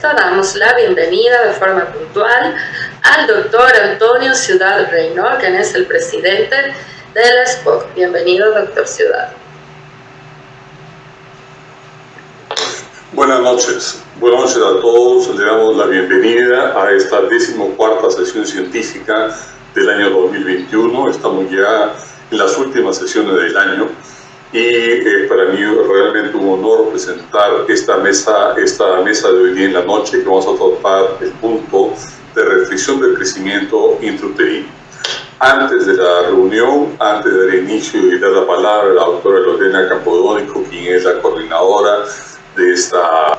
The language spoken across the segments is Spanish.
Damos la bienvenida de forma puntual al doctor Antonio Ciudad Reynor, quien es el presidente de la SPOG. Bienvenido, doctor Ciudad. Buenas noches a todos. Le damos la bienvenida a esta 14ª sesión científica del año 2021. Estamos ya en las últimas sesiones del año y para mí realmente un honor presentar esta mesa de hoy día en la noche, que vamos a tratar el punto de reflexión del crecimiento intrauterino. Antes de la reunión, antes de dar inicio y dar la palabra a la doctora Lorena Campodónico, quien es la coordinadora de esta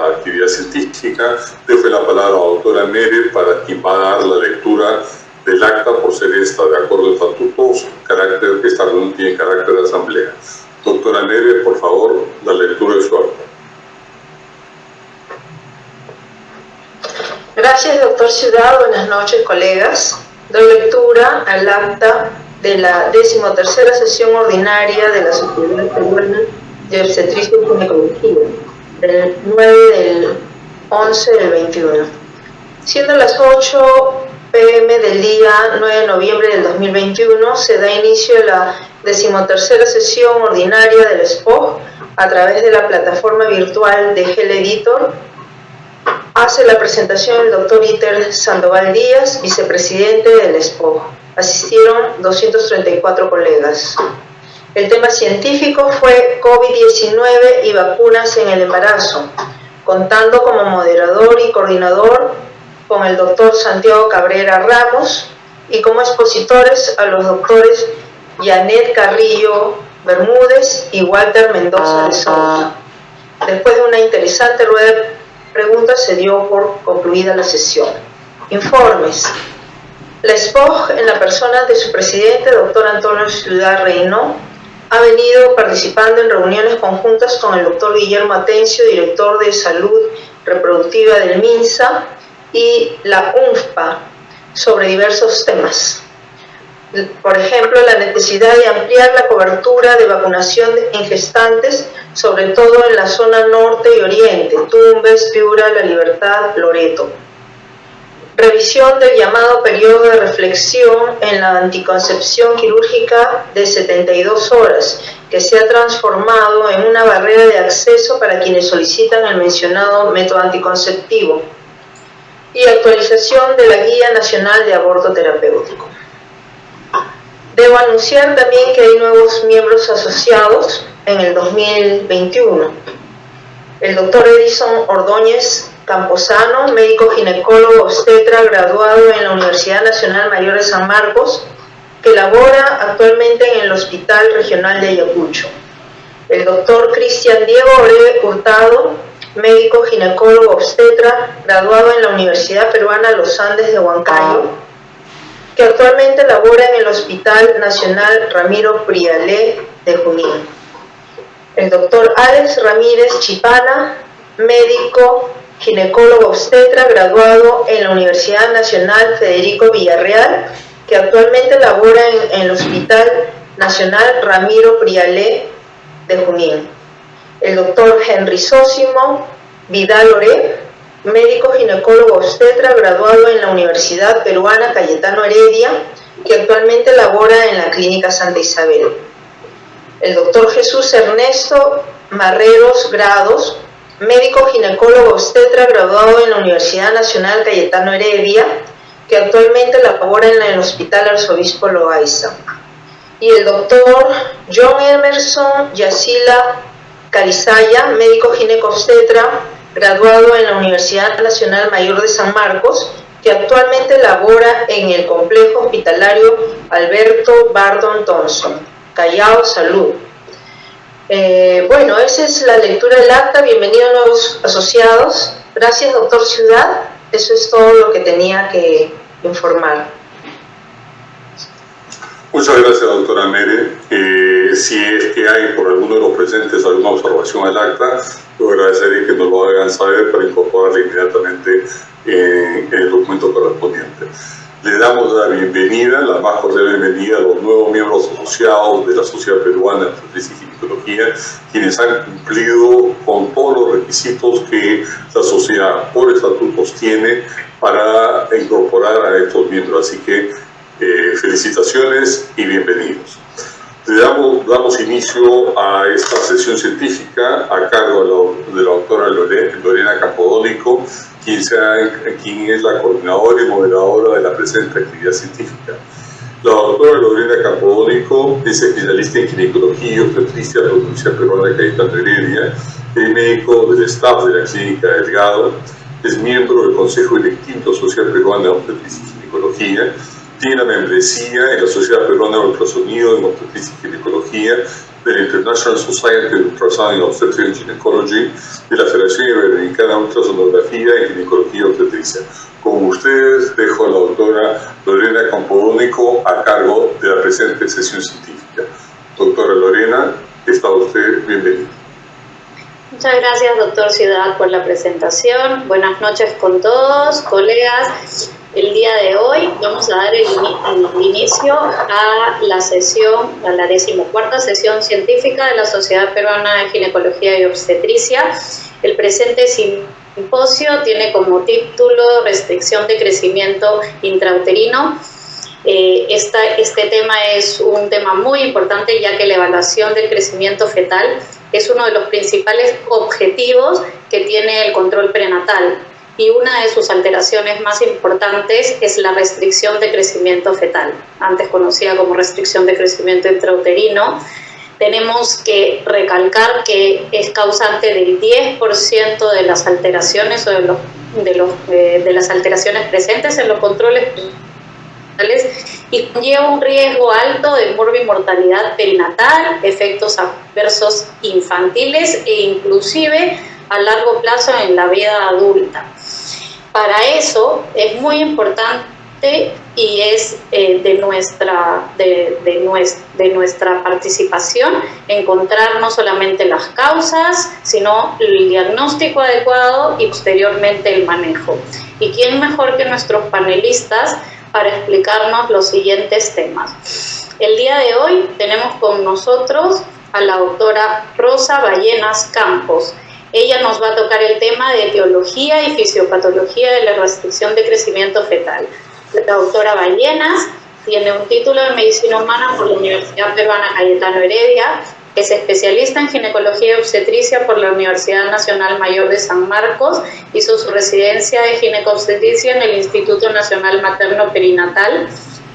actividad científica, dejo la palabra a la doctora Mere, para quien va a dar la lectura del acta, por ser esta de acuerdo al estatuto, esta reunión tiene carácter de asamblea. Doctora Mere, por favor, la lectura de su acta. Gracias, doctor Ciudad. Buenas noches, colegas. Doy lectura al acta de la 13ª sesión ordinaria de la Sociedad Peruana de Obstetricia y Ginecología, del 9/11/21. Siendo las 8 p.m. del día 9 de noviembre del 2021, se da inicio a la 13ª sesión ordinaria del SPOG a través de la plataforma virtual de GEL Editor. Hace la presentación el doctor Iter Sandoval Díaz, vicepresidente del SPOG. Asistieron 234 colegas. El tema científico fue COVID-19 y vacunas en el embarazo, contando como moderador y coordinador con el doctor Santiago Cabrera Ramos y como expositores a los doctores Janet Carrillo Bermúdez y Walter Mendoza de Sousa. Después de una interesante rueda de preguntas, se dio por concluida la sesión. Informes. La SPOG, en la persona de su presidente, doctor Antonio Ciudad Reynor, ha venido participando en reuniones conjuntas con el doctor Guillermo Atencio, director de Salud Reproductiva del MINSA, y la UNFPA, sobre diversos temas. Por ejemplo, la necesidad de ampliar la cobertura de vacunación en gestantes, sobre todo en la zona norte y oriente, Tumbes, Piura, La Libertad, Loreto. Revisión del llamado periodo de reflexión en la anticoncepción quirúrgica de 72 horas, que se ha transformado en una barrera de acceso para quienes solicitan el mencionado método anticonceptivo. Y actualización de la Guía Nacional de Aborto Terapéutico. Debo anunciar también que hay nuevos miembros asociados en el 2021. El doctor Edison Ordóñez Camposano, médico ginecólogo obstetra graduado en la Universidad Nacional Mayor de San Marcos, que labora actualmente en el Hospital Regional de Ayacucho. El doctor Cristian Diego Oreve Hurtado, médico ginecólogo obstetra graduado en la Universidad Peruana Los Andes de Huancayo, que actualmente labora en el Hospital Nacional Ramiro Prialé de Junín. El doctor Alex Ramírez Chipana, médico ginecólogo obstetra graduado en la Universidad Nacional Federico Villarreal, que actualmente labora en el Hospital Nacional Ramiro Prialé de Junín. El doctor Henry Sósimo Vidal Oré, médico ginecólogo obstetra graduado en la Universidad Peruana Cayetano Heredia, que actualmente labora en la Clínica Santa Isabel. El doctor Jesús Ernesto Marreros Grados, médico ginecólogo obstetra graduado en la Universidad Nacional Cayetano Heredia, que actualmente labora en el Hospital Arzobispo Loaiza. Y el doctor John Emerson Yacila Carizaya, médico ginecobstetra graduado en la Universidad Nacional Mayor de San Marcos, que actualmente labora en el complejo hospitalario Alberto Bardon Thompson, Callao Salud. Bueno, esa es la lectura del acta. Bienvenidos nuevos asociados. Gracias, doctor Ciudad. Eso es todo lo que tenía que informar. Muchas gracias, doctora Mere. Si es que hay por alguno de los presentes alguna observación al acta, yo agradecería que nos lo hagan saber para incorporarla inmediatamente en el documento correspondiente. Le damos la bienvenida, la más cordial bienvenida a los nuevos miembros asociados de la Sociedad Peruana de Obstetricia y Ginecología, quienes han cumplido con todos los requisitos que la sociedad por estatutos tiene para incorporar a estos miembros. Así que felicitaciones y bienvenidos. Le damos inicio a esta sesión científica a cargo de la doctora Lorena Campodónico, quien es la coordinadora y moderadora de la presente actividad científica. La doctora Lorena Campodónico es especialista en ginecología y obstetricia de la Universidad Peruana Cayetano Heredia, es médico del staff de la Clínica Delgado, es miembro del Consejo Directivo de la Sociedad Peruana de Obstetricia y Ginecología, tiene la membresía en la Sociedad Peruana de Ultrasonido en Obstetricia y Ginecología, de la International Society of Ultrasound in Obstetrics and Gynecology, de la Federación Iberoamericana de Ultrasonografía y Ginecología y Obstetricia. Con ustedes dejo a la doctora Lorena Campodónico a cargo de la presente sesión científica. Doctora Lorena, está usted bienvenida. Muchas gracias, doctor Ciudad, por la presentación. Buenas noches con todos, colegas. El día de hoy vamos a dar el inicio a la sesión, a la 14ª sesión científica de la Sociedad Peruana de Ginecología y Obstetricia. El presente simposio tiene como título Restricción de crecimiento intrauterino. Este tema es un tema muy importante, ya que la evaluación del crecimiento fetal es uno de los principales objetivos que tiene el control prenatal. Y una de sus alteraciones más importantes es la restricción de crecimiento fetal, antes conocida como restricción de crecimiento intrauterino. Tenemos que recalcar que es causante del 10% de las alteraciones o de las alteraciones presentes en los controles prenatales y conlleva un riesgo alto de morbimortalidad perinatal, efectos adversos infantiles e inclusive a largo plazo en la vida adulta. Para eso es muy importante y es de nuestra participación encontrar no solamente las causas, sino el diagnóstico adecuado y posteriormente el manejo. ¿Y quién mejor que nuestros panelistas para explicarnos los siguientes temas? El día de hoy tenemos con nosotros a la doctora Rosa Ballenas Campos. Ella nos va a tocar el tema de etiología y fisiopatología de la restricción de crecimiento fetal. La doctora Ballenas tiene un título de Medicina Humana por la Universidad Peruana Cayetano Heredia, es especialista en ginecología y obstetricia por la Universidad Nacional Mayor de San Marcos, hizo su residencia de ginecobstetricia en el Instituto Nacional Materno Perinatal.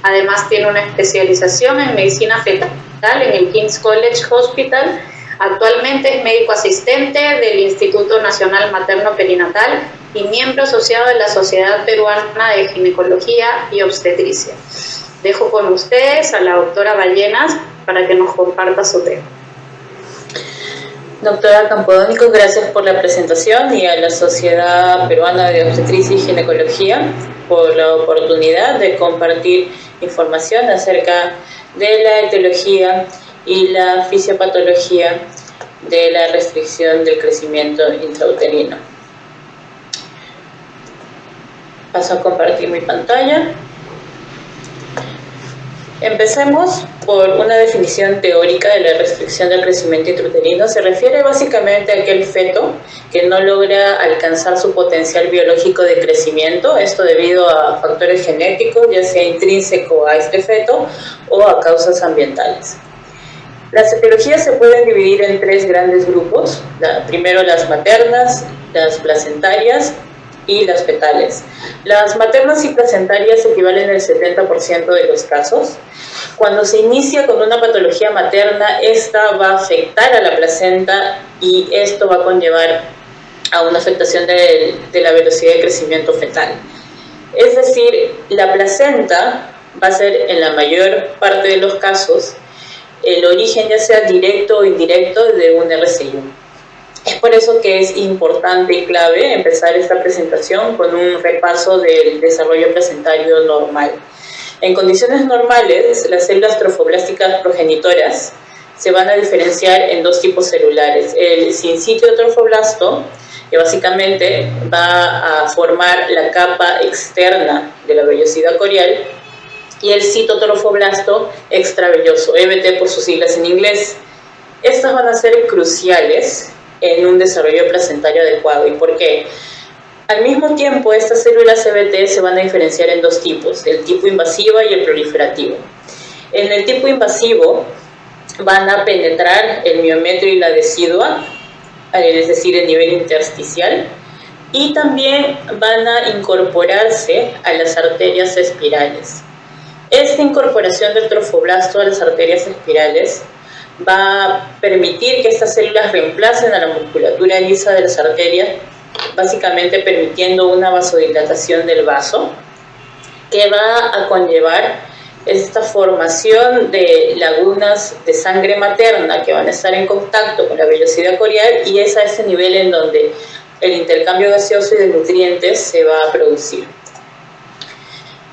Además tiene una especialización en medicina fetal en el King's College Hospital. Actualmente es médico asistente del Instituto Nacional Materno Perinatal y miembro asociado de la Sociedad Peruana de Ginecología y Obstetricia. Dejo con ustedes a la doctora Ballenas para que nos comparta su tema. Doctora Campodónico, gracias por la presentación y a la Sociedad Peruana de Obstetricia y Ginecología por la oportunidad de compartir información acerca de la etiología y la fisiopatología de la restricción del crecimiento intrauterino. Paso a compartir mi pantalla. Empecemos por una definición teórica de la restricción del crecimiento intrauterino. Se refiere básicamente a aquel feto que no logra alcanzar su potencial biológico de crecimiento, esto debido a factores genéticos, ya sea intrínseco a este feto o a causas ambientales. Las etiologías se pueden dividir en 3 grandes grupos. Primero las maternas, las placentarias y las fetales. Las maternas y placentarias equivalen al 70% de los casos. Cuando se inicia con una patología materna, esta va a afectar a la placenta y esto va a conllevar a una afectación de la velocidad de crecimiento fetal. Es decir, la placenta va a ser en la mayor parte de los casos el origen, ya sea directo o indirecto, de un RCI. Es por eso que es importante y clave empezar esta presentación con un repaso del desarrollo placentario normal. En condiciones normales, las células trofoblásticas progenitoras se van a diferenciar en 2 tipos celulares: el sincitio trofoblasto, que básicamente va a formar la capa externa de la vellosidad corial, y el citotrofoblasto extravelloso, EBT por sus siglas en inglés. Estas van a ser cruciales en un desarrollo placentario adecuado. ¿Y por qué? Al mismo tiempo, estas células EBT se van a diferenciar en dos tipos, el tipo invasiva y el proliferativo. En el tipo invasivo van a penetrar el miometrio y la decidua, es decir, el nivel intersticial, y también van a incorporarse a las arterias espirales. Esta incorporación del trofoblasto a las arterias espirales va a permitir que estas células reemplacen a la musculatura lisa de las arterias, básicamente permitiendo una vasodilatación del vaso, que va a conllevar esta formación de lagunas de sangre materna que van a estar en contacto con la vellosidad corial, y es a ese nivel en donde el intercambio gaseoso y de nutrientes se va a producir.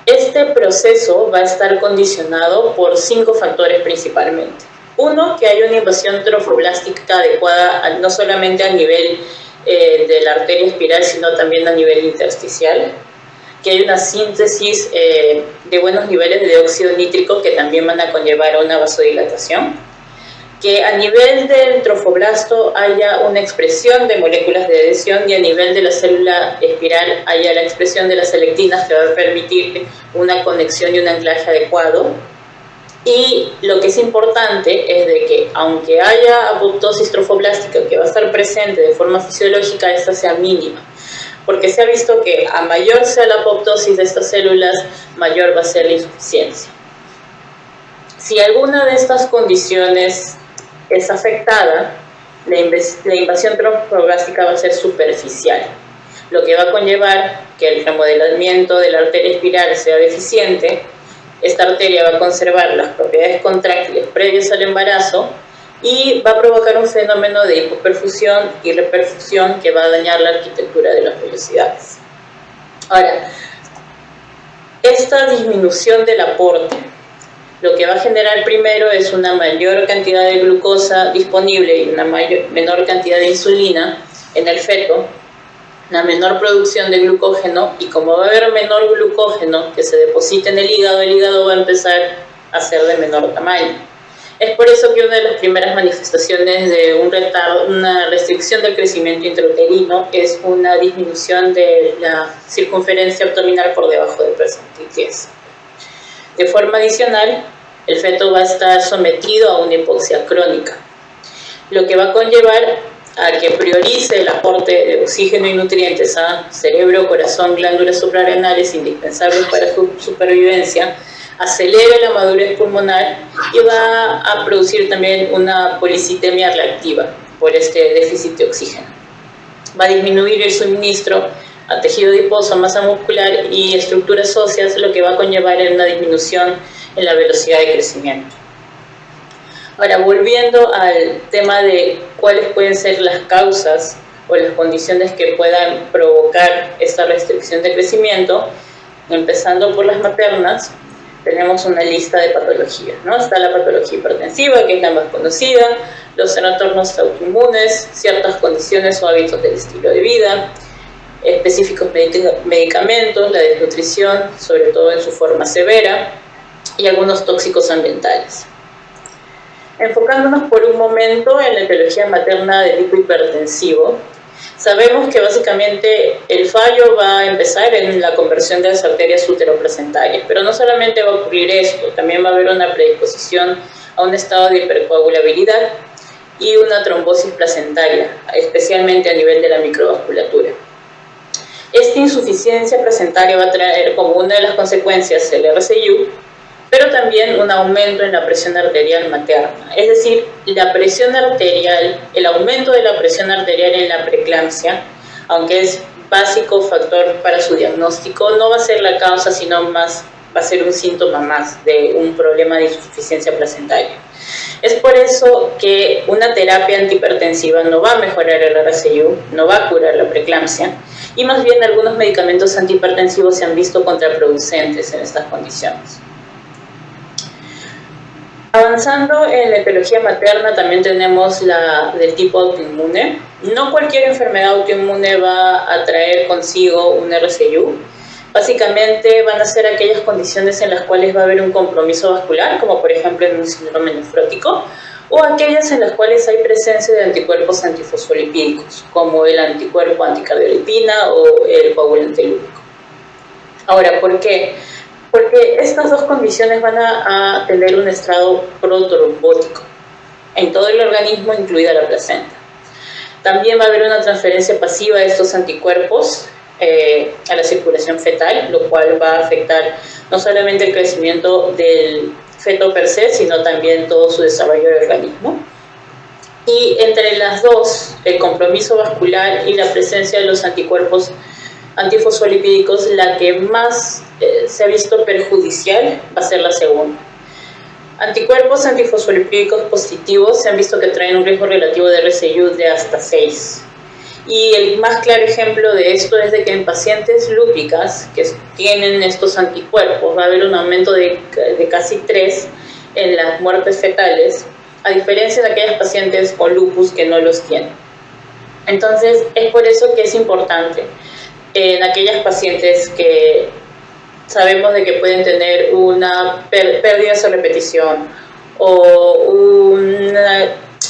Este proceso va a estar condicionado por 5 factores principalmente. Uno, que hay una invasión trofoblástica adecuada no solamente a nivel de la arteria espiral, sino también a nivel intersticial, que hay una síntesis de buenos niveles de dióxido nítrico que también van a conllevar a una vasodilatación, que a nivel del trofoblasto haya una expresión de moléculas de adhesión, y a nivel de la célula espiral haya la expresión de las lectinas, que va a permitir una conexión y un anclaje adecuado. Y lo que es importante es de que, aunque haya apoptosis trofoblástica que va a estar presente de forma fisiológica, esta sea mínima, porque se ha visto que a mayor sea la apoptosis de estas células, mayor va a ser la insuficiencia. Si alguna de estas condiciones es afectada, la invasión trofoblástica va a ser superficial, lo que va a conllevar que el remodelamiento de la arteria espiral sea deficiente. Esta arteria va a conservar las propiedades contráctiles previas al embarazo y va a provocar un fenómeno de hipoperfusión y reperfusión que va a dañar la arquitectura de las vellosidades. Ahora, esta disminución del aporte lo que va a generar primero es una mayor cantidad de glucosa disponible y una menor cantidad de insulina en el feto, una menor producción de glucógeno, y como va a haber menor glucógeno que se deposita en el hígado va a empezar a ser de menor tamaño. Es por eso que una de las primeras manifestaciones de un retardo, una restricción del crecimiento intrauterino, es una disminución de la circunferencia abdominal por debajo del percentil 10. De forma adicional, el feto va a estar sometido a una hipoxia crónica, lo que va a conllevar a que priorice el aporte de oxígeno y nutrientes a cerebro, corazón, glándulas suprarrenales indispensables para su supervivencia, acelere la madurez pulmonar y va a producir también una policitemia reactiva por este déficit de oxígeno. Va a disminuir el suministro a tejido adiposo, masa muscular y estructuras óseas, lo que va a conllevar en una disminución en la velocidad de crecimiento. Ahora, volviendo al tema de cuáles pueden ser las causas o las condiciones que puedan provocar esta restricción de crecimiento, empezando por las maternas, tenemos una lista de patologías, ¿no? Está la patología hipertensiva, que es la más conocida, los trastornos autoinmunes, ciertas condiciones o hábitos del estilo de vida, específicos medicamentos, la desnutrición, sobre todo en su forma severa, y algunos tóxicos ambientales. Enfocándonos por un momento en la etiología materna del tipo hipertensivo, sabemos que básicamente el fallo va a empezar en la conversión de las arterias uteroplacentarias, pero no solamente va a ocurrir esto, también va a haber una predisposición a un estado de hipercoagulabilidad y una trombosis placentaria, especialmente a nivel de la microvasculatura. Esta insuficiencia placentaria va a traer como una de las consecuencias el RCIU, pero también un aumento en la presión arterial materna. Es decir, la presión arterial, el aumento de la presión arterial en la preeclampsia, aunque es básico factor para su diagnóstico, no va a ser la causa, sino más va a ser un síntoma más de un problema de insuficiencia placentaria. Es por eso que una terapia antihipertensiva no va a mejorar el RCIU, no va a curar la preeclampsia, y más bien algunos medicamentos antihipertensivos se han visto contraproducentes en estas condiciones. Avanzando en la etiología materna, también tenemos la del tipo autoinmune. No cualquier enfermedad autoinmune va a traer consigo un RCU. Básicamente van a ser aquellas condiciones en las cuales va a haber un compromiso vascular, como por ejemplo en un síndrome nefrótico, o aquellas en las cuales hay presencia de anticuerpos antifosfolipídicos, como el anticuerpo anticardiolipina o el coagulante lúpico. Ahora, ¿por qué? Porque estas dos condiciones van a tener un estrado protrombótico en todo el organismo, incluida la placenta. También va a haber una transferencia pasiva de estos anticuerpos a la circulación fetal, lo cual va a afectar no solamente el crecimiento del feto per se, sino también todo su desarrollo del organismo. Y entre las dos, el compromiso vascular y la presencia de los anticuerpos antifosfolipídicos, la que más se ha visto perjudicial va a ser la segunda. Anticuerpos antifosfolipídicos positivos se han visto que traen un riesgo relativo de RCU de hasta 6. Y el más claro ejemplo de esto es de que en pacientes lúpicas que tienen estos anticuerpos va a haber un aumento de casi 3 en las muertes fetales, a diferencia de aquellas pacientes con lupus que no los tienen. Entonces, es por eso que es importante en aquellas pacientes que sabemos de que pueden tener una pérdida o repetición o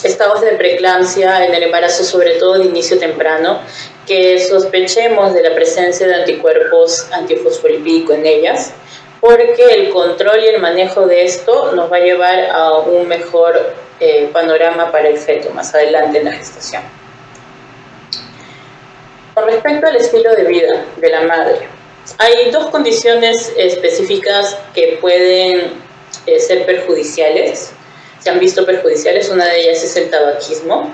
estados de preeclampsia en el embarazo, sobre todo de inicio temprano, que sospechemos de la presencia de anticuerpos antifosfolipídicos en ellas, porque el control y el manejo de esto nos va a llevar a un mejor panorama para el feto más adelante en la gestación. Con respecto al estilo de vida de la madre, hay dos condiciones específicas que pueden ser perjudiciales. Se han visto perjudiciales, una de ellas es el tabaquismo.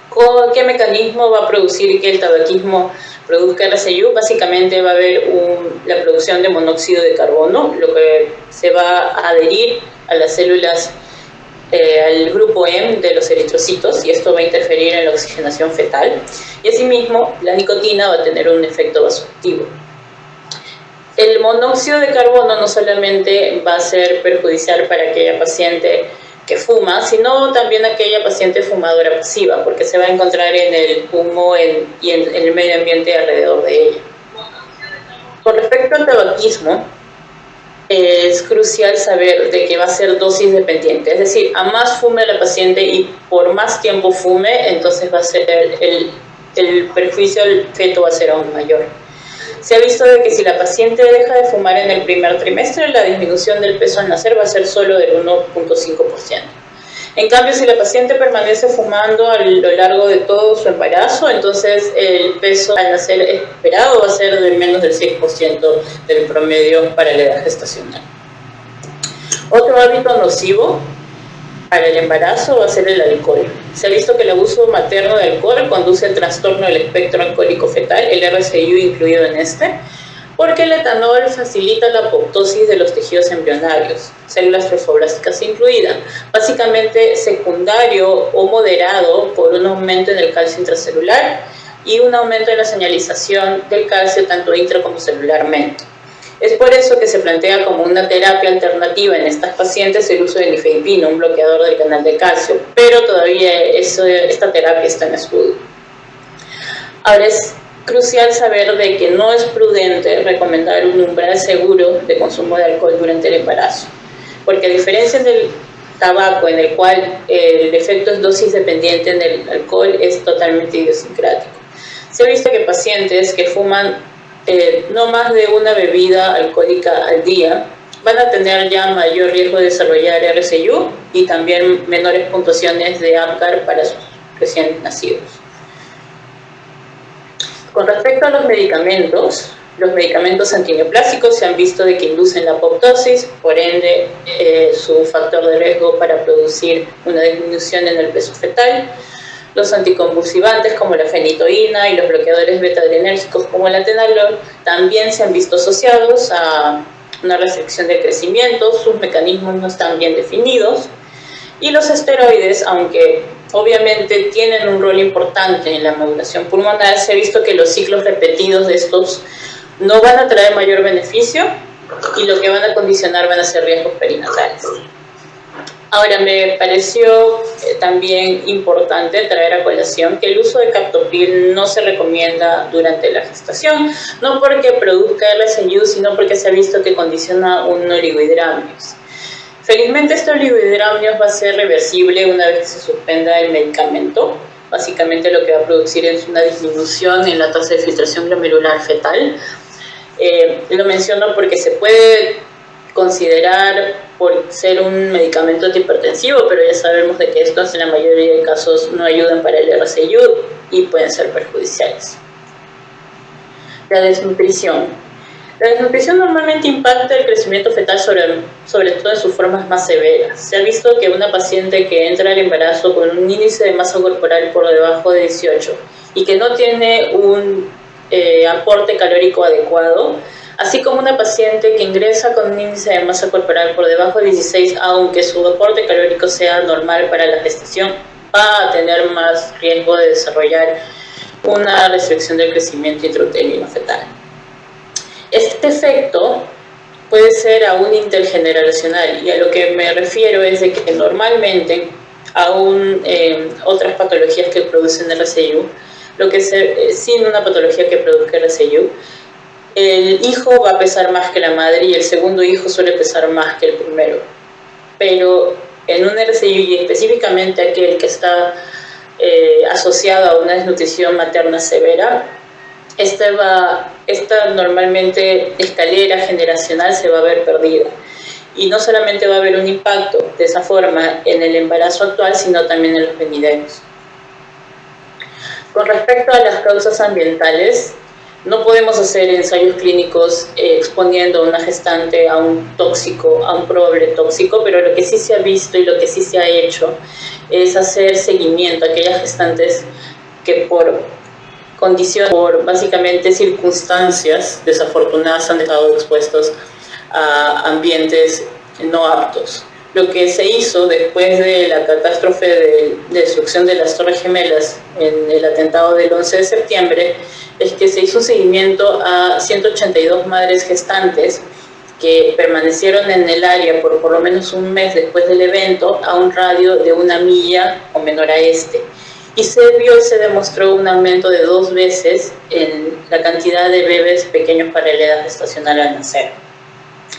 ¿Con qué mecanismo va a producir que el tabaquismo produzca RCU? Básicamente va a haber la producción de monóxido de carbono, lo que se va a adherir a las células, al grupo M de los eritrocitos, y esto va a interferir en la oxigenación fetal. Y asimismo, la nicotina va a tener un efecto vasoactivo. El monóxido de carbono no solamente va a ser perjudicial para aquella paciente que fuma, sino también aquella paciente fumadora pasiva, porque se va a encontrar en el humo y en el medio ambiente alrededor de ella. Con respecto al tabaquismo, es crucial saber de que va a ser dosis dependiente, es decir, a más fume la paciente y por más tiempo fume, entonces va a ser el perjuicio al feto va a ser aún mayor. Se ha visto de que si la paciente deja de fumar en el primer trimestre, la disminución del peso al nacer va a ser solo del 1.5%. En cambio, si la paciente permanece fumando a lo largo de todo su embarazo, entonces el peso al nacer esperado va a ser de menos del 6% del promedio para la edad gestacional. Otro hábito nocivo para el embarazo va a ser el alcohol. Se ha visto que el abuso materno de alcohol conduce al trastorno del espectro alcohólico fetal, el RCU incluido en este, porque el etanol facilita la apoptosis de los tejidos embrionarios, células trofoblásticas incluidas, básicamente secundario o moderado por un aumento en el calcio intracelular y un aumento en la señalización del calcio tanto intra como celularmente. Es por eso que se plantea como una terapia alternativa en estas pacientes el uso de nifedipina, un bloqueador del canal de calcio, pero todavía esta terapia está en estudio. Ahora es crucial saber de que no es prudente recomendar un umbral seguro de consumo de alcohol durante el embarazo, porque a diferencia del tabaco, en el cual el efecto es dosis dependiente, en el alcohol es totalmente idiosincrático. Se ha visto que pacientes que fuman no más de una bebida alcohólica al día van a tener ya mayor riesgo de desarrollar RCU y también menores puntuaciones de APGAR para sus recién nacidos. Con respecto a los medicamentos antineoplásicos se han visto de que inducen la apoptosis, por ende su factor de riesgo para producir una disminución en el peso fetal. Los anticonvulsivantes como la fenitoína y los bloqueadores beta-adrenérgicos como el atenolol también se han visto asociados a una restricción de crecimiento, sus mecanismos no están bien definidos. Y los esteroides, aunque obviamente tienen un rol importante en la modulación pulmonar, se ha visto que los ciclos repetidos de estos no van a traer mayor beneficio y lo que van a condicionar van a ser riesgos perinatales. Ahora, me pareció también importante traer a colación que el uso de captopril no se recomienda durante la gestación, no porque produzca RSU, sino porque se ha visto que condiciona un oligohidramnios. Felizmente este oligohidramnios va a ser reversible una vez que se suspenda el medicamento. Básicamente lo que va a producir es una disminución en la tasa de filtración glomerular fetal. Lo menciono porque se puede considerar por ser un medicamento antihipertensivo, pero ya sabemos de que estos en la mayoría de casos no ayudan para el RSU y pueden ser perjudiciales. La desnutrición. La desnutrición normalmente impacta el crecimiento fetal, sobre todo en sus formas más severas. Se ha visto que una paciente que entra al embarazo con un índice de masa corporal por debajo de 18 y que no tiene un aporte calórico adecuado, así como una paciente que ingresa con un índice de masa corporal por debajo de 16, aunque su aporte calórico sea normal para la gestación, va a tener más riesgo de desarrollar una restricción del crecimiento intrauterino fetal. Este efecto puede ser aún intergeneracional, y a lo que me refiero es de que normalmente, aún otras patologías que producen RSU, sin una patología que produzca RSU, el hijo va a pesar más que la madre y el segundo hijo suele pesar más que el primero. Pero en un RSU, y específicamente aquel que está asociado a una desnutrición materna severa, esta normalmente escalera generacional se va a ver perdida. Y no solamente va a haber un impacto de esa forma en el embarazo actual, sino también en los venideros. Con respecto a las causas ambientales, no podemos hacer ensayos clínicos exponiendo a una gestante a un tóxico, a un probable tóxico, pero lo que sí se ha visto y lo que sí se ha hecho es hacer seguimiento a aquellas gestantes que por básicamente circunstancias desafortunadas han dejado expuestos a ambientes no aptos. Lo que se hizo después de la catástrofe de destrucción de las Torres Gemelas en el atentado del 11 de septiembre es que se hizo un seguimiento a 182 madres gestantes que permanecieron en el área por lo menos un mes después del evento a un radio de 1 milla o menor a este. Y se vio y se demostró un aumento de 2 veces en la cantidad de bebés pequeños para la edad gestacional al nacer.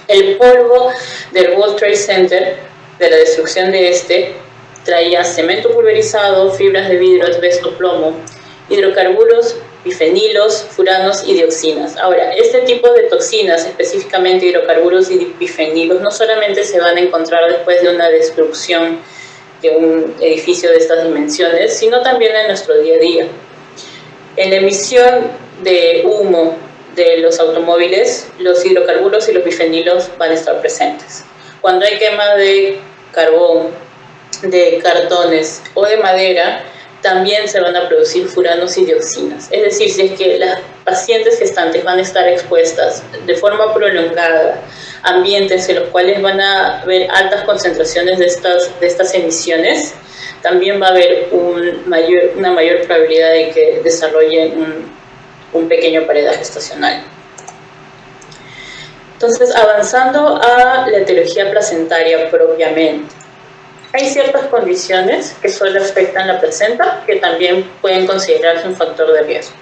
El polvo del World Trade Center, de la destrucción de traía cemento pulverizado, fibras de vidrio, asbesto, plomo, hidrocarburos, bifenilos, furanos y dioxinas. Ahora, este tipo de toxinas, específicamente hidrocarburos y bifenilos, no solamente se van a encontrar después de una destrucción de un edificio de estas dimensiones, sino también en nuestro día a día. En la emisión de humo de los automóviles, los hidrocarburos y los bifenilos van a estar presentes. Cuando hay quema de carbón, de cartones o de madera, también se van a producir furanos y dioxinas. Es decir, si es que las pacientes gestantes van a estar expuestas de forma prolongada a ambientes en los cuales van a haber altas concentraciones de estas emisiones, también va a haber una mayor probabilidad de que desarrollen un pequeño paredad gestacional. Entonces, avanzando a la etiología placentaria propiamente, hay ciertas condiciones que solo afectan la placenta que también pueden considerarse un factor de riesgo.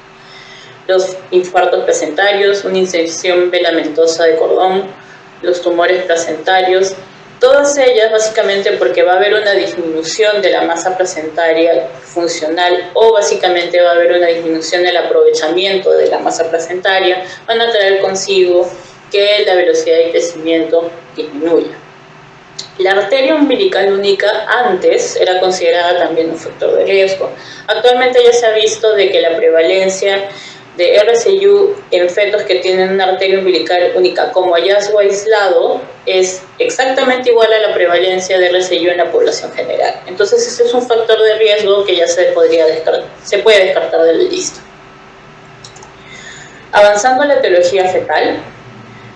Los infartos placentarios, una incisión velamentosa de cordón, los tumores placentarios, todas ellas básicamente porque va a haber una disminución de la masa placentaria funcional o básicamente va a haber una disminución del aprovechamiento de la masa placentaria, van a traer consigo que la velocidad de crecimiento disminuya. La arteria umbilical única antes era considerada también un factor de riesgo. Actualmente ya se ha visto de que la prevalencia de RSU en fetos que tienen una arteria umbilical única como hallazgo aislado es exactamente igual a la prevalencia de RSU en la población general. Entonces ese es un factor de riesgo que ya se puede descartar de la lista. Avanzando a la etiología fetal,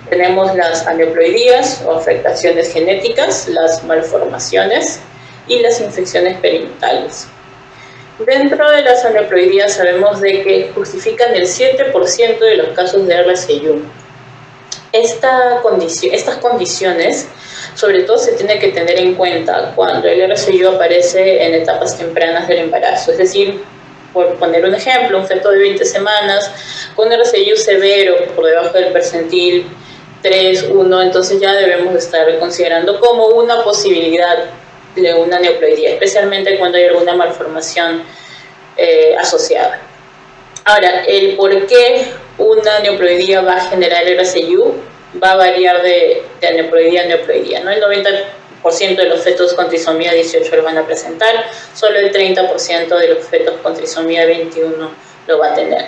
tenemos las aneuploidías o afectaciones genéticas, las malformaciones y las infecciones perinatales. Dentro de las aneuploidías sabemos de que justifican el 7% de los casos de RSU. estas condiciones, sobre todo se tiene que tener en cuenta cuando el RSIU aparece en etapas tempranas del embarazo, es decir, por poner un ejemplo, un feto de 20 semanas con RSIU severo por debajo del percentil 3, 1, entonces ya debemos estar considerando como una posibilidad de una neoploidía, especialmente cuando hay alguna malformación asociada. Ahora, el por qué una neoploidía va a generar RSIU va a variar de aneuploidía a neoploidía, ¿no? El 90% de los fetos con trisomía 18 lo van a presentar, solo el 30% de los fetos con trisomía 21 lo va a tener.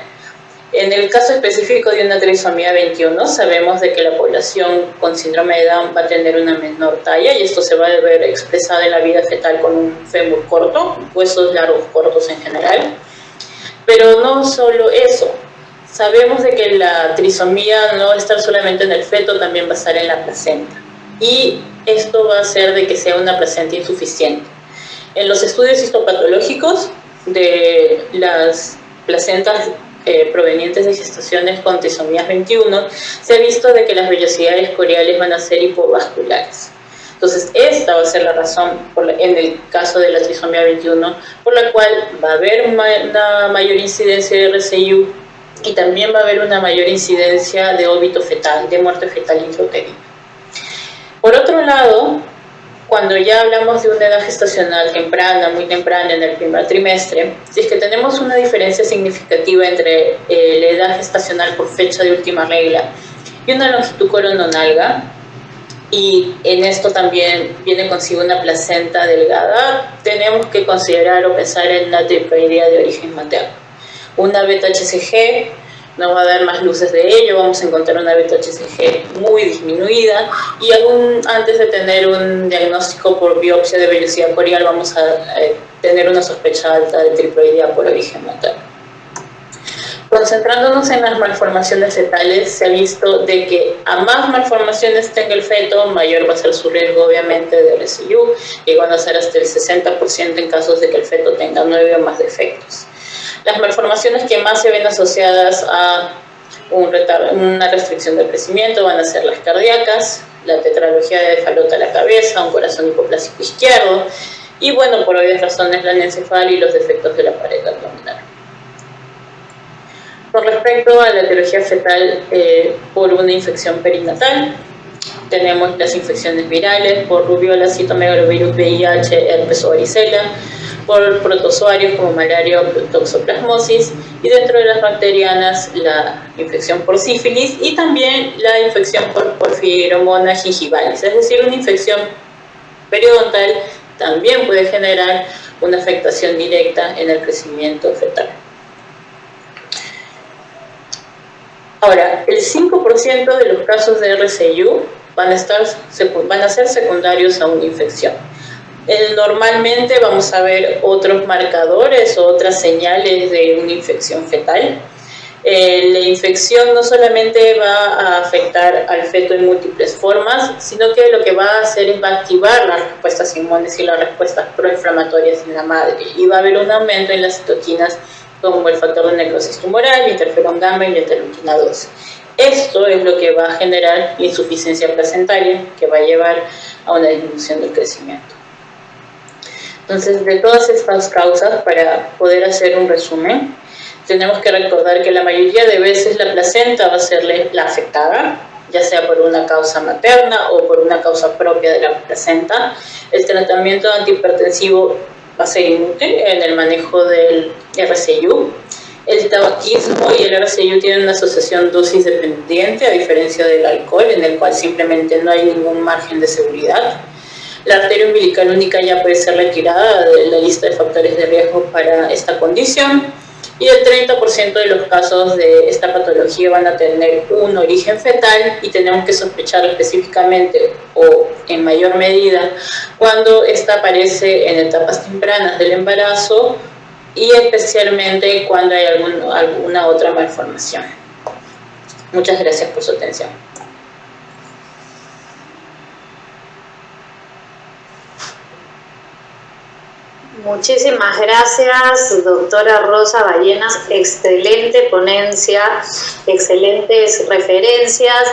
En el caso específico de una trisomía 21, sabemos de que la población con síndrome de Down va a tener una menor talla y esto se va a ver expresado en la vida fetal con un fémur corto, huesos largos cortos en general. Pero no solo eso, sabemos de que la trisomía no va a estar solamente en el feto, también va a estar en la placenta. Y esto va a hacer de que sea una placenta insuficiente. En los estudios histopatológicos de las placentas provenientes de gestaciones con trisomías 21, se ha visto de que las vellosidades coriales van a ser hipovasculares. Entonces, esta va a ser la razón, en el caso de la trisomía 21, por la cual va a haber una mayor incidencia de RSIU y también va a haber una mayor incidencia de óbito fetal, de muerte fetal intrauterina. Por otro lado, cuando ya hablamos de una edad gestacional temprana, muy temprana en el primer trimestre, si es que tenemos una diferencia significativa entre la edad gestacional por fecha de última regla y una longitud corononalga, y en esto también viene consigo una placenta delgada, tenemos que considerar o pensar en una triploidía de origen materno. Una beta-HCG nos va a dar más luces de ello, vamos a encontrar una beta-HCG muy disminuida y aún antes de tener un diagnóstico por biopsia de vellosidad corial vamos a tener una sospecha alta de triploidía por origen materno. Concentrándonos en las malformaciones fetales, se ha visto de que a más malformaciones tenga el feto, mayor va a ser su riesgo obviamente de RSIU, y van a ser hasta el 60% en casos de que el feto tenga 9 o más defectos. Las malformaciones que más se ven asociadas a una restricción del crecimiento van a ser las cardíacas, la tetralogía de Fallot a la cabeza, un corazón hipoplásico izquierdo, y bueno, por obvias razones la anencefalía y los defectos de la pared abdominal. Con respecto a la etiología fetal por una infección perinatal, tenemos las infecciones virales por rubiola, citomegalovirus, VIH, herpes o varicela, por protozoarios como malaria o toxoplasmosis, y dentro de las bacterianas la infección por sífilis y también la infección por porfiromonas gingivalis, es decir, una infección periodontal también puede generar una afectación directa en el crecimiento fetal. Ahora, el 5% de los casos de RSIU van a ser secundarios a una infección. Normalmente vamos a ver otros marcadores o otras señales de una infección fetal. La infección no solamente va a afectar al feto en múltiples formas, sino que lo que va a hacer es va a activar las respuestas inmunes y las respuestas proinflamatorias en la madre, y va a haber un aumento en las citoquinas como el factor de necrosis tumoral, el interferón gamma y la interleuquina 2. Esto es lo que va a generar la insuficiencia placentaria, que va a llevar a una disminución del crecimiento. Entonces, de todas estas causas, para poder hacer un resumen, tenemos que recordar que la mayoría de veces la placenta va a ser la afectada, ya sea por una causa materna o por una causa propia de la placenta. El tratamiento antihipertensivo va a ser inútil en el manejo del RSIU. El tabaquismo y el RSIU tienen una asociación dosis dependiente, a diferencia del alcohol, en el cual simplemente no hay ningún margen de seguridad. La arteria umbilical única ya puede ser retirada de la lista de factores de riesgo para esta condición. Y el 30% de los casos de esta patología van a tener un origen fetal, y tenemos que sospechar específicamente o en mayor medida cuando esta aparece en etapas tempranas del embarazo y especialmente cuando hay alguna otra malformación. Muchas gracias por su atención. Muchísimas gracias, doctora Rosa Ballenas. Excelente ponencia, excelentes referencias,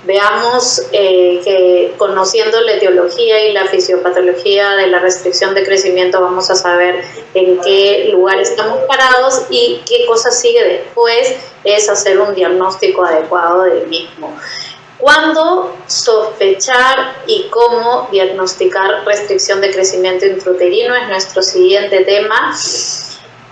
Veamos que conociendo la etiología y la fisiopatología de la restricción de crecimiento vamos a saber en qué lugar estamos parados y qué cosa sigue después, es hacer un diagnóstico adecuado del mismo. ¿Cuándo sospechar y cómo diagnosticar restricción de crecimiento intrauterino? Es nuestro siguiente tema.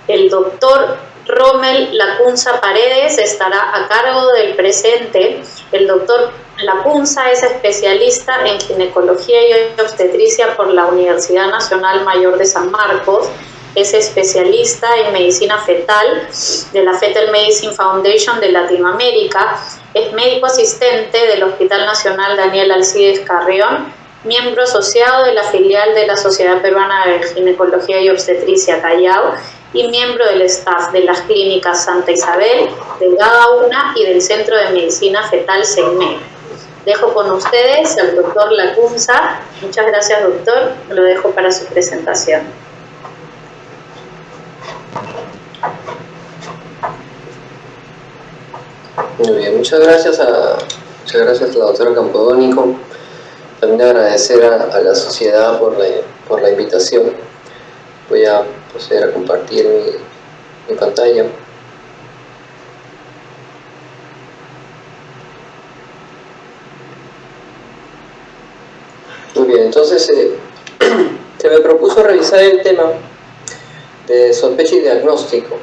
El doctor Rommel Lacunza Paredes estará a cargo del presente. El doctor Lacunza es especialista en ginecología y obstetricia por la Universidad Nacional Mayor de San Marcos. Es especialista en medicina fetal de la Fetal Medicine Foundation de Latinoamérica. Es médico asistente del Hospital Nacional Daniel Alcides Carrión, miembro asociado de la filial de la Sociedad Peruana de Ginecología y Obstetricia Callao y miembro del staff de las clínicas Santa Isabel, de Gagauna y del Centro de Medicina Fetal CEGME. Dejo con ustedes al doctor Lacunza. Muchas gracias, doctor. Lo dejo para su presentación. Muy bien, muchas gracias a la doctora Campodónico. También agradecer a la sociedad por la invitación. Voy a proceder a compartir mi pantalla. Muy bien, entonces se me propuso revisar el tema de sospecha y diagnóstico.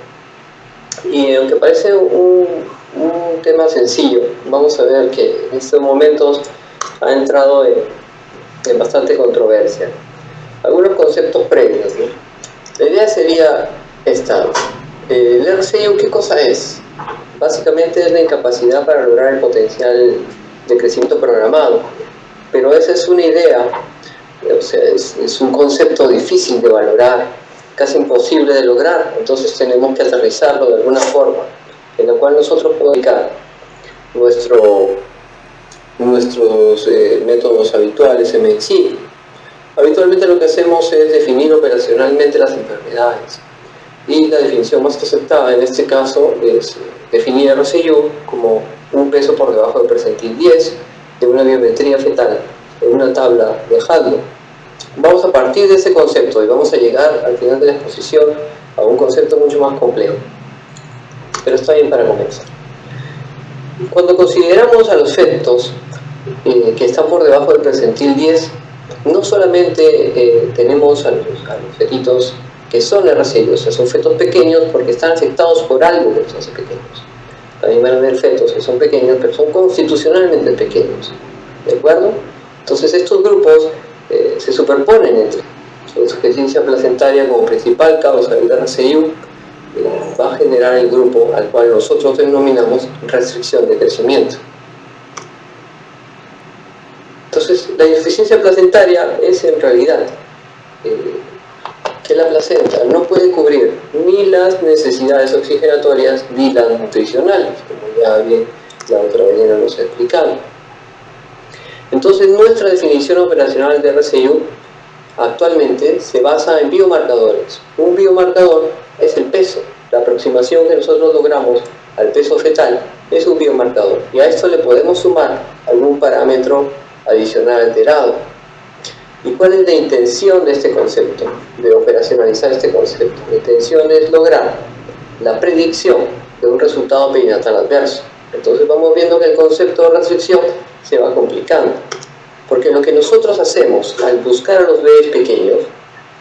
Y aunque parece un tema sencillo, vamos a ver que en estos momentos ha entrado en bastante controversia. Algunos conceptos previos, ¿no? La idea sería esta. El RCIU, ¿qué cosa es? Básicamente es la incapacidad para lograr el potencial de crecimiento programado. Pero esa es una idea, o sea, es un concepto difícil de valorar, casi imposible de lograr. Entonces tenemos que aterrizarlo de alguna forma, en la cual nosotros podemos aplicar nuestros métodos habituales en medicina. Habitualmente lo que hacemos es definir operacionalmente las enfermedades, y la definición más aceptada en este caso es definir RCIU como un peso por debajo del percentil 10 de una biometría fetal en una tabla de Hadley. Vamos a partir de ese concepto y vamos a llegar al final de la exposición a un concepto mucho más complejo, pero está bien para comenzar. Cuando consideramos a los fetos que están por debajo del percentil 10, no solamente tenemos a los fetitos que son RCIU, o sea, son fetos pequeños porque están afectados por algo que los hace pequeños. También van a haber fetos que son pequeños, pero son constitucionalmente pequeños, ¿de acuerdo? Entonces estos grupos se superponen entre la insuficiencia placentaria como principal causa del RCIU, va a generar el grupo al cual nosotros denominamos restricción de crecimiento. Entonces, la insuficiencia placentaria es en realidad que la placenta no puede cubrir ni las necesidades oxigenatorias ni las nutricionales, como ya bien la otra vez nos ha explicado. Entonces, nuestra definición operacional de RCIU actualmente se basa en biomarcadores. Un biomarcador es el peso. La aproximación que nosotros logramos al peso fetal es un biomarcador, y a esto le podemos sumar algún parámetro adicional alterado. ¿Y cuál es la intención de este concepto, de operacionalizar este concepto? La intención es lograr la predicción de un resultado perinatal adverso. Entonces vamos viendo que el concepto de restricción se va complicando, porque lo que nosotros hacemos al buscar a los bebés pequeños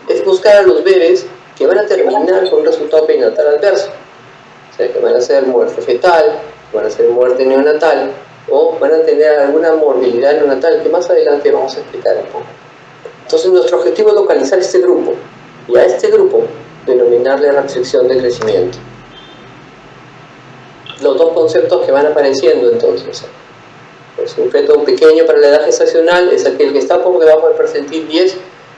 es buscar a los bebés que van a terminar con un resultado perinatal adverso, o sea, que van a ser muerte fetal, van a ser muerte neonatal, o van a tener alguna morbilidad neonatal que más adelante vamos a explicar un poco. Entonces nuestro objetivo es localizar este grupo, y a este grupo denominarle restricción de crecimiento. Los dos conceptos que van apareciendo entonces: pues un feto pequeño para la edad gestacional es aquel que está por debajo del percentil 10,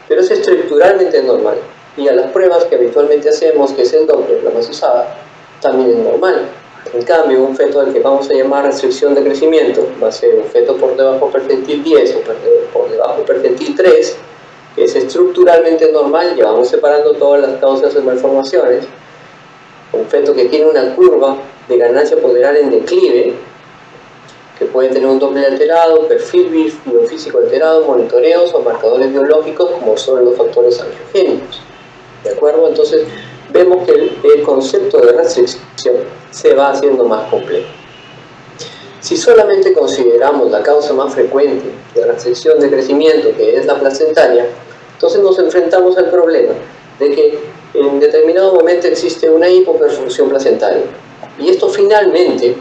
pero es estructuralmente normal, y a las pruebas que habitualmente hacemos, que es el Doppler, la más usada, también es normal. En cambio, un feto al que vamos a llamar restricción de crecimiento va a ser un feto por debajo del percentil 10 o por debajo del percentil 3, que es estructuralmente normal. Ya vamos separando todas las causas de malformaciones. Un feto que tiene una curva de ganancia poderal en declive, que pueden tener un Doppler alterado, perfil biofísico alterado, monitoreos o marcadores biológicos como son los factores angiogénicos. ¿De acuerdo? Entonces vemos que el concepto de restricción se va haciendo más complejo. Si solamente consideramos la causa más frecuente de restricción de crecimiento, que es la placentaria, entonces nos enfrentamos al problema de que en determinado momento existe una hipoperfusión placentaria. Y esto finalmente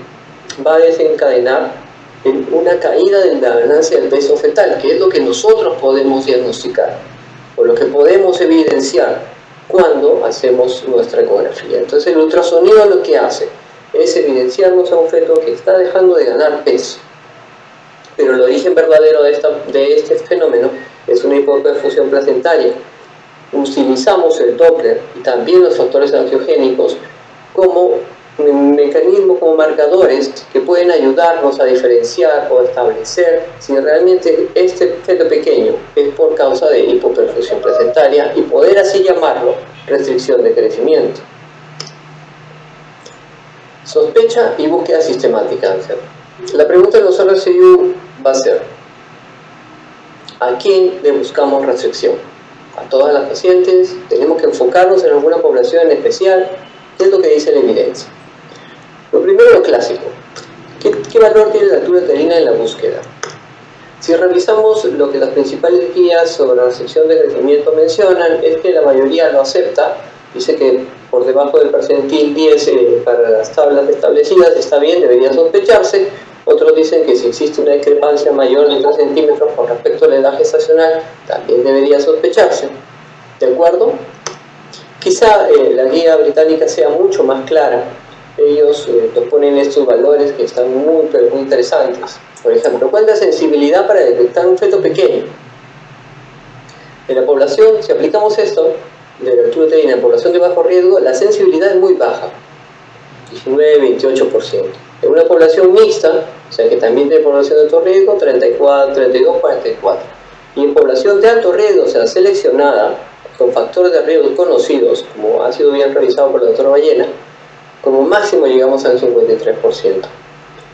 va a desencadenar en una caída de la ganancia del peso fetal, que es lo que nosotros podemos diagnosticar, o lo que podemos evidenciar cuando hacemos nuestra ecografía. Entonces el ultrasonido lo que hace es evidenciarnos a un feto que está dejando de ganar peso. Pero el origen verdadero de este fenómeno es una hipoperfusión placentaria. Utilizamos el Doppler y también los factores angiogénicos como mecanismos, como marcadores que pueden ayudarnos a diferenciar o establecer si realmente este feto pequeño es por causa de hipoperfusión placentaria y poder así llamarlo restricción de crecimiento. Sospecha y búsqueda sistemática. La pregunta de los RCU va a ser: ¿a quién le buscamos restricción? ¿A todas las pacientes? ¿Tenemos que enfocarnos en alguna población en especial? ¿Qué es lo que dice la evidencia? Lo primero, lo clásico. ¿Qué valor tiene la altura uterina en la búsqueda? Si revisamos lo que las principales guías sobre restricción de crecimiento mencionan, es que la mayoría lo acepta. Dice que por debajo del percentil 10 para las tablas establecidas está bien, debería sospecharse. Otros dicen que si existe una discrepancia mayor de 3 centímetros con respecto a la edad gestacional, también debería sospecharse. ¿De acuerdo? Quizá la guía británica sea mucho más clara. Ellos proponen estos valores que están muy interesantes. Por ejemplo, ¿cuál es la sensibilidad para detectar un feto pequeño? En la población, si aplicamos esto de la altura uterina en población de bajo riesgo, la sensibilidad es muy baja, 19-28%. En una población mixta, o sea que también tiene población de alto riesgo, 32-44%. Y en población de alto riesgo, o sea seleccionada, con factores de riesgo conocidos, como ha sido bien revisado por la doctora Ballena, como máximo llegamos al 53%.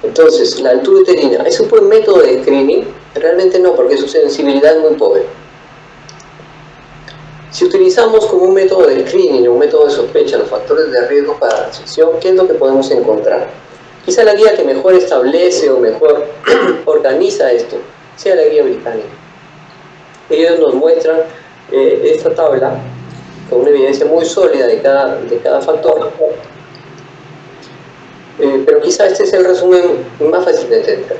Entonces, la altura uterina, ¿es un buen método de screening? Realmente no, porque su sensibilidad es muy pobre. Si utilizamos como un método de screening o un método de sospecha los factores de riesgo para la restricción, ¿qué es lo que podemos encontrar? Quizá la guía que mejor establece o mejor organiza esto sea la guía británica. Ellos nos muestran esta tabla con una evidencia muy sólida de cada factor. Pero quizá este es el resumen más fácil de entender.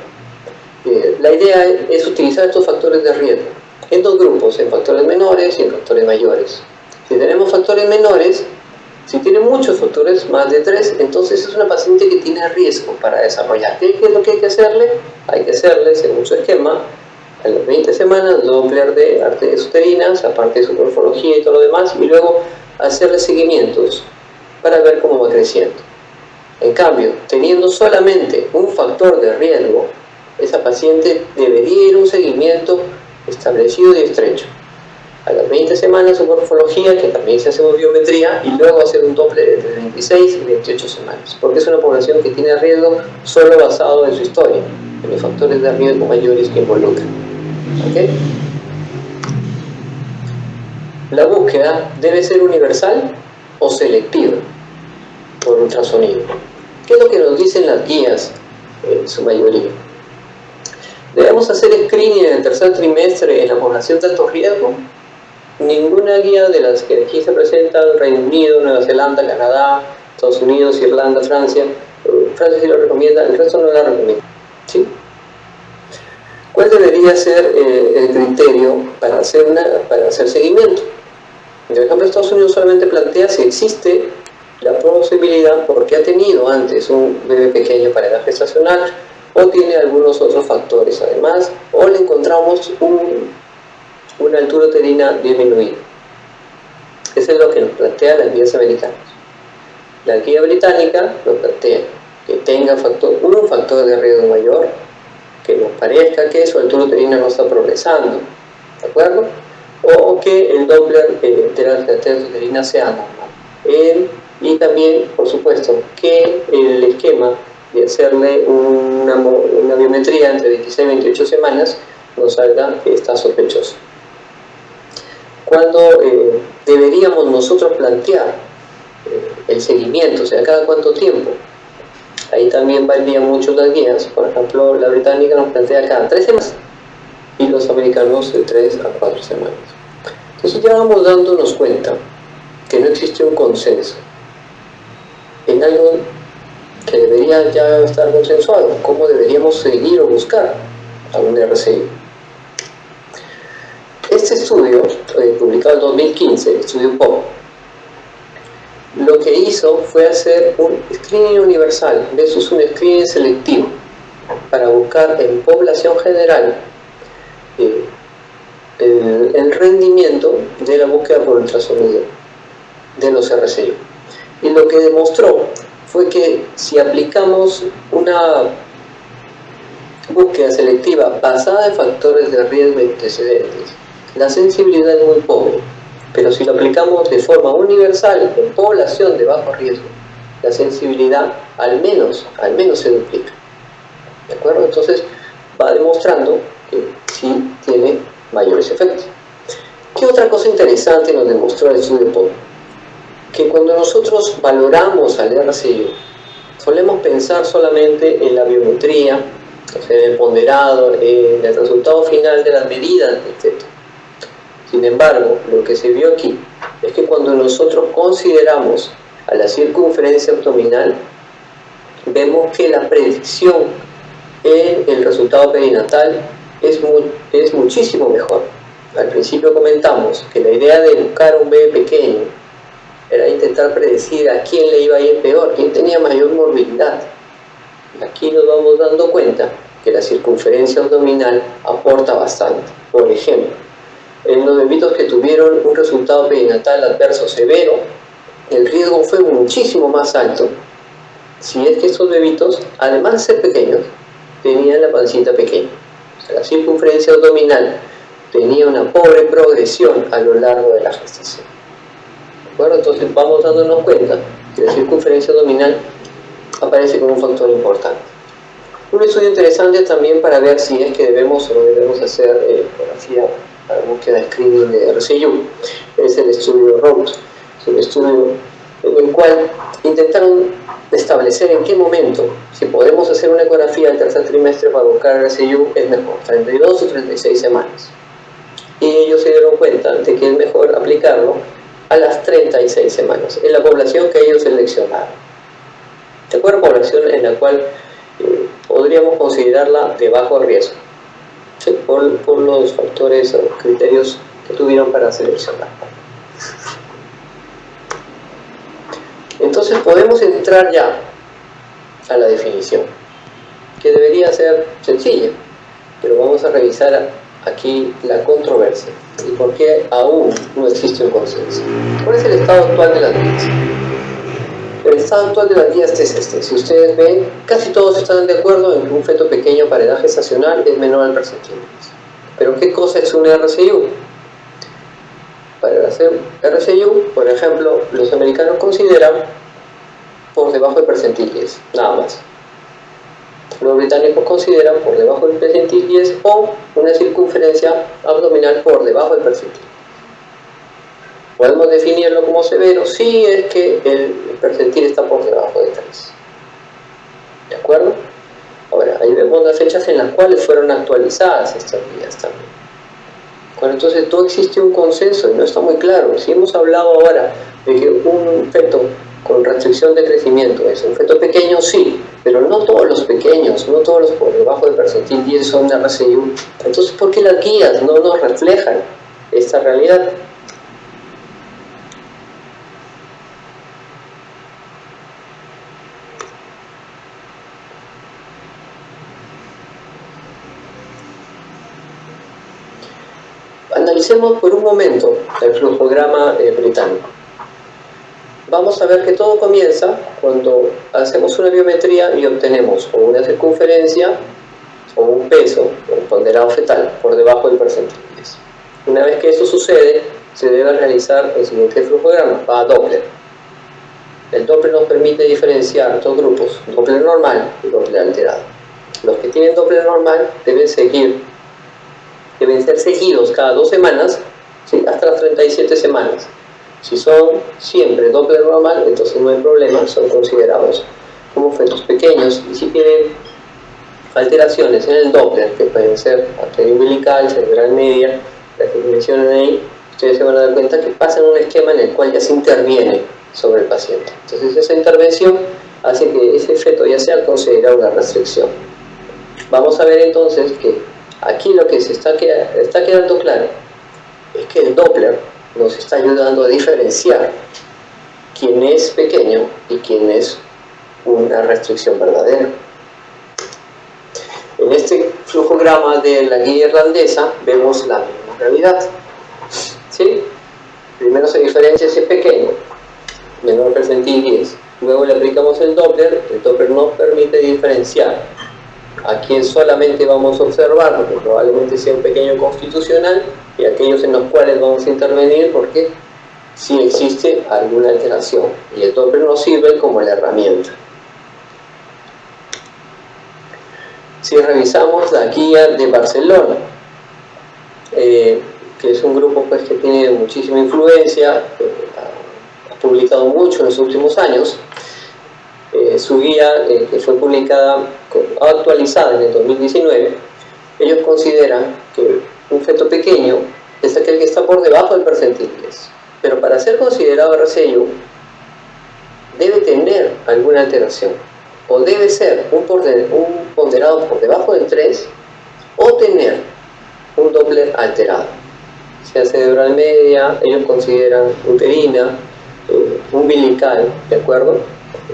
La idea es utilizar estos factores de riesgo en dos grupos, en factores menores y en factores mayores. Si tenemos factores menores, si tiene muchos factores, más de 3, entonces es una paciente que tiene riesgo para desarrollar. ¿Qué es lo que hay que hacerle? Hay que hacerle, según su esquema, a las 20 semanas, Doppler de arterias uterinas, aparte de su morfología y todo lo demás, y luego hacerle seguimientos para ver cómo va creciendo. En cambio, teniendo solamente un factor de riesgo, esa paciente debería ir a un seguimiento establecido y estrecho. A las 20 semanas su morfología, que también se hace una biometría, y luego hacer un Doppler entre 26 y 28 semanas, porque es una población que tiene riesgo solo basado en su historia, en los factores de riesgo mayores que involucran. ¿Okay? La búsqueda debe ser universal o selectiva por ultrasonido. ¿Qué es lo que nos dicen las guías en su mayoría? ¿Debemos hacer screening en el tercer trimestre en la población de alto riesgo? Ninguna guía de las que aquí se presentan, Reino Unido, Nueva Zelanda, Canadá, Estados Unidos, Irlanda, Francia sí lo recomienda, el resto no la recomienda. ¿Sí? ¿Cuál debería ser el criterio para hacer seguimiento? Por ejemplo, Estados Unidos solamente plantea si existe la posibilidad, porque ha tenido antes un bebé pequeño para edad gestacional, o tiene algunos otros factores además, o le encontramos una altura uterina disminuida. Eso es lo que nos plantean las guías americanas. La guía británica nos plantea que tenga un factor de riesgo mayor, que nos parezca que su altura uterina no está progresando, ¿de acuerdo? O que el Doppler de las arterias uterinas sea normal. Y también, por supuesto, que el esquema y hacerle una biometría entre 26 y 28 semanas, nos salga que está sospechoso. Cuando deberíamos nosotros plantear el seguimiento, o sea, cada cuánto tiempo. Ahí también varían mucho las guías. Por ejemplo, la británica nos plantea cada 3 semanas y los americanos de 3 a 4 semanas. Entonces ya vamos dándonos cuenta que no existe un consenso en algo que debería ya estar consensuado, cómo deberíamos seguir o buscar a un RCI. Este estudio, publicado en 2015, el estudio POP, lo que hizo fue hacer un screening universal versus un screening selectivo para buscar en población general el rendimiento de la búsqueda por ultrasonido de los RCI. Y lo que demostró fue que si aplicamos una búsqueda selectiva basada en factores de riesgo y antecedentes, la sensibilidad es muy pobre, pero si lo aplicamos de forma universal en población de bajo riesgo, la sensibilidad al menos se duplica. ¿De acuerdo? Entonces va demostrando que sí tiene mayores efectos. ¿Qué otra cosa interesante nos demostró el estudio POP? Que cuando nosotros valoramos al RCI, solemos pensar solamente en la biometría, o sea, en el ponderado, en el resultado final de las medidas del feto. Sin embargo, lo que se vio aquí es que cuando nosotros consideramos a la circunferencia abdominal, vemos que la predicción en el resultado perinatal es muchísimo mejor. Al principio comentamos que la idea de buscar un bebé pequeño era intentar predecir a quién le iba a ir peor, quién tenía mayor morbilidad. Aquí nos vamos dando cuenta que la circunferencia abdominal aporta bastante. Por ejemplo, en los bebitos que tuvieron un resultado perinatal adverso severo, el riesgo fue muchísimo más alto si es que estos bebitos, además de ser pequeños, tenían la pancita pequeña. O sea, la circunferencia abdominal tenía una pobre progresión a lo largo de la gestación. ¿De acuerdo? Entonces vamos dándonos cuenta que la circunferencia abdominal aparece como un factor importante. Un estudio interesante también para ver si es que debemos o no debemos hacer ecografía para búsqueda de screening de RCU es el estudio ROAD. Es un estudio en el cual intentaron establecer en qué momento, si podemos hacer una ecografía al tercer trimestre para buscar RCU, es mejor, 32 o 36 semanas. Y ellos se dieron cuenta de que es mejor aplicarlo a las 36 semanas, en la población que ellos seleccionaron. ¿De acuerdo? Población en la cual podríamos considerarla de bajo riesgo, ¿sí? por los factores o criterios que tuvieron para seleccionar. Entonces podemos entrar ya a la definición, que debería ser sencilla, pero vamos a revisar aquí la controversia y por qué aún no existe un consenso. ¿Cuál es el estado actual de las guías? El estado actual de las guías es este. Si ustedes ven, casi todos están de acuerdo en que un feto pequeño para edad gestacional es menor al percentil. Pero ¿qué cosa es un RCU? Para hacer RCU, por ejemplo, los americanos consideran por debajo del percentil 10, nada más. Los británicos consideran por debajo del percentil 10 o una circunferencia abdominal por debajo del percentil. Podemos definirlo como severo si es que el percentil está por debajo de 3. ¿De acuerdo? Ahora, ahí vemos las fechas en las cuales fueron actualizadas estas guías también. Bueno, entonces no existe un consenso y no está muy claro. Si hemos hablado ahora de que un feto con restricción de crecimiento es un feto pequeño, sí, pero no todos los pequeños, no todos los por debajo del percentil 10 son RCU. Entonces, ¿por qué las guías no nos reflejan esta realidad? Analicemos por un momento el flujograma británico. Vamos a ver que todo comienza cuando hacemos una biometría y obtenemos o una circunferencia o un peso, un ponderado fetal, por debajo del percentil 10. Una vez que eso sucede, se debe realizar el siguiente flujograma, va a Doppler. el Doppler nos permite diferenciar dos grupos, Doppler normal y Doppler alterado. Los que tienen Doppler normal deben ser seguidos cada 2 semanas, ¿sí? Hasta las 37 semanas. Si son siempre Doppler normal, entonces no hay problema, son considerados como fetos pequeños. Y si tienen alteraciones en el Doppler, que pueden ser arteria umbilical, cerebral media, las que mencionan ahí, ustedes se van a dar cuenta que pasan un esquema en el cual ya se interviene sobre el paciente. Entonces esa intervención hace que ese feto ya sea considerado una restricción. Vamos a ver entonces que aquí lo que se está quedando claro es que el Doppler nos está ayudando a diferenciar quién es pequeño y quién es una restricción verdadera. En este flujograma de la guía irlandesa vemos la misma realidad. ¿Sí? Primero se diferencia si es pequeño, menor percentil 10. Luego le aplicamos el Doppler nos permite diferenciar a quien solamente vamos a observar, porque probablemente sea un pequeño constitucional, y aquellos en los cuales vamos a intervenir porque sí existe alguna alteración. Y el Doppler nos sirve como la herramienta. Si revisamos la guía de Barcelona, que es un grupo pues, que tiene muchísima influencia, ha publicado mucho en los últimos años, su guía, que fue publicada, actualizada en el 2019, ellos consideran que un feto pequeño es aquel que está por debajo del percentil 10, pero para ser considerado RCIU debe tener alguna alteración, o debe ser un ponderado por debajo del 3, o tener un Doppler alterado, sea cerebral media, ellos consideran uterina, umbilical, ¿de acuerdo?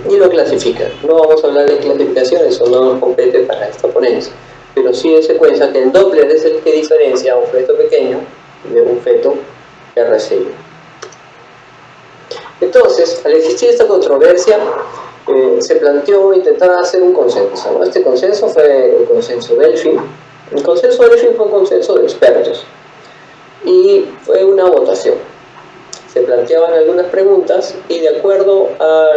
Y lo clasifican. No vamos a hablar de clasificación, eso no nos compete para esta ponencia, pero sí dense cuenta que el Doppler es el que diferencia a un feto pequeño de un feto RCIU. Entonces, al existir esta controversia, se planteó intentar hacer un consenso, ¿no? Este consenso fue el consenso Delphi. El consenso Delphi fue un consenso de expertos y fue una votación. Se planteaban algunas preguntas y de acuerdo a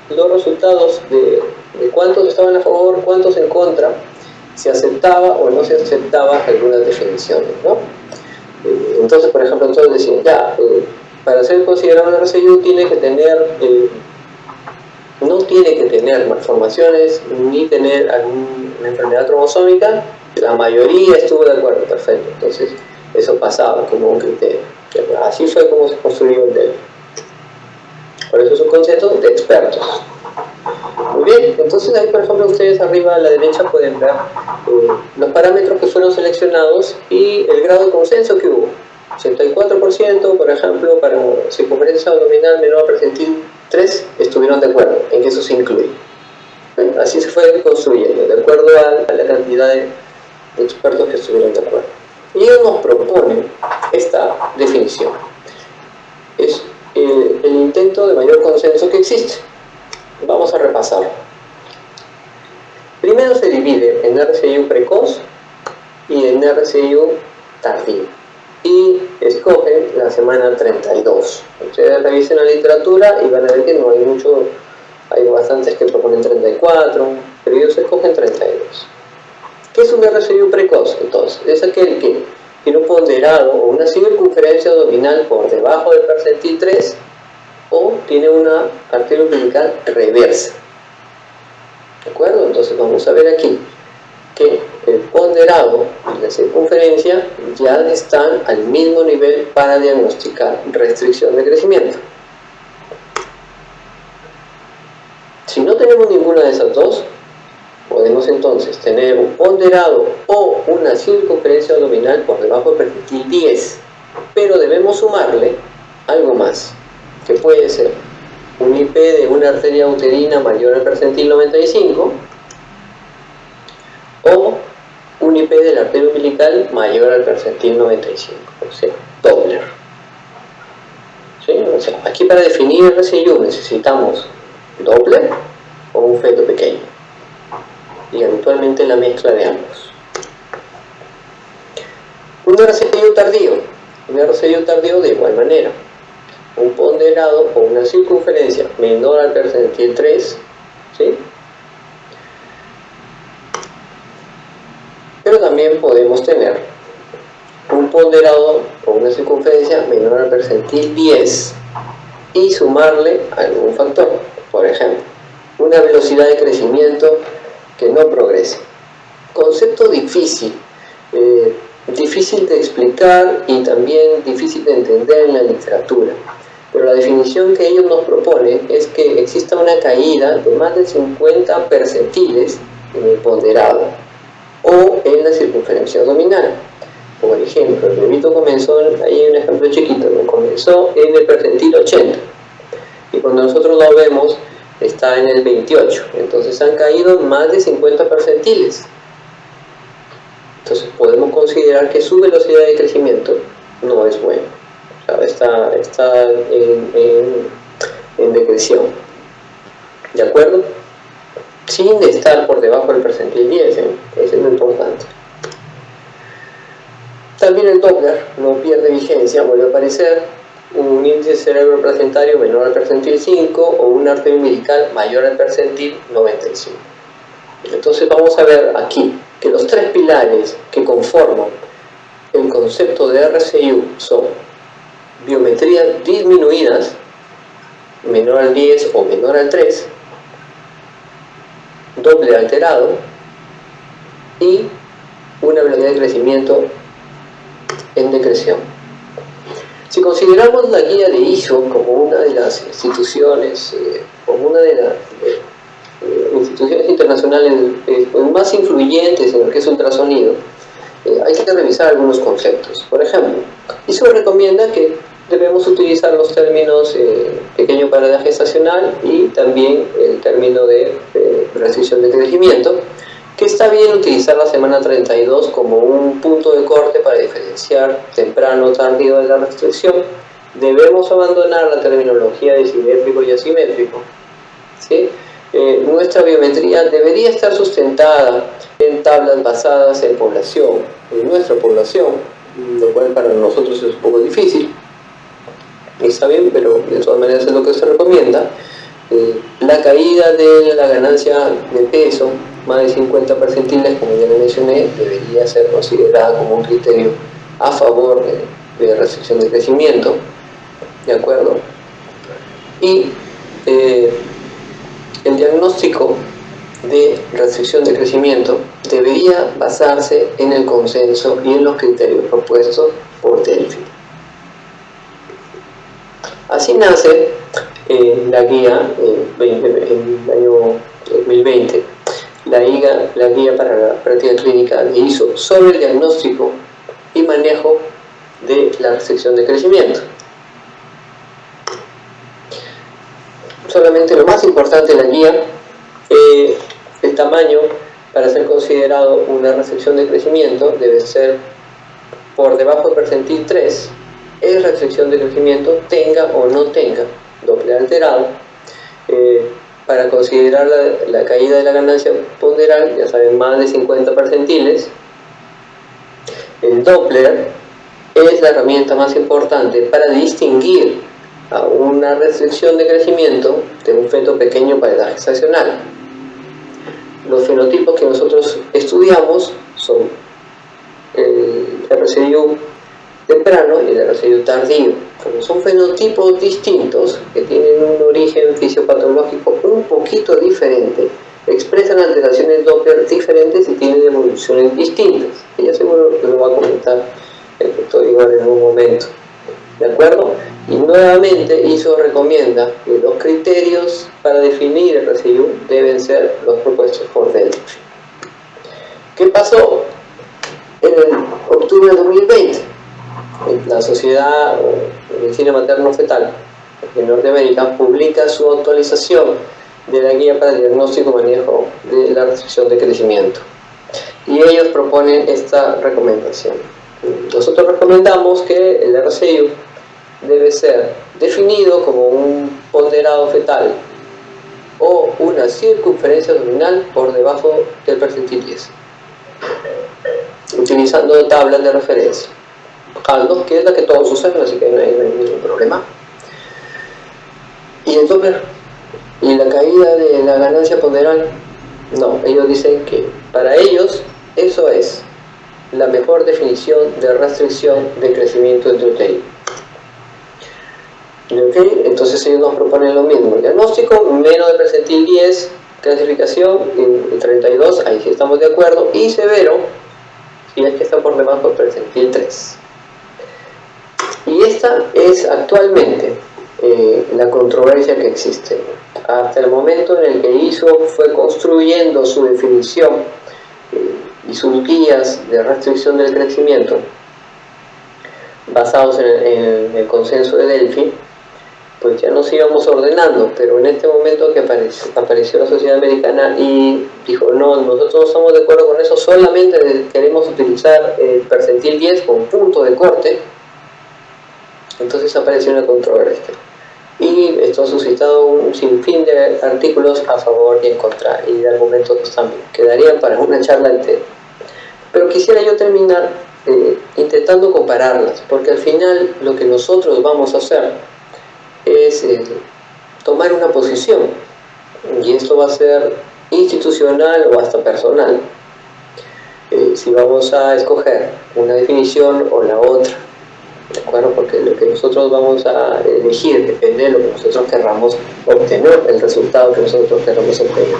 los resultados de cuántos estaban a favor, cuántos en contra, se aceptaba o no se aceptaba algunas definiciones, ¿no? Entonces, por ejemplo, todos decían, para ser considerado un RCIU tiene que tener, no tiene que tener malformaciones ni tener alguna enfermedad cromosómica. La mayoría estuvo de acuerdo, perfecto. Entonces, eso pasaba como un criterio. Así fue como se construyó el Delphi. Por eso es un concepto de expertos. Muy bien, entonces ahí por ejemplo ustedes arriba a la derecha pueden ver los parámetros que fueron seleccionados y el grado de consenso que hubo. 84%, por ejemplo, para circunferencia abdominal menor a percentil 3 estuvieron de acuerdo en que eso se incluye. Así se fue construyendo, de acuerdo a la cantidad de expertos que estuvieron de acuerdo. Y ellos nos proponen esta definición. Es el intento de mayor consenso que existe. Vamos a repasarlo. Primero se divide en RCIU precoz y en RCIU tardío. Y escogen la semana 32. Ustedes revisen la literatura y van a ver que no hay mucho, hay bastantes que proponen 34, pero ellos escogen 32. ¿Qué es un RCIU precoz? Entonces, es aquel que tiene un ponderado o una circunferencia abdominal por debajo del percentil 3 o tiene una arteria umbilical reversa. ¿De acuerdo? Entonces vamos a ver aquí que el ponderado y la circunferencia ya están al mismo nivel para diagnosticar restricción de crecimiento. Si no tenemos ninguna de esas dos, podemos entonces tener un ponderado o una circunferencia abdominal por debajo del percentil 10, pero debemos sumarle algo más, que puede ser un IP de una arteria uterina mayor al percentil 95 o un IP de la arteria umbilical mayor al percentil 95, o sea, Doppler. ¿Sí? O sea, aquí para definir el RCIU necesitamos Doppler o un feto pequeño, y habitualmente la mezcla de ambos. Un RCIU tardío de igual manera. un ponderado o una circunferencia menor al percentil 3, ¿sí? Pero también podemos tener un ponderado o una circunferencia menor al percentil 10 y sumarle algún factor, por ejemplo, una velocidad de crecimiento que no progrese. Concepto difícil, difícil de explicar y también difícil de entender en la literatura. Pero la definición que ellos nos proponen es que exista una caída de más de 50 percentiles en el ponderado o en la circunferencia abdominal. Por ejemplo, el bebito comenzó, ahí hay un ejemplo chiquito, comenzó en el percentil 80 y cuando nosotros lo vemos está en el 28, entonces han caído más de 50 percentiles. Entonces podemos considerar que su velocidad de crecimiento no es buena, o sea, está en decreción, ¿de acuerdo? Sin estar por debajo del percentil 10, eso es lo importante. También el Doppler no pierde vigencia, vuelve a aparecer un índice cerebroplacentario menor al percentil 5 o un arte umbilical mayor al percentil 95. Entonces vamos a ver aquí que los tres pilares que conforman el concepto de RCIU son biometrías disminuidas, menor al 10 o menor al 3, Doppler alterado y una velocidad de crecimiento en decreción. Si consideramos la guía de ISO como una de las instituciones, como una de las instituciones internacionales más influyentes en lo que es ultrasonido, hay que revisar algunos conceptos. Por ejemplo, ISO recomienda que debemos utilizar los términos pequeño paralaje gestacional y también el término de restricción de crecimiento, que está bien utilizar la semana 32 como un punto de corte para diferenciar temprano o tardío de la restricción. Debemos abandonar la terminología de simétrico y asimétrico, ¿sí? Nuestra biometría debería estar sustentada en tablas basadas en población, en nuestra población, lo cual para nosotros es un poco difícil. Está bien, pero de todas maneras es lo que se recomienda. La caída de la ganancia de peso, más de 50 percentiles, como ya le mencioné, debería ser considerada como un criterio a favor de restricción de crecimiento, ¿de acuerdo? Y el diagnóstico de restricción de crecimiento debería basarse en el consenso y en los criterios propuestos por Delphi. Así nace la guía en el año 2020, la guía para la práctica clínica de ISO sobre el diagnóstico y manejo de la restricción de crecimiento. Solamente lo más importante de la guía, el tamaño para ser considerado una restricción de crecimiento debe ser por debajo del percentil 3, es restricción de crecimiento, tenga o no tenga Doppler alterado. Para considerar la caída de la ganancia ponderal, ya saben, más de 50 percentiles, el Doppler es la herramienta más importante para distinguir a una restricción de crecimiento de un feto pequeño para edad gestacional. Los fenotipos que nosotros estudiamos son el RCIU temprano y el RCIU tardío. Como son fenotipos distintos que tienen un origen fisiopatológico un poquito diferente, expresan alteraciones Doppler diferentes y tienen evoluciones distintas. Ella seguro lo va a comentar el doctor Iván en un momento, ¿de acuerdo? Y nuevamente ISO recomienda que los criterios para definir el RCIU deben ser los propuestos por Delphi. ¿Qué pasó en el octubre de 2020? La Sociedad de Medicina Materno-Fetal de Norteamérica publica su actualización de la guía para el diagnóstico y manejo de la restricción de crecimiento. Y ellos proponen esta recomendación. Nosotros recomendamos que el RCIU debe ser definido como un ponderado fetal o una circunferencia abdominal por debajo del percentil 10, utilizando tablas de referencia. Aldo, que es la que todos usan, así que no hay ningún problema. ¿Y el Doppler? ¿Y la caída de la ganancia ponderal? No, ellos dicen que para ellos eso es la mejor definición de restricción de crecimiento intrauterino. ¿Okay? Entonces ellos nos proponen lo mismo: diagnóstico, menos de percentil 10, clasificación en 32, ahí sí estamos de acuerdo, y severo, si es que está por demás por percentil 3. Y esta es actualmente la controversia que existe. Hasta el momento en el que ISO fue construyendo su definición y sus guías de restricción del crecimiento, basados en el consenso de Delphi, pues ya nos íbamos ordenando, pero en este momento que apareció la Sociedad Americana y dijo: no, nosotros no estamos de acuerdo con eso, solamente queremos utilizar el percentil 10 con punto de corte. Entonces apareció una controversia y esto ha suscitado un sinfín de artículos a favor y en contra, y de argumentos también, quedarían para una charla entera. Pero quisiera yo terminar intentando compararlas, porque al final lo que nosotros vamos a hacer es tomar una posición, y esto va a ser institucional o hasta personal, si vamos a escoger una definición o la otra, ¿de acuerdo? Porque lo que nosotros vamos a elegir depende de lo que nosotros querramos obtener, el resultado que nosotros querramos obtener.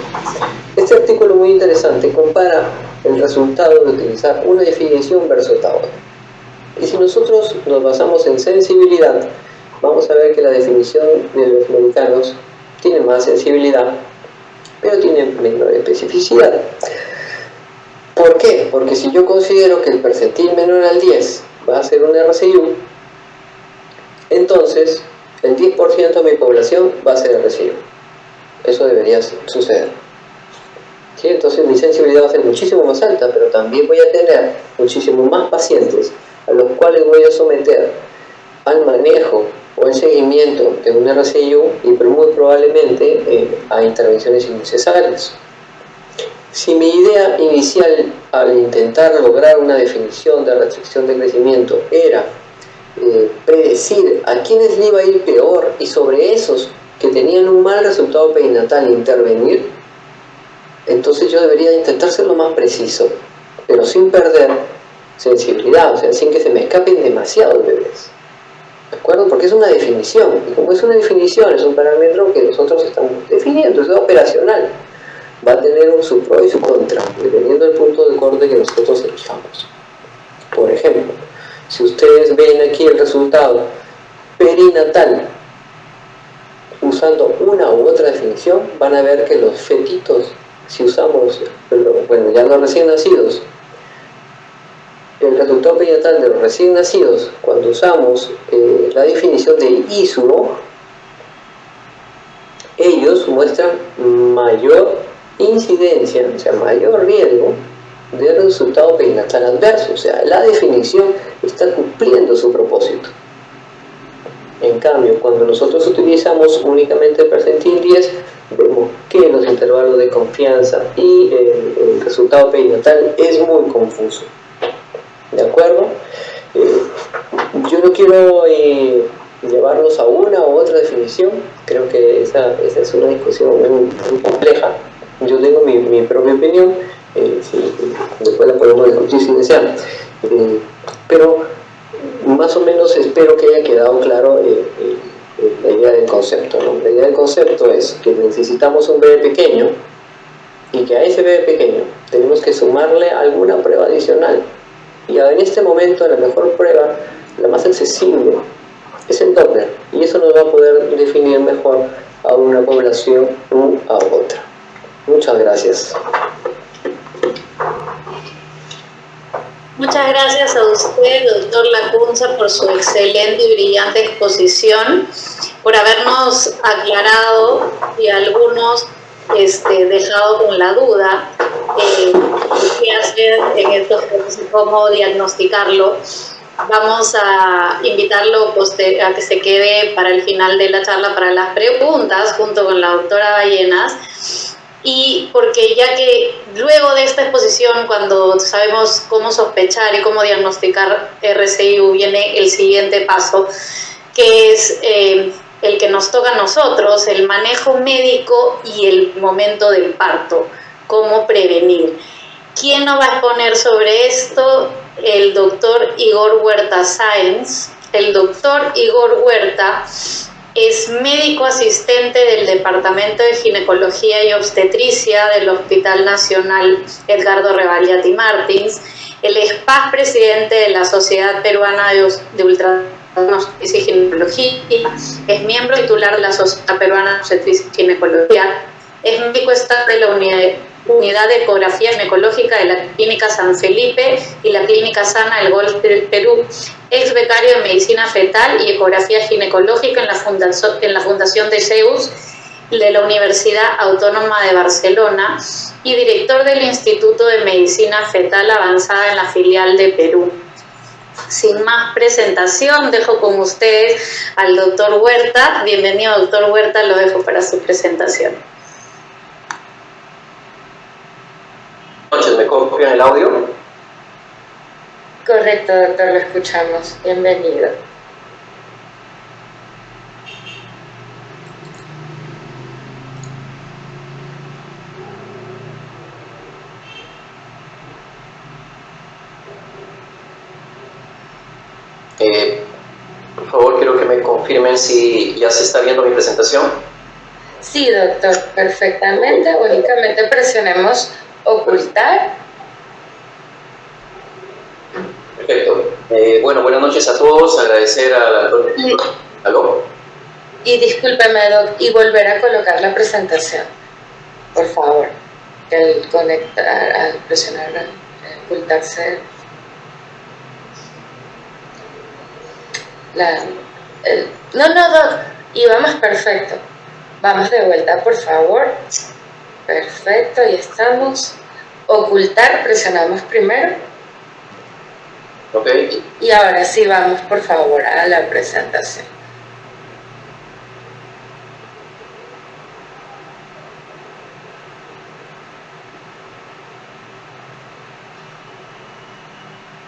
Este artículo muy interesante compara el resultado de utilizar una definición versus la otra. Y si nosotros nos basamos en sensibilidad, vamos a ver que la definición de los americanos tiene más sensibilidad, pero tiene menor especificidad. ¿Por qué? Porque si yo considero que el percentil menor al 10 va a ser un RCIU, entonces el 10% de mi población va a ser RCIU. Eso debería suceder. ¿Sí? Entonces mi sensibilidad va a ser muchísimo más alta, pero también voy a tener muchísimo más pacientes a los cuales voy a someter al manejo o el seguimiento de un RCIU y muy probablemente a intervenciones innecesarias. Si mi idea inicial al intentar lograr una definición de restricción de crecimiento era predecir a quienes le iba a ir peor y sobre esos que tenían un mal resultado perinatal intervenir, entonces yo debería intentar ser lo más preciso, pero sin perder sensibilidad, o sea, sin que se me escapen demasiados bebés. ¿De acuerdo? Porque es una definición, y como es una definición, es un parámetro que nosotros estamos definiendo, es operacional. Va a tener su pro y su contra, dependiendo del punto de corte que nosotros elijamos. Por ejemplo, si ustedes ven aquí el resultado perinatal usando una u otra definición, van a ver que los fetitos, si usamos, bueno, ya los recién nacidos, el resultado perinatal de los recién nacidos, cuando usamos la definición de ISO, ellos muestran mayor incidencia, o sea, mayor riesgo de resultado perinatal adverso, o sea, la definición está cumpliendo su propósito. En cambio, cuando nosotros utilizamos únicamente el percentil 10, vemos que los intervalos de confianza y el resultado perinatal es muy confuso. ¿De acuerdo? Yo no quiero llevarlos a una u otra definición, creo que esa es una discusión muy compleja. Yo tengo mi propia opinión, después la podemos discutir si desean, pero más o menos espero que haya quedado claro la idea del concepto, ¿no? La idea del concepto es que necesitamos un bebé pequeño y que a ese bebé pequeño tenemos que sumarle alguna prueba adicional, y en este momento la mejor prueba, la más accesible, es el Doppler, y eso nos va a poder definir mejor a una población u a otra. Muchas gracias. Muchas gracias a usted, doctor Lacunza, por su excelente y brillante exposición, por habernos aclarado y algunos dejado con la duda qué hacer en estos casos y cómo diagnosticarlo. Vamos a invitarlo a que se quede para el final de la charla para las preguntas junto con la doctora Ballenas. Y porque ya que luego de esta exposición, cuando sabemos cómo sospechar y cómo diagnosticar RCIU, viene el siguiente paso, que es el que nos toca a nosotros, el manejo médico y el momento del parto, cómo prevenir. ¿Quién nos va a exponer sobre esto? El doctor Igor Huerta Sáenz. El doctor Igor Huerta es médico asistente del Departamento de Ginecología y Obstetricia del Hospital Nacional Edgardo Rebagliati Martins. Él es paz presidente de la Sociedad Peruana de Ultrasonidos y Ginecología. Es miembro titular de la Sociedad Peruana de Obstetricia y Ginecología. Es médico estable de la Unidad de Ecografía Ginecológica de la Clínica San Felipe y la Clínica Sana del Golfo del Perú. Ex becario de Medicina Fetal y Ecografía Ginecológica en la Fundación de Zeus de la Universidad Autónoma de Barcelona y director del Instituto de Medicina Fetal Avanzada en la filial de Perú. Sin más presentación, dejo con ustedes al doctor Huerta. Bienvenido, doctor Huerta, lo dejo para su presentación. Buenas noches, ¿me copian el audio? Correcto, doctor, lo escuchamos. Bienvenido. Por favor, quiero que me confirmen si ya se está viendo mi presentación. Sí, doctor, perfectamente. Únicamente presionemos ocultar. Perfecto. Bueno, buenas noches a todos. Agradecer a la... ¿Aló? Y discúlpeme, doc, y volver a colocar la presentación, por favor. Al conectar, al presionar, al ocultarse no, doc, y vamos perfecto. Vamos de vuelta, por favor. Perfecto, ahí estamos. Ocultar, presionamos primero. Ok. Y ahora sí vamos, por favor, a la presentación.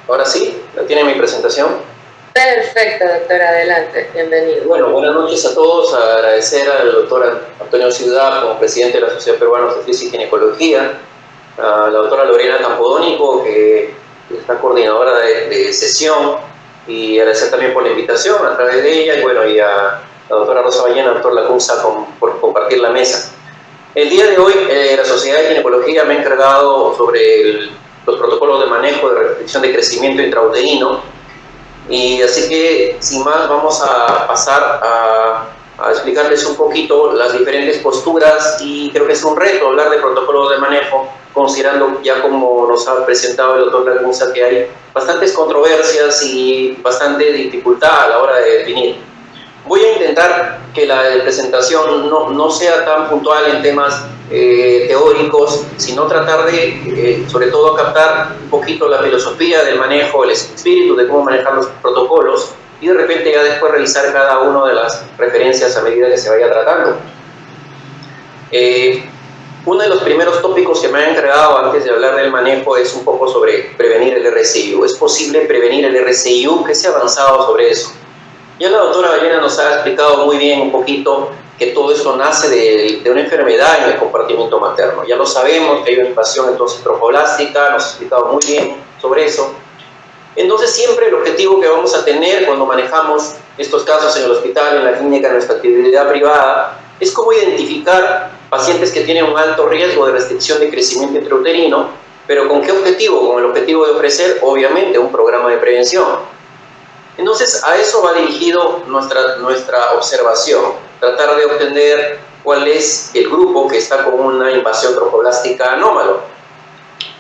Ahora sí, ¿ya tiene mi presentación? Perfecto, doctor, adelante, bienvenido. Bueno, buenas noches a todos. Agradecer al doctor Antonio Ciudad como presidente de la Sociedad Peruana de Obstetricia y Ginecología, a la doctora Lorena Campodónico, que es la coordinadora de sesión, y agradecer también por la invitación a través de ella, y bueno, y a la doctora Rosa Ballena, doctor Lacunza, por compartir la mesa. El día de hoy, la Sociedad de Ginecología me ha encargado sobre los protocolos de manejo de restricción de crecimiento intrauterino, y así que, sin más, vamos a pasar a explicarles un poquito las diferentes posturas, y creo que es un reto hablar de protocolos de manejo, considerando ya como nos ha presentado el doctor Lacunza que hay bastantes controversias y bastante dificultad a la hora de definir. Voy a intentar que la presentación no sea tan puntual en temas teóricos, sino tratar de, sobre todo, captar un poquito la filosofía del manejo, el espíritu de cómo manejar los protocolos, y de repente ya después revisar cada una de las referencias a medida que se vaya tratando. Uno de los primeros tópicos que me han encargado antes de hablar del manejo es un poco sobre prevenir el RCIU. ¿Es posible prevenir el RCIU? ¿Qué se ha avanzado sobre eso? Ya la doctora Ballena nos ha explicado muy bien un poquito que todo esto nace de una enfermedad en el compartimiento materno. Ya lo sabemos, que hay una invasión entonces trofoblástica, nos ha explicado muy bien sobre eso. Entonces siempre el objetivo que vamos a tener cuando manejamos estos casos en el hospital, en la clínica, en nuestra actividad privada, es cómo identificar pacientes que tienen un alto riesgo de restricción de crecimiento intrauterino, pero ¿con qué objetivo? Con el objetivo de ofrecer, obviamente, un programa de prevención. Entonces, a eso va dirigido nuestra observación, tratar de obtener cuál es el grupo que está con una invasión trofoblástica anómalo.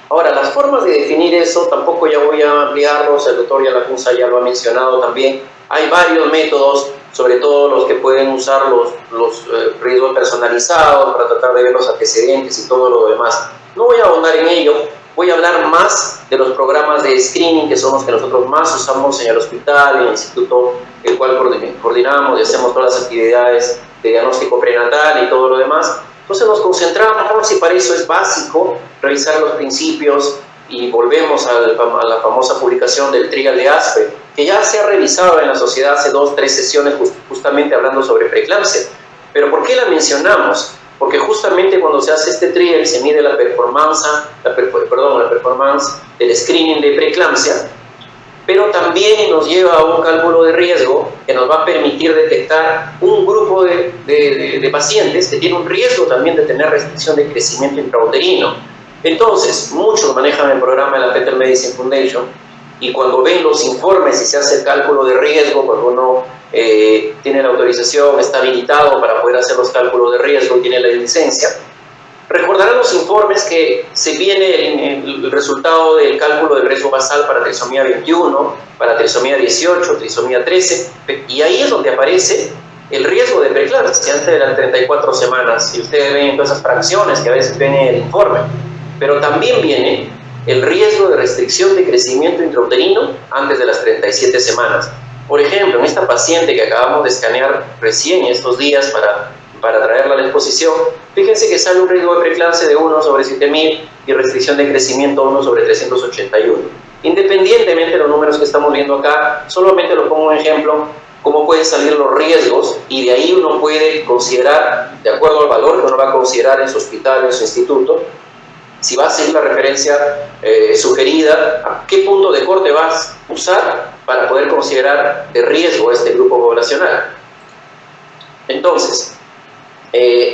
Ahora, las formas de definir eso, tampoco ya voy a ampliarlos, el doctor Lacunza ya lo ha mencionado también. Hay varios métodos, sobre todo los que pueden usar los riesgos personalizados para tratar de ver los antecedentes y todo lo demás. No voy a ahondar en ello, voy a hablar más de los programas de screening, que son los que nosotros más usamos en el hospital, en el instituto, el cual coordinamos y hacemos todas las actividades de diagnóstico prenatal y todo lo demás. Entonces nos concentramos, y para eso es básico revisar los principios, y volvemos a la famosa publicación del trial de ASPE, que ya se ha revisado en la sociedad hace 2 o 3 sesiones justamente hablando sobre preeclampsia. Pero ¿por qué la mencionamos? Porque justamente cuando se hace este trial se mide la performance del screening de preeclampsia, pero también nos lleva a un cálculo de riesgo que nos va a permitir detectar un grupo de pacientes que tienen un riesgo también de tener restricción de crecimiento intrauterino. Entonces, muchos manejan el programa de la Fetal Medicine Foundation y cuando ven los informes y se hace el cálculo de riesgo, cuando uno tiene la autorización, está habilitado para poder hacer los cálculos de riesgo y tiene la licencia, recordarán los informes que se viene el resultado del cálculo del riesgo basal para trisomía 21, para trisomía 18, trisomía 13, y ahí es donde aparece el riesgo de preeclampsia antes de las 34 semanas, y ustedes ven todas esas fracciones que a veces ven en el informe, pero también viene el riesgo de restricción de crecimiento intrauterino antes de las 37 semanas. Por ejemplo, en esta paciente que acabamos de escanear recién estos días para traerla a la exposición, fíjense que sale un riesgo de preeclampsia de 1 sobre 7000 y restricción de crecimiento 1 sobre 381. Independientemente de los números que estamos viendo acá, solamente lo pongo un ejemplo, cómo pueden salir los riesgos, y de ahí uno puede considerar, de acuerdo al valor que uno va a considerar en su hospital, en su instituto, si va a seguir la referencia sugerida, a qué punto de corte vas a usar para poder considerar de riesgo a este grupo poblacional. Entonces,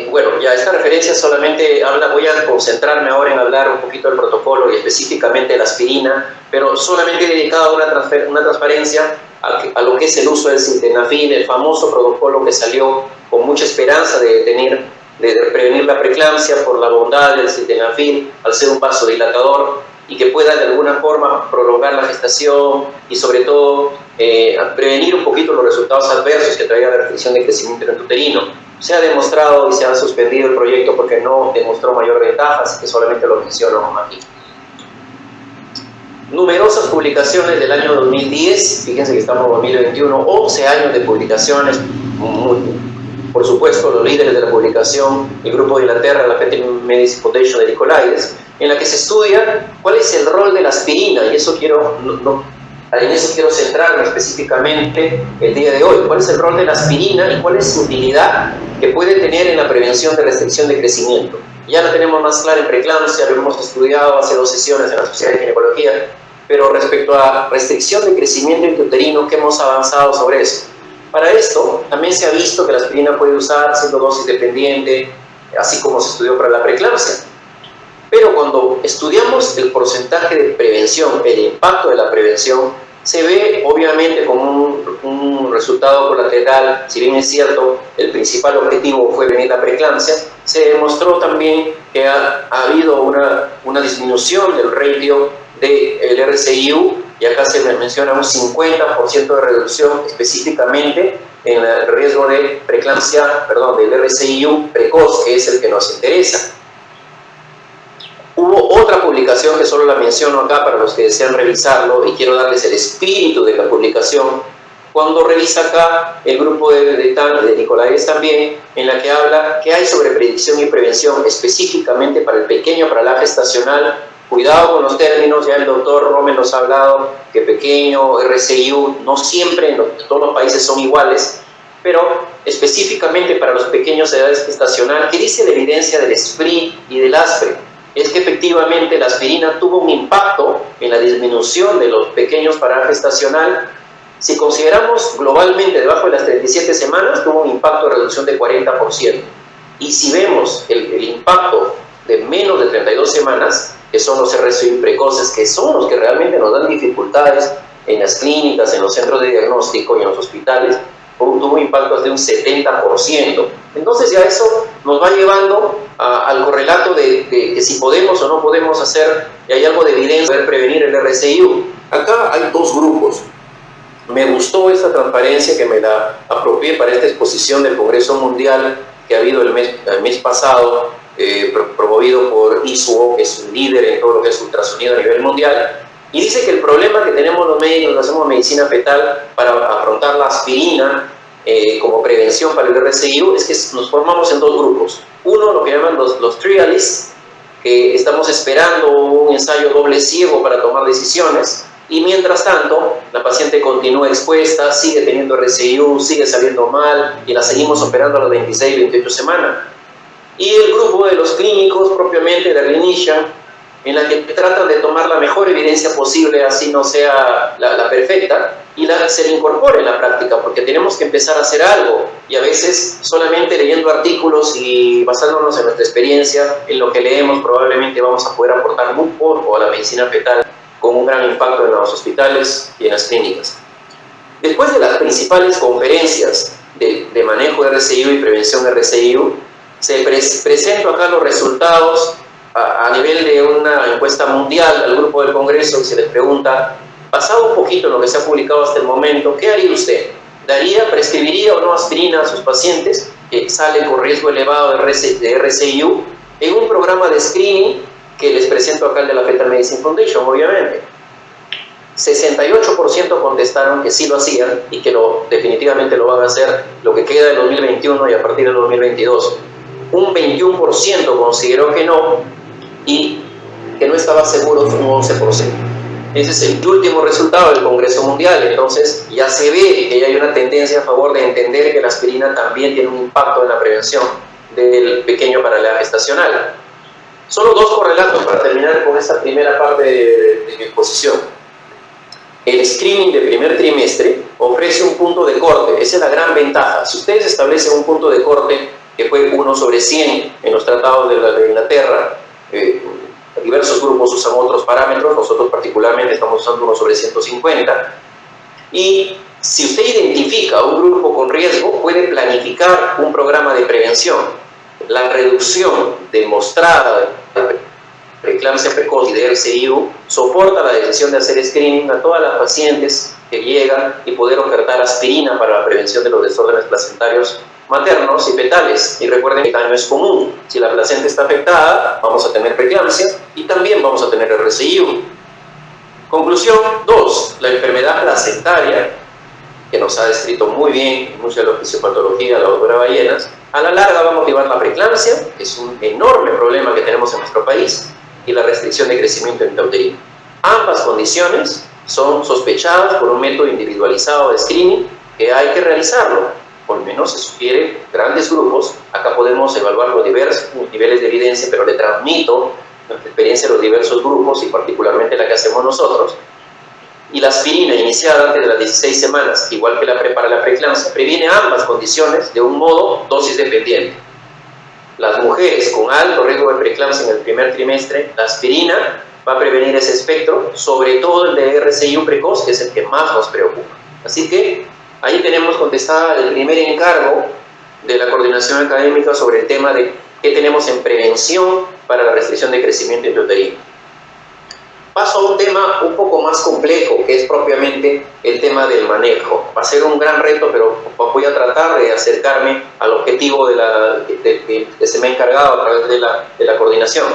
bueno, ya esta referencia solamente voy a concentrarme ahora en hablar un poquito del protocolo y específicamente de la aspirina, pero solamente dedicado a una transparencia a lo que es el uso del sildenafil, el famoso protocolo que salió con mucha esperanza de prevenir la preeclampsia por la bondad del sildenafil al ser un vasodilatador y que pueda de alguna forma prolongar la gestación y sobre todo prevenir un poquito los resultados adversos que traía la restricción de crecimiento intrauterino. Se ha demostrado y se ha suspendido el proyecto porque no demostró mayor ventaja, así que solamente lo menciono aquí. Numerosas publicaciones del año 2010, fíjense que estamos en 2021, 11 años de publicaciones, por supuesto los líderes de la publicación, el grupo de Inglaterra, la Fetal Medicine Foundation de Nicolaides, en la que se estudia cuál es el rol de la aspirina, y eso en eso quiero centrarme específicamente el día de hoy. ¿Cuál es el rol de la aspirina y cuál es su utilidad que puede tener en la prevención de restricción de crecimiento? Ya lo tenemos más claro en preeclampsia, lo hemos estudiado hace 2 sesiones en la Sociedad de Ginecología, pero respecto a restricción de crecimiento intrauterino, ¿qué hemos avanzado sobre eso? Para esto, también se ha visto que la aspirina puede usar siendo dosis dependiente, así como se estudió para la preeclampsia. Pero cuando estudiamos el porcentaje de prevención, el impacto de la prevención, se ve obviamente como un resultado colateral. Si bien es cierto, el principal objetivo fue prevenir la preeclampsia, se demostró también que ha habido una disminución del ratio del RCIU, y acá se menciona un 50% de reducción específicamente en el riesgo de preeclampsia, del RCIU precoz, que es el que nos interesa. Hubo otra publicación que solo la menciono acá para los que desean revisarlo, y quiero darles el espíritu de la publicación. Cuando revisa acá el grupo de Nicolaides también, en la que habla que hay sobre predicción y prevención específicamente para el pequeño, para la gestacional. Cuidado con los términos, ya el doctor Rommel nos ha hablado que pequeño, RCIU, no siempre en todos los países son iguales, pero específicamente para los pequeños de edad gestacional, ¿qué dice la evidencia del SPRI y del ASPRE? Es que efectivamente la aspirina tuvo un impacto en la disminución de los pequeños para gestacional. Si consideramos globalmente debajo de las 37 semanas, tuvo un impacto de reducción de 40%. Y si vemos el impacto de menos de 32 semanas, que son los RCIU precoces, que son los que realmente nos dan dificultades en las clínicas, en los centros de diagnóstico y en los hospitales, tuvo impactos de un 70%. Entonces ya eso nos va llevando al correlato de que si podemos o no podemos hacer, y hay algo de evidencia para prevenir el RCIU. Acá hay 2 grupos. Me gustó esta transparencia que me la apropié para esta exposición del Congreso Mundial que ha habido el mes pasado, promovido por ISUO, que es un líder en todo lo que es ultrasonido a nivel mundial, y dice que el problema que tenemos los médicos que hacemos medicina fetal para afrontar la aspirina como prevención para el RCIU es que nos formamos en 2 grupos. Uno, lo que llaman los trialists, que estamos esperando un ensayo doble ciego para tomar decisiones, Y mientras tanto, la paciente continúa expuesta, sigue teniendo RCIU, sigue saliendo mal y la seguimos operando a las 26, 28 semanas. Y el grupo de los clínicos propiamente de Reinicia, en la que tratan de tomar la mejor evidencia posible, así no sea la perfecta, y se le incorpore en la práctica, porque tenemos que empezar a hacer algo, y a veces solamente leyendo artículos y basándonos en nuestra experiencia, en lo que leemos, probablemente vamos a poder aportar muy poco a la medicina fetal, con un gran impacto en los hospitales y en las clínicas. Después de las principales conferencias de manejo de RCIU y prevención de RCIU, se presento acá los resultados a nivel de una encuesta mundial al grupo del Congreso, y se les pregunta, basado un poquito en lo que se ha publicado hasta el momento, ¿qué haría usted? ¿Prescribiría o no aspirina a sus pacientes que salen con riesgo elevado de RCIU en un programa de screening que les presento acá el de la Fetal Medicine Foundation, obviamente? 68% contestaron que sí lo hacían y que definitivamente lo van a hacer lo que queda del 2021 y a partir del 2022. Un 21% consideró que no, y que no estaba seguro un 11%. Ese es el último resultado del Congreso Mundial. Entonces ya se ve que ya hay una tendencia a favor de entender que la aspirina también tiene un impacto en la prevención del pequeño paralelo gestacional. Solo dos correlatos para terminar con esta primera parte de mi exposición. El screening de primer trimestre ofrece un punto de corte. Esa es la gran ventaja. Si ustedes establecen un punto de corte que fue 1/100 en los tratados de Inglaterra, diversos grupos usan otros parámetros, nosotros particularmente estamos usando 1/150, y si usted identifica un grupo con riesgo, puede planificar un programa de prevención. La reducción demostrada de preeclampsia precoz y de RCIU soporta la decisión de hacer screening a todas las pacientes que llegan y poder ofertar aspirina para la prevención de los desórdenes placentarios maternos y fetales. Y recuerden que el daño es común. Si la placenta está afectada, vamos a tener preeclampsia y también vamos a tener RCIU. Conclusión 2. La enfermedad placentaria, que nos ha descrito muy bien en mucha de la fisiopatología la doctora Ballenas, a la larga va a motivar la preeclampsia, que es un enorme problema que tenemos en nuestro país, y la restricción de crecimiento intrauterino. Ambas condiciones son sospechadas por un método individualizado de screening que hay que realizarlo. Por lo menos se sugiere grandes grupos. Acá podemos evaluar los diversos niveles de evidencia, pero le transmito nuestra experiencia de los diversos grupos y particularmente la que hacemos nosotros. Y la aspirina iniciada antes de las 16 semanas, igual que la para la preeclampsia, previene ambas condiciones de un modo dosis dependiente. Las mujeres con alto riesgo de preeclampsia en el primer trimestre, la aspirina va a prevenir ese espectro, sobre todo el de RCIU precoz, que es el que más nos preocupa. Así que ahí tenemos contestada el primer encargo de la coordinación académica sobre el tema de qué tenemos en prevención para la restricción de crecimiento intrauterino. Paso a un tema un poco más complejo, que es propiamente el tema del manejo. Va a ser un gran reto, pero voy a tratar de acercarme al objetivo que se me ha encargado a través de la coordinación.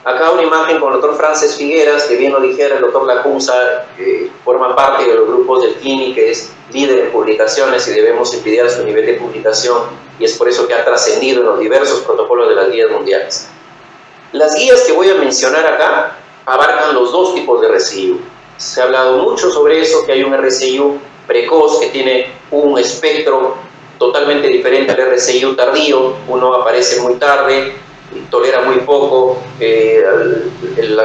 Acá una imagen con el doctor Frances Figueras, que bien lo dijera el doctor Lacunza, forma parte de los grupos del CLINIC, que es líder en publicaciones y debemos envidiar su nivel de publicación, y es por eso que ha trascendido en los diversos protocolos de las guías mundiales. Las guías que voy a mencionar acá abarcan los dos tipos de RCIU. Se ha hablado mucho sobre eso, que hay un RCIU precoz que tiene un espectro totalmente diferente al RCIU tardío. Uno aparece muy tarde, tolera muy poco el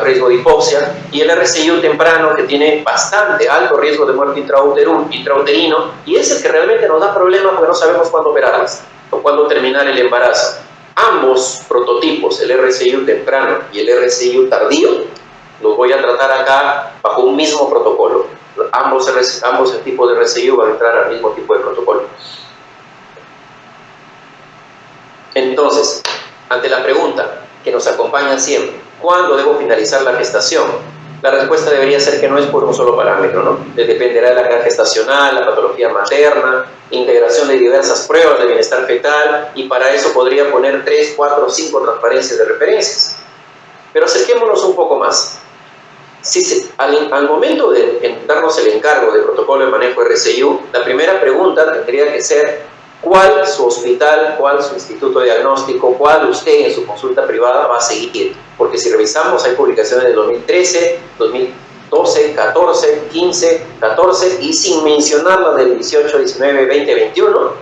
riesgo de hipoxia, y el RCIU temprano, que tiene bastante alto riesgo de muerte intrauterino, y es el que realmente nos da problemas porque no sabemos cuándo operarlas o cuándo terminar el embarazo. Ambos prototipos, el RCIU temprano y el RCIU tardío, los voy a tratar acá bajo un mismo protocolo. Ambos tipos de RCIU van a entrar al mismo tipo de protocolo. Entonces, ante la pregunta que nos acompaña siempre, ¿cuándo debo finalizar la gestación? La respuesta debería ser que no es por un solo parámetro, ¿no? Dependerá de la carga gestacional, la patología materna, integración de diversas pruebas de bienestar fetal, y para eso podría poner 3, 4, 5 transparencias de referencias. Pero acerquémonos un poco más. Al momento de darnos el encargo del protocolo de manejo de RCIU, la primera pregunta tendría que ser: ¿cuál su hospital, cuál su instituto de diagnóstico, cuál usted en su consulta privada va a seguir? Porque si revisamos, hay publicaciones de 2013, 2012, 12, 14, 15, 14 y sin mencionar la del 18, 19, 20, 21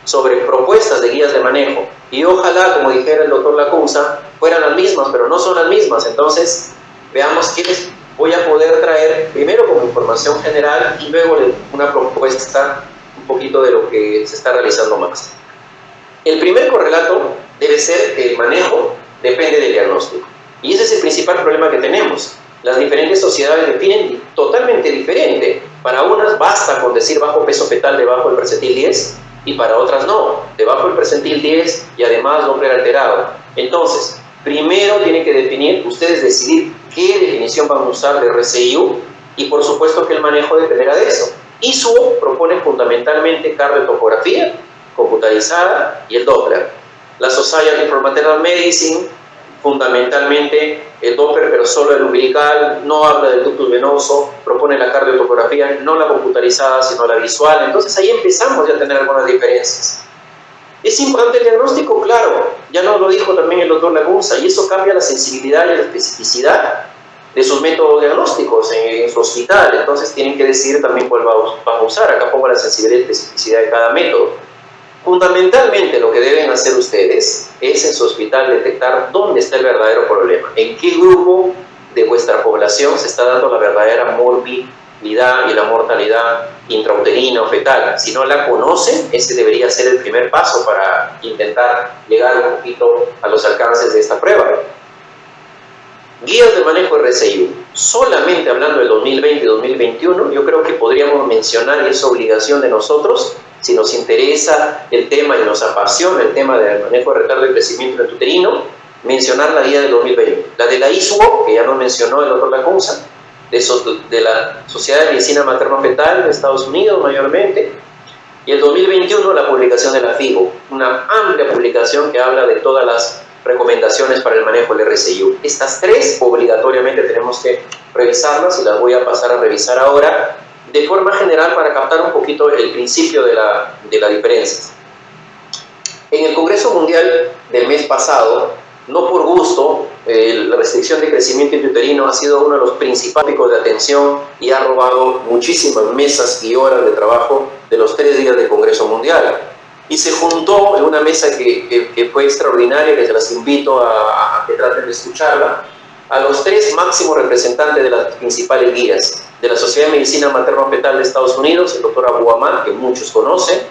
sobre propuestas de guías de manejo. Y ojalá, como dijera el doctor Lacunza, fueran las mismas, pero no son las mismas. Entonces, veamos qué les voy a poder traer primero como información general y luego una propuesta un poquito de lo que se está realizando más. El primer correlato debe ser que el manejo depende del diagnóstico. Y ese es el principal problema que tenemos. Las diferentes sociedades definen totalmente diferente. Para unas basta con decir bajo peso fetal debajo del percentil 10 y para otras no, debajo del percentil 10 y además Doppler alterado. Entonces, primero tienen que definir, ustedes decidir qué definición van a usar de RCIU y por supuesto que el manejo dependerá de eso. ISUO propone fundamentalmente cardiotopografía computarizada y el Doppler. La Society for Maternal Medicine fundamentalmente el Doppler, pero solo el umbilical, no habla del ductus venoso, propone la cardiotopografía, no la computarizada, sino la visual. Entonces ahí empezamos ya a tener algunas diferencias. ¿Es importante el diagnóstico? Claro, ya nos lo dijo también el doctor Lacunza, y eso cambia la sensibilidad y la especificidad de sus métodos diagnósticos en su hospital. Entonces tienen que decidir también cuál van a usar. Acá pongo la sensibilidad y especificidad de cada método. Fundamentalmente lo que deben hacer ustedes es en su hospital detectar dónde está el verdadero problema, en qué grupo de vuestra población se está dando la verdadera morbilidad y la mortalidad intrauterina o fetal. Si no la conocen, ese debería ser el primer paso para intentar llegar un poquito a los alcances de esta prueba. Guías de manejo RCIU. Solamente hablando del 2020-2021, yo creo que podríamos mencionar, y es obligación de nosotros, si nos interesa el tema y nos apasiona el tema del manejo de retardo de crecimiento intrauterino, mencionar la guía del 2020. La de la ISUO, que ya nos mencionó el doctor Lacunza, de la Sociedad de Medicina Materno-Fetal de Estados Unidos mayormente, y el 2021 la publicación de la FIGO, una amplia publicación que habla de todas las recomendaciones para el manejo del RCIU. Estas tres obligatoriamente tenemos que revisarlas y las voy a pasar a revisar ahora de forma general para captar un poquito el principio de la diferencia. En el Congreso Mundial del mes pasado, no por gusto, la restricción de crecimiento intrauterino ha sido uno de los principales picos de atención y ha robado muchísimas mesas y horas de trabajo de los 3 días del Congreso Mundial. Y se juntó en una mesa que fue extraordinaria, que se las invito a que traten de escucharla, a los 3 máximos representantes de las principales guías, de la Sociedad de Medicina Materno-Fetal de Estados Unidos, el doctor Abu Ahmad, que muchos conocen,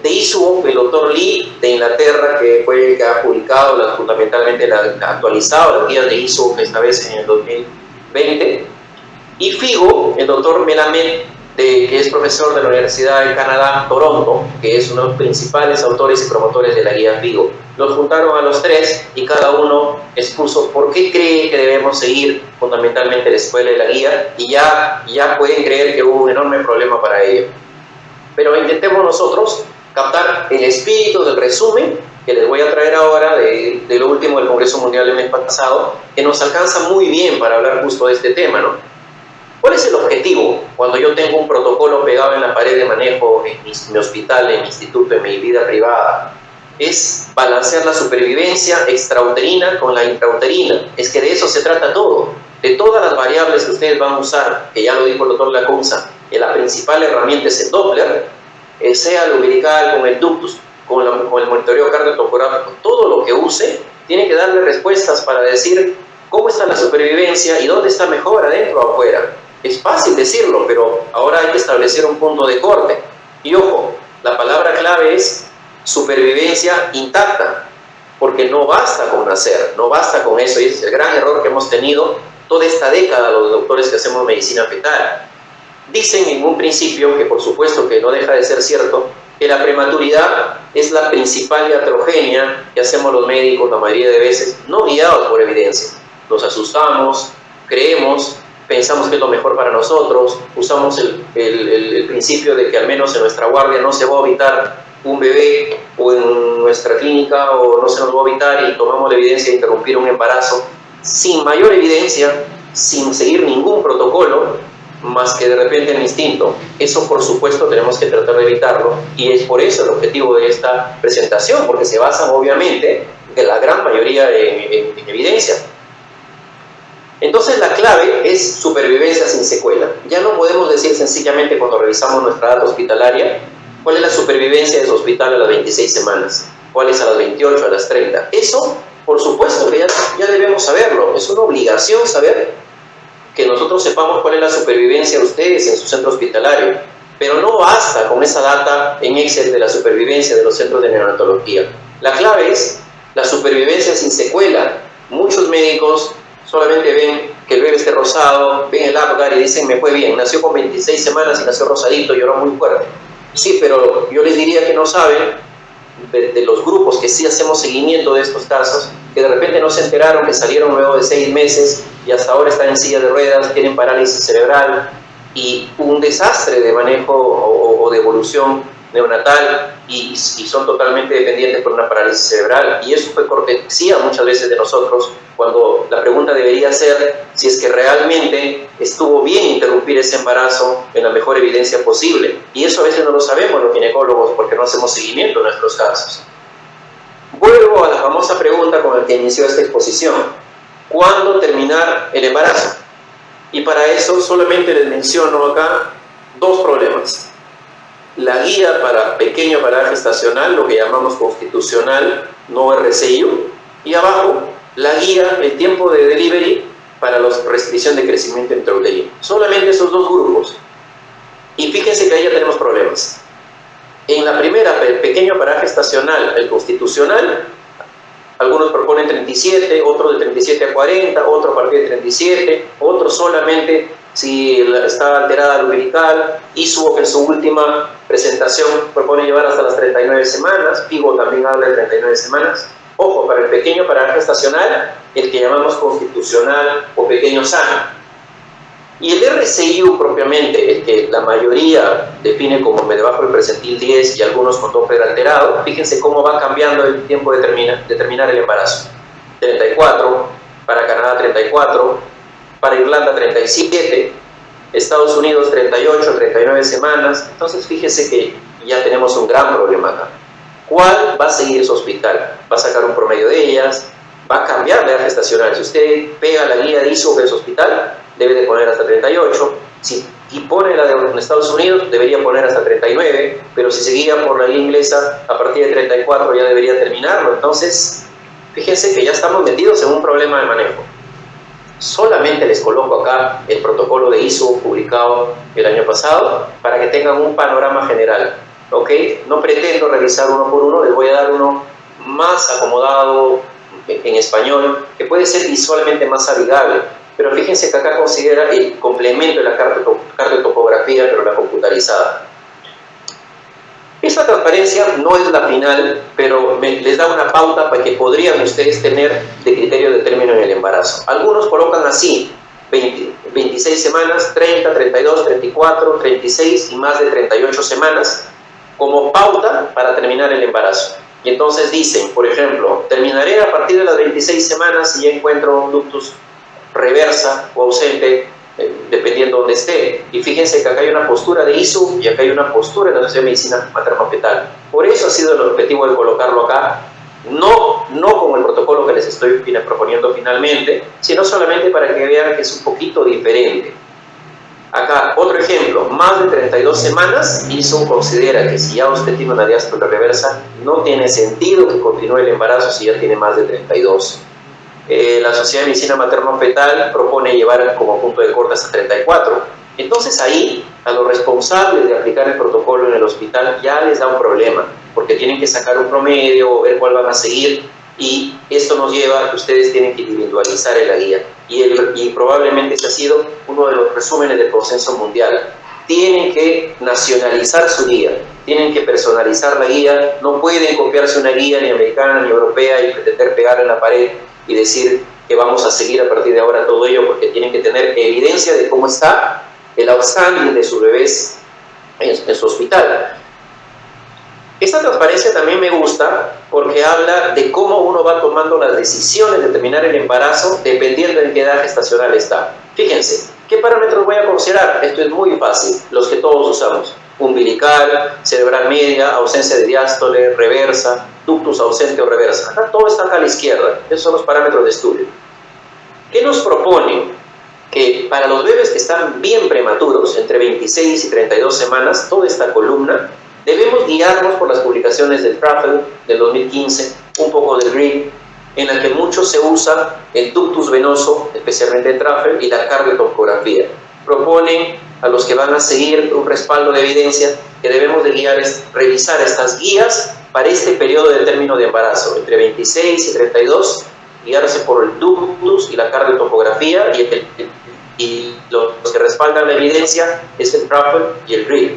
de ISUO, el doctor Lee de Inglaterra, que ha publicado fundamentalmente actualizado las guías de ISUO, esta vez en el 2020, y FIGO, el doctor Melamed, que es profesor de la Universidad de Canadá, Toronto, que es uno de los principales autores y promotores de la guía FIGO. Los juntaron a los 3 y cada uno expuso por qué cree que debemos seguir fundamentalmente la escuela y la guía, y ya pueden creer que hubo un enorme problema para ello. Pero intentemos nosotros captar el espíritu del resumen que les voy a traer ahora de lo último del Congreso Mundial del mes pasado, que nos alcanza muy bien para hablar justo de este tema, ¿no? ¿Cuál es el objetivo cuando yo tengo un protocolo pegado en la pared de manejo en mi hospital, en mi instituto, en mi vida privada? Es balancear la supervivencia extrauterina con la intrauterina. Es que de eso se trata todo. De todas las variables que ustedes van a usar, que ya lo dijo el doctor Lacunza, la principal herramienta es el Doppler, sea el umbilical, con el ductus, con el monitoreo cardiotopográfico, todo lo que use, tiene que darle respuestas para decir cómo está la supervivencia y dónde está mejor, adentro o afuera. Es fácil decirlo, pero ahora hay que establecer un punto de corte. Y ojo, la palabra clave es supervivencia intacta, porque no basta con nacer, no basta con eso, y es el gran error que hemos tenido toda esta década los doctores que hacemos medicina fetal. Dicen en un principio, que por supuesto que no deja de ser cierto, que la prematuridad es la principal iatrogenia que hacemos los médicos la mayoría de veces, no guiados por evidencia. Nos asustamos, creemos, pensamos que es lo mejor para nosotros, usamos el principio de que al menos en nuestra guardia no se va a vomitar un bebé, o en nuestra clínica o no se nos va a vomitar, y tomamos la evidencia de interrumpir un embarazo sin mayor evidencia, sin seguir ningún protocolo, más que de repente el instinto. Eso por supuesto tenemos que tratar de evitarlo, y es por eso el objetivo de esta presentación, porque se basan obviamente en la gran mayoría en evidencia. Entonces la clave es supervivencia sin secuela. Ya no podemos decir sencillamente cuando revisamos nuestra data hospitalaria cuál es la supervivencia de su hospital a las 26 semanas, cuál es a las 28, a las 30. Eso, por supuesto que ya debemos saberlo. Es una obligación saber que nosotros sepamos cuál es la supervivencia de ustedes en su centro hospitalario. Pero no basta con esa data en Excel de la supervivencia de los centros de neonatología. La clave es la supervivencia sin secuela. Muchos médicos solamente ven que el bebé esté rosado, ven el Apgar y dicen me fue bien, nació con 26 semanas y nació rosadito, lloró muy fuerte. Sí, pero yo les diría que no saben de los grupos que sí hacemos seguimiento de estos casos, que de repente no se enteraron que salieron luego de 6 meses y hasta ahora están en silla de ruedas, tienen parálisis cerebral y un desastre de manejo o de evolución neonatal y son totalmente dependientes por una parálisis cerebral. Y eso fue cortesía muchas veces de nosotros, cuando la pregunta debería ser si es que realmente estuvo bien interrumpir ese embarazo en la mejor evidencia posible. Y eso a veces no lo sabemos los ginecólogos porque no hacemos seguimiento en nuestros casos. Vuelvo a la famosa pregunta con la que inició esta exposición: ¿cuándo terminar el embarazo? Y para eso solamente les menciono acá 2 problemas. La guía para pequeño paraje gestacional, lo que llamamos constitucional, no RCIU, y abajo la guía, el tiempo de delivery para la restricción de crecimiento intrauterino. Solamente esos 2 grupos. Y fíjense que ahí ya tenemos problemas. En la primera, el pequeño paraje gestacional, el constitucional, algunos proponen 37, otros de 37 a 40, otro a partir de 37, otros solamente si está alterada la umbilical. ISUO, que en su última presentación propone llevar hasta las 39 semanas, FIGO también habla de 39 semanas. Ojo, para el pequeño paraje gestacional, el que llamamos constitucional o pequeño sano. Y el RCIU propiamente, el que la mayoría define como debajo del percentil 10 y algunos con Doppler alterado, fíjense cómo va cambiando el tiempo de terminar el embarazo. 34, para Canadá 34, para Irlanda 37, Estados Unidos 38, 39 semanas. Entonces fíjense que ya tenemos un gran problema acá. ¿Cuál va a seguir su hospital? ¿Va a sacar un promedio de ellas? ¿Va a cambiar la edad gestacional? Si usted pega la guía de ISO de su hospital, debe de poner hasta 38. Si pone la de Estados Unidos, debería poner hasta 39, pero si se guía por la guía inglesa, a partir de 34 ya debería terminarlo. Entonces, fíjense que ya estamos metidos en un problema de manejo. Solamente les coloco acá el protocolo de ISO publicado el año pasado para que tengan un panorama general. ¿Ok? No pretendo revisar uno por uno, les voy a dar uno más acomodado en español, que puede ser visualmente más amigable. Pero fíjense que acá considera el complemento de la cartotopografía, pero la computarizada. Esta transparencia no es la final, pero les da una pauta para que podrían ustedes tener de criterio de término en el embarazo. Algunos colocan así: 26 semanas, 30, 32, 34, 36 y más de 38 semanas como pauta para terminar el embarazo. Y entonces dicen, por ejemplo, terminaré a partir de las 26 semanas si ya encuentro un ductus reversa o ausente, dependiendo donde esté. Y fíjense que acá hay una postura de ISU y acá hay una postura de la Sociedad de Medicina Materno-Fetal. Por eso ha sido el objetivo de colocarlo acá, no con el protocolo que les estoy proponiendo finalmente, sino solamente para que vean que es un poquito diferente. Acá, otro ejemplo, más de 32 semanas, ISO considera que si ya usted tiene una diástole reversa, no tiene sentido que continúe el embarazo si ya tiene más de 32. La Sociedad de Medicina Materno-Fetal propone llevar como punto de corte hasta 34. Entonces ahí, a los responsables de aplicar el protocolo en el hospital ya les da un problema, porque tienen que sacar un promedio o ver cuál van a seguir, y esto nos lleva a que ustedes tienen que individualizar en la guía. Y probablemente ese ha sido uno de los resúmenes del consenso mundial. Tienen que nacionalizar su guía, tienen que personalizar la guía, no pueden copiarse una guía ni americana ni europea y pretender pegarla en la pared y decir que vamos a seguir a partir de ahora todo ello, porque tienen que tener evidencia de cómo está el outstanding de sus bebés en su hospital. Esta transparencia también me gusta porque habla de cómo uno va tomando las decisiones de terminar el embarazo dependiendo en qué edad gestacional está. Fíjense, ¿qué parámetros voy a considerar? Esto es muy fácil, los que todos usamos: umbilical, cerebral media, ausencia de diástole, reversa, ductus ausente o reversa. Acá todo está acá a la izquierda, esos son los parámetros de estudio. ¿Qué nos propone? Que para los bebés que están bien prematuros, entre 26 y 32 semanas, toda esta columna, debemos guiarnos por las publicaciones del TRAFL del 2015, un poco del GRID, en la que mucho se usa el ductus venoso, especialmente el TRAFL, y la cardiotocografía. Proponen a los que van a seguir un respaldo de evidencia que debemos de revisar estas guías para este periodo de término de embarazo, entre 26 y 32, guiarse por el ductus y la cardiotocografía, y los que respaldan la evidencia es el TRAFL y el GRID.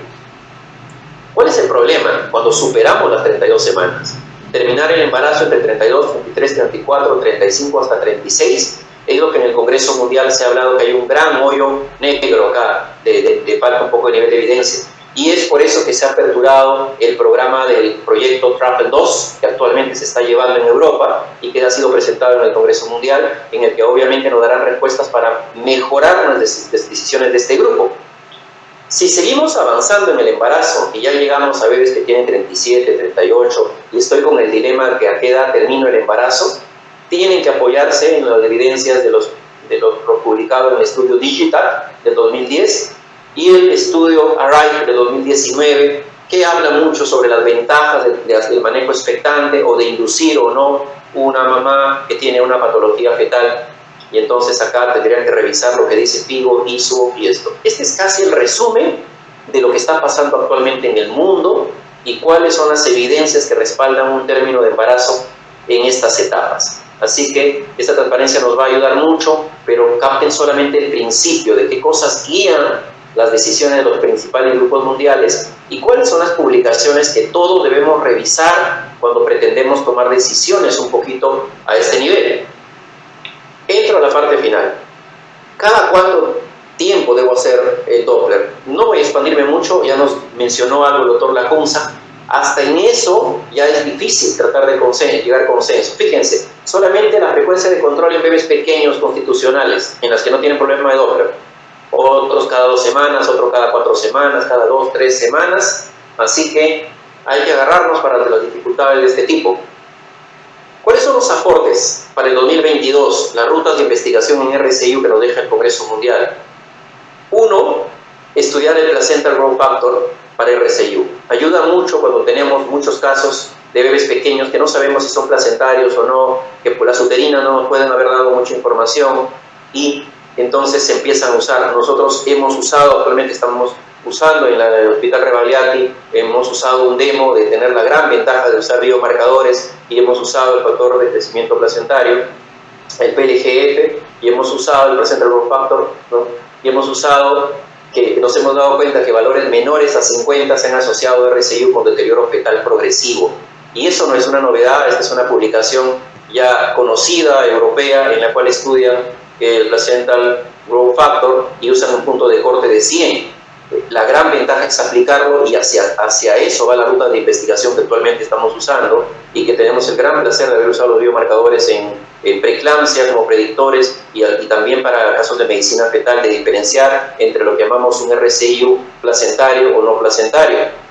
¿Cuál es el problema cuando superamos las 32 semanas? Terminar el embarazo entre 32, 33, 34, 35 hasta 36, es lo que en el Congreso Mundial se ha hablado, que hay un gran hoyo negro acá, de falta un poco de nivel de evidencia. Y es por eso que se ha aperturado el programa del proyecto TRAFL 2, que actualmente se está llevando en Europa y que ha sido presentado en el Congreso Mundial, en el que obviamente nos darán respuestas para mejorar las decisiones de este grupo. Si seguimos avanzando en el embarazo y ya llegamos a bebés que tienen 37, 38, y estoy con el dilema de que a qué edad termino el embarazo, tienen que apoyarse en las evidencias de lo publicado en el estudio Digital del 2010 y el estudio ARRIVE de 2019, que habla mucho sobre las ventajas del manejo expectante o de inducir o no una mamá que tiene una patología fetal. Y entonces acá tendrían que revisar lo que dice FIGO, ISO y esto. Este es casi el resumen de lo que está pasando actualmente en el mundo y cuáles son las evidencias que respaldan un término de embarazo en estas etapas. Así que esta transparencia nos va a ayudar mucho, pero capten solamente el principio de qué cosas guían las decisiones de los principales grupos mundiales y cuáles son las publicaciones que todos debemos revisar cuando pretendemos tomar decisiones un poquito a este nivel. Entro a la parte final. ¿Cada cuánto tiempo debo hacer el Doppler? No voy a expandirme mucho, ya nos mencionó algo el doctor Lacunza. Hasta en eso ya es difícil tratar de llegar a consenso. Fíjense, solamente la frecuencia de control en bebés pequeños constitucionales, en las que no tienen problema de Doppler. Otros cada 2 semanas, otros cada 4 semanas, cada 2, 3 semanas. Así que hay que agarrarnos para las dificultades de este tipo. ¿Cuáles son los aportes para el 2022, las rutas de investigación en RCIU que nos deja el Congreso Mundial? 1, estudiar el Placental Growth Factor para RCIU. Ayuda mucho cuando tenemos muchos casos de bebés pequeños que no sabemos si son placentarios o no, que por las uterinas no nos pueden haber dado mucha información y entonces se empiezan a usar. Nosotros hemos usado, actualmente estamos usando en el Hospital Rebagliati, hemos usado un demo de tener la gran ventaja de usar biomarcadores y hemos usado el factor de crecimiento placentario, el PLGF, y hemos usado el Placental Growth Factor, ¿no? Y hemos usado que nos hemos dado cuenta que valores menores a 50 se han asociado a RCIU con deterioro fetal progresivo. Y eso no es una novedad, esta es una publicación ya conocida, europea, en la cual estudian el Placental Growth Factor y usan un punto de corte de 100. La gran ventaja es aplicarlo y hacia eso va la ruta de investigación que actualmente estamos usando y que tenemos el gran placer de haber usado los biomarcadores en preeclampsia como predictores y también para casos de medicina fetal, de diferenciar entre lo que llamamos un RCIU placentario o no placentario.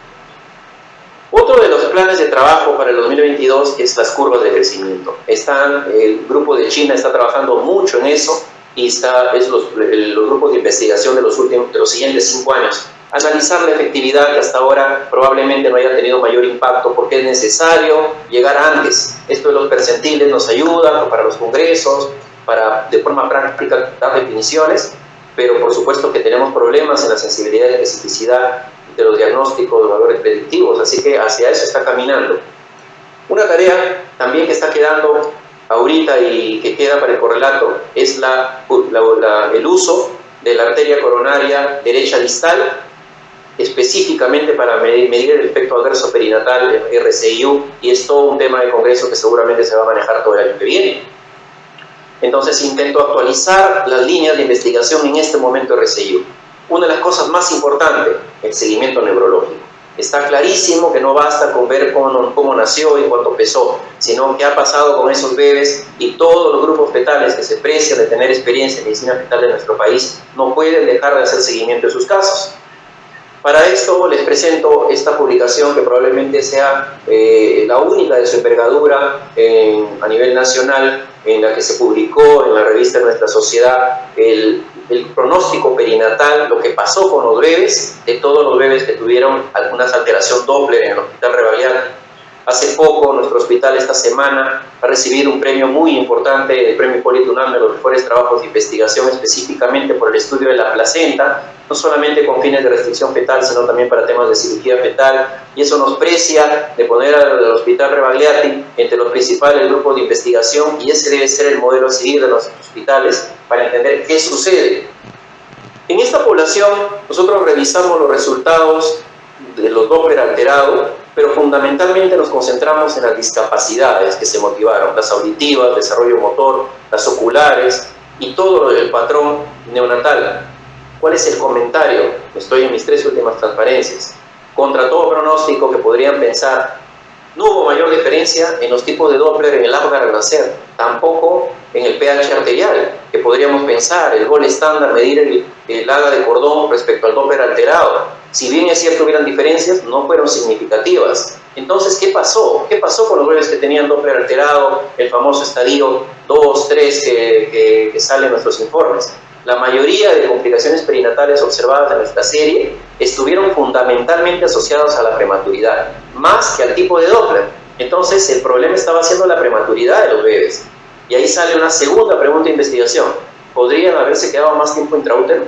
Otro de los planes de trabajo para el 2022 es las curvas de crecimiento. El grupo de China está trabajando mucho en eso y es los grupos de investigación de los siguientes 5 años. Analizar la efectividad que hasta ahora probablemente no haya tenido mayor impacto porque es necesario llegar antes. Esto de los percentiles nos ayuda para los congresos, para de forma práctica dar definiciones, pero por supuesto que tenemos problemas en la sensibilidad y especificidad de los diagnósticos, de los valores predictivos, así que hacia eso está caminando. Una tarea también que está quedando ahorita y que queda para el correlato es el uso de la arteria coronaria derecha distal, específicamente para medir el efecto adverso perinatal en RCIU, y es todo un tema de congreso que seguramente se va a manejar todo el año que viene. Entonces intento actualizar las líneas de investigación en este momento de RCIU. Una de las cosas más importantes, el seguimiento neurológico. Está clarísimo que no basta con ver cómo nació y cuánto pesó, sino qué ha pasado con esos bebés, y todos los grupos fetales que se precian de tener experiencia en medicina fetal de nuestro país no pueden dejar de hacer seguimiento de sus casos. Para esto les presento esta publicación que probablemente sea la única de su envergadura a nivel nacional, en la que se publicó en la revista de Nuestra Sociedad el pronóstico perinatal, lo que pasó con los bebés, de todos los bebés que tuvieron alguna alteración Doppler en el Hospital Rebagliati. Hace poco nuestro hospital esta semana ha recibido un premio muy importante, el premio Hipólito Unanue de los mejores trabajos de investigación específicamente por el estudio de la placenta, no solamente con fines de restricción fetal, sino también para temas de cirugía fetal, y eso nos precia de poner al Hospital Rebagliati entre los principales grupos de investigación, y ese debe ser el modelo a seguir de nuestros hospitales para entender qué sucede. En esta población nosotros revisamos los resultados de los Doppler alterados, pero fundamentalmente nos concentramos en las discapacidades que se motivaron, las auditivas, desarrollo motor, las oculares y todo el patrón neonatal. ¿Cuál es el comentario? Estoy en mis 3 últimas transparencias. Contra todo pronóstico que podrían pensar, no hubo mayor diferencia en los tipos de Doppler en el Apgar al nacer, tampoco en el pH arterial, que podríamos pensar, el gol estándar, medir el AGA de cordón respecto al Doppler alterado. Si bien es cierto hubieran diferencias, no fueron significativas. Entonces, ¿qué pasó? ¿Qué pasó con los bebés que tenían Doppler alterado, el famoso estadio 2, 3 que sale en nuestros informes? La mayoría de complicaciones perinatales observadas en nuestra serie estuvieron fundamentalmente asociadas a la prematuridad, más que al tipo de Doppler. Entonces, el problema estaba siendo la prematuridad de los bebés. Y ahí sale una segunda pregunta de investigación. ¿Podrían haberse quedado más tiempo intraútero?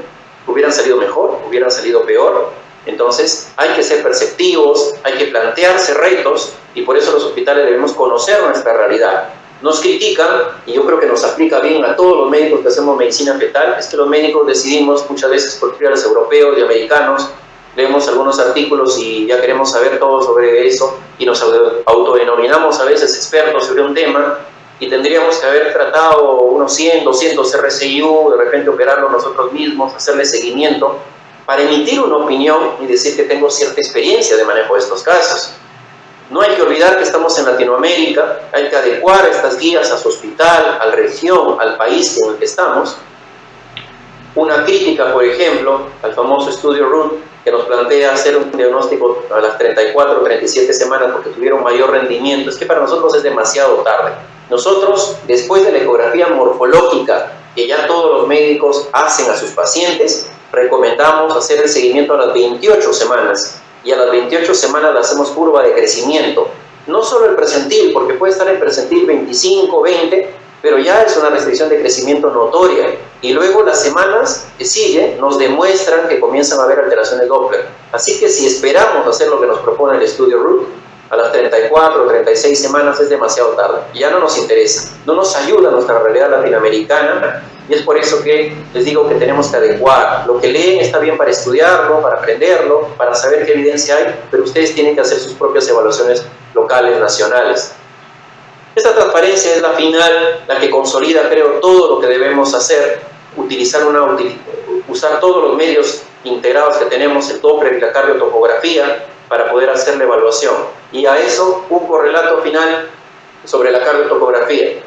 ¿Hubieran salido mejor? ¿Hubieran salido peor? Entonces, hay que ser perceptivos, hay que plantearse retos, y por eso los hospitales debemos conocer nuestra realidad. Nos critican, y yo creo que nos aplica bien a todos los médicos que hacemos medicina fetal, es que los médicos decidimos muchas veces por los europeos y americanos, leemos algunos artículos y ya queremos saber todo sobre eso, y nos autodenominamos a veces expertos sobre un tema, y tendríamos que haber tratado unos 100, 200 RCIU, de repente operarlo nosotros mismos, hacerle seguimiento, para emitir una opinión y decir que tengo cierta experiencia de manejo de estos casos. No hay que olvidar que estamos en Latinoamérica, hay que adecuar estas guías a su hospital, a la región, al país en el que estamos. Una crítica, por ejemplo, al famoso estudio Root, que nos plantea hacer un diagnóstico a las 34 o 37 semanas porque tuvieron mayor rendimiento, es que para nosotros es demasiado tarde. Nosotros, después de la ecografía morfológica que ya todos los médicos hacen a sus pacientes, recomendamos hacer el seguimiento a las 28 semanas, y a las 28 semanas le hacemos curva de crecimiento. No solo el percentil, porque puede estar en percentil 25, 20, pero ya es una restricción de crecimiento notoria. Y luego las semanas que siguen nos demuestran que comienzan a haber alteraciones Doppler. Así que si esperamos hacer lo que nos propone el estudio Root, a las 34 o 36 semanas es demasiado tarde. Ya no nos interesa, no nos ayuda a nuestra realidad latinoamericana, y es por eso que les digo que tenemos que adecuar. Lo que leen está bien para estudiarlo, para aprenderlo, para saber qué evidencia hay, pero ustedes tienen que hacer sus propias evaluaciones locales, nacionales. Esta transparencia es la final, la que consolida, creo, todo lo que debemos hacer, usar todos los medios integrados que tenemos, el Doppler y la cardiotopografía, para poder hacer la evaluación. Y a eso, un correlato final sobre la cardiotopografía.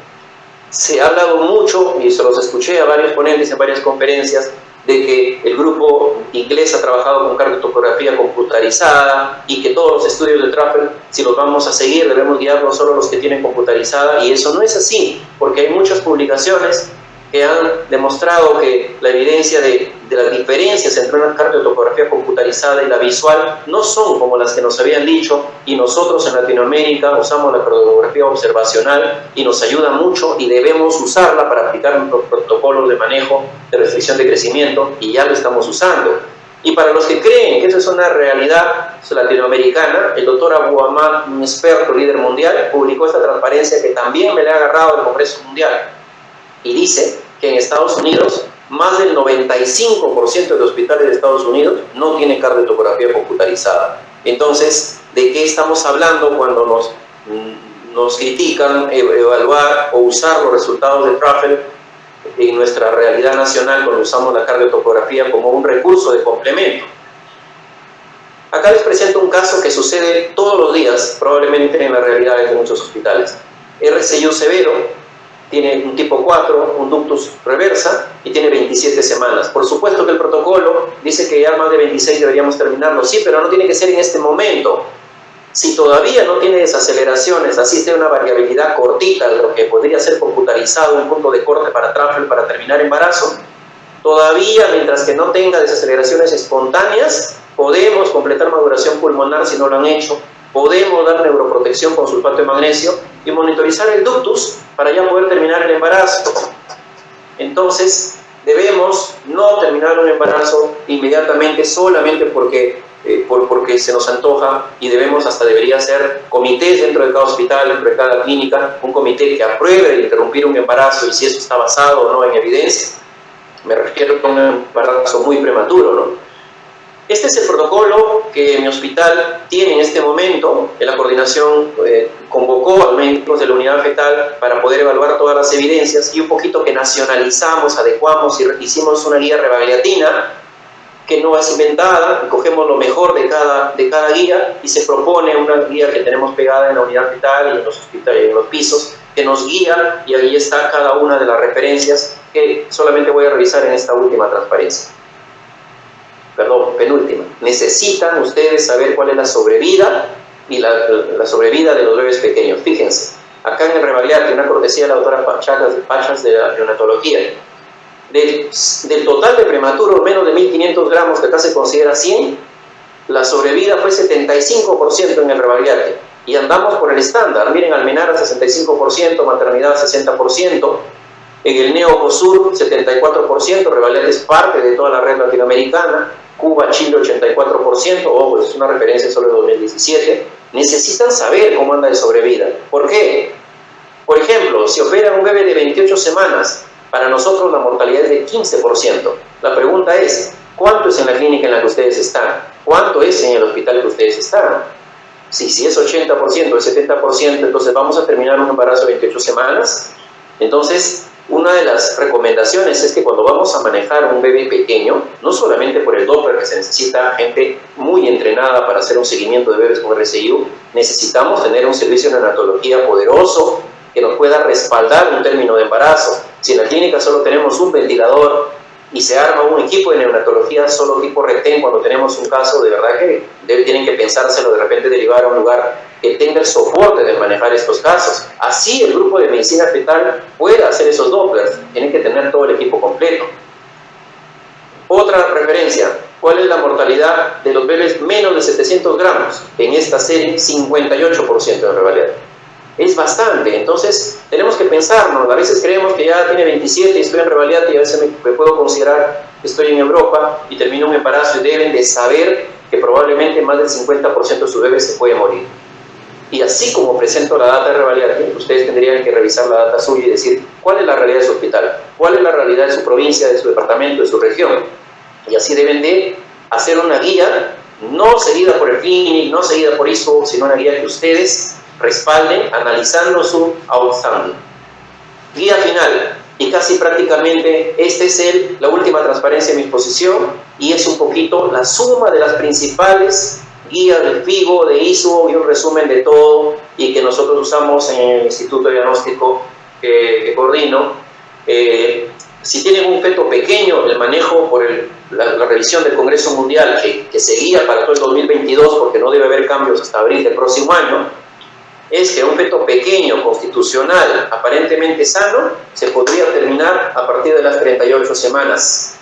Se ha hablado mucho, y se los escuché a varios ponentes en varias conferencias, de que el grupo inglés ha trabajado con cardiotopografía computarizada y que todos los estudios de Truffle, si los vamos a seguir, debemos guiarnos solo los que tienen computarizada, y eso no es así, porque hay muchas publicaciones que han demostrado que la evidencia de las diferencias entre una cardiotopografía computarizada y la visual no son como las que nos habían dicho, y nosotros en Latinoamérica usamos la cardiotopografía observacional y nos ayuda mucho, y debemos usarla para aplicar nuestros protocolos de manejo de restricción de crecimiento, y ya lo estamos usando. Y para los que creen que eso es una realidad latinoamericana, el doctor Abu Ahmad, un experto líder mundial, publicó esta transparencia que también me le ha agarrado del Congreso Mundial, y dice que en Estados Unidos más del 95% de los hospitales de Estados Unidos no tienen cardiotopografía computarizada. Entonces, ¿de qué estamos hablando cuando nos critican evaluar o usar los resultados de Truffle en nuestra realidad nacional cuando usamos la cardiotopografía como un recurso de complemento? Acá les presento un caso que sucede todos los días, probablemente en las realidades de muchos hospitales. RCIU severo, tiene un tipo 4, un ductus reversa, y tiene 27 semanas. Por supuesto que el protocolo dice que ya más de 26 deberíamos terminarlo, sí, pero no tiene que ser en este momento. Si todavía no tiene desaceleraciones, así esté una variabilidad cortita de lo que podría ser computarizado un punto de corte para transfer para terminar embarazo, todavía mientras que no tenga desaceleraciones espontáneas, podemos completar maduración pulmonar si no lo han hecho, podemos dar neuroprotección con sulfato de magnesio y monitorizar el ductus para ya poder terminar el embarazo. Entonces, debemos no terminar un embarazo inmediatamente solamente porque se nos antoja, y debería ser comités dentro de cada hospital, dentro de cada clínica, un comité que apruebe de interrumpir un embarazo y si eso está basado o no en evidencia. Me refiero a un embarazo muy prematuro, ¿no? Este es el protocolo que mi hospital tiene en este momento. La coordinación convocó a médicos de la unidad fetal para poder evaluar todas las evidencias y un poquito que nacionalizamos, adecuamos y hicimos una guía revaliatina que no es inventada, cogemos lo mejor de cada guía y se propone una guía que tenemos pegada en la unidad fetal y en los hospitales, en los pisos, que nos guía, y ahí está cada una de las referencias que solamente voy a revisar en esta última transparencia. Perdón, penúltima. Necesitan ustedes saber cuál es la sobrevida y la sobrevida de los bebés pequeños. Fíjense, acá en el Rebagliati, una cortesía de la doctora Pachas de la neonatología, del total de prematuros, menos de 1.500 gramos, que acá se considera 100, la sobrevida fue 75% en el Rebagliati. Y andamos por el estándar. Miren, Almenara 65%, maternidad 60%, en el Neocosur 74%, Rebagliati es parte de toda la red latinoamericana, Cuba, Chile 84%, ojo, es una referencia solo de 2017. Necesitan saber cómo anda de sobrevida. ¿Por qué? Por ejemplo, si operan un bebé de 28 semanas, para nosotros la mortalidad es de 15%. La pregunta es, ¿cuánto es en la clínica en la que ustedes están? ¿Cuánto es en el hospital que ustedes están? Si es 80%, es 70%, entonces vamos a terminar un embarazo de 28 semanas. Entonces, una de las recomendaciones es que cuando vamos a manejar un bebé pequeño, no solamente por el Doppler, que se necesita gente muy entrenada para hacer un seguimiento de bebés con RCIU, necesitamos tener un servicio de neonatología poderoso que nos pueda respaldar un término de embarazo. Si en la clínica solo tenemos un ventilador y se arma un equipo de neonatología solo tipo retén cuando tenemos un caso, de verdad que tienen que pensárselo, de repente derivar a un lugar que tenga el soporte de manejar estos casos. Así el grupo de medicina fetal puede hacer esos Dopplers, tienen que tener todo el equipo completo. Otra referencia, ¿cuál es la mortalidad de los bebés menos de 700 gramos? En esta serie, 58% de Rebagliati. Es bastante, entonces tenemos que pensarnos. A veces creemos que ya tiene 27 y estoy en Rebagliati, y a veces me puedo considerar que estoy en Europa y termino un embarazo, y deben de saber que probablemente más del 50% de sus bebés se puede morir. Y así como presento la data de Rebagliati, ustedes tendrían que revisar la data suya y decir cuál es la realidad de su hospital, cuál es la realidad de su provincia, de su departamento, de su región. Y así deben de hacer una guía, no seguida por el Clinic, no seguida por ISO, sino una guía que ustedes respalden analizando su outstanding. Guía final, y casi prácticamente esta es la última transparencia de mi exposición, y es un poquito la suma de las principales guías del FIGO, de ISO, y un resumen de todo, y que nosotros usamos en el Instituto de Diagnóstico que coordino. Si tienen un feto pequeño, el manejo por la revisión del Congreso Mundial, que se guía para todo el 2022, porque no debe haber cambios hasta abril del próximo año, es que un feto pequeño, constitucional, aparentemente sano, se podría terminar a partir de las 38 semanas.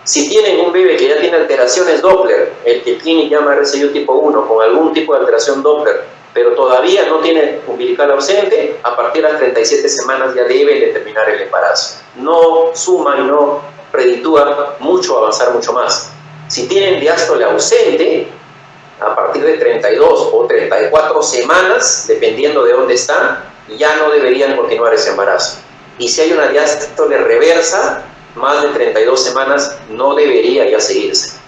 Si tienen un bebé que ya tiene alteraciones Doppler, el que el Clinic llama RCIU tipo 1, con algún tipo de alteración Doppler, pero todavía no tiene umbilical ausente, a partir de las 37 semanas ya deben de terminar el embarazo. No suma y no reditúa mucho avanzar mucho más. Si tienen diástole ausente, a partir de 32 o 34 semanas, dependiendo de dónde están, ya no deberían continuar ese embarazo. Y si hay una diástole reversa, más de 32 semanas no debería ya seguirse,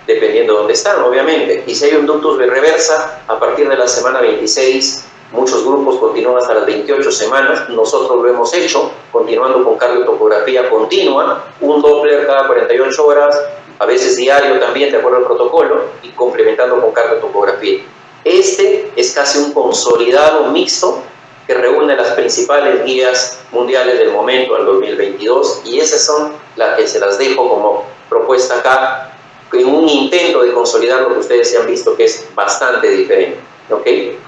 dependiendo de dónde están, obviamente. Y si hay un ductus de reversa, a partir de la semana 26, muchos grupos continúan hasta las 28 semanas. Nosotros lo hemos hecho, continuando con cardiotocografía continua, un Doppler cada 48 horas, a veces diario también, de acuerdo al protocolo, y complementando con cardiotocografía. Este es casi un consolidado mixto que reúne las principales guías mundiales del momento al 2022, y esas son las que se las dejo como propuesta acá, en un intento de consolidar lo que ustedes ya han visto que es bastante diferente. ¿ok?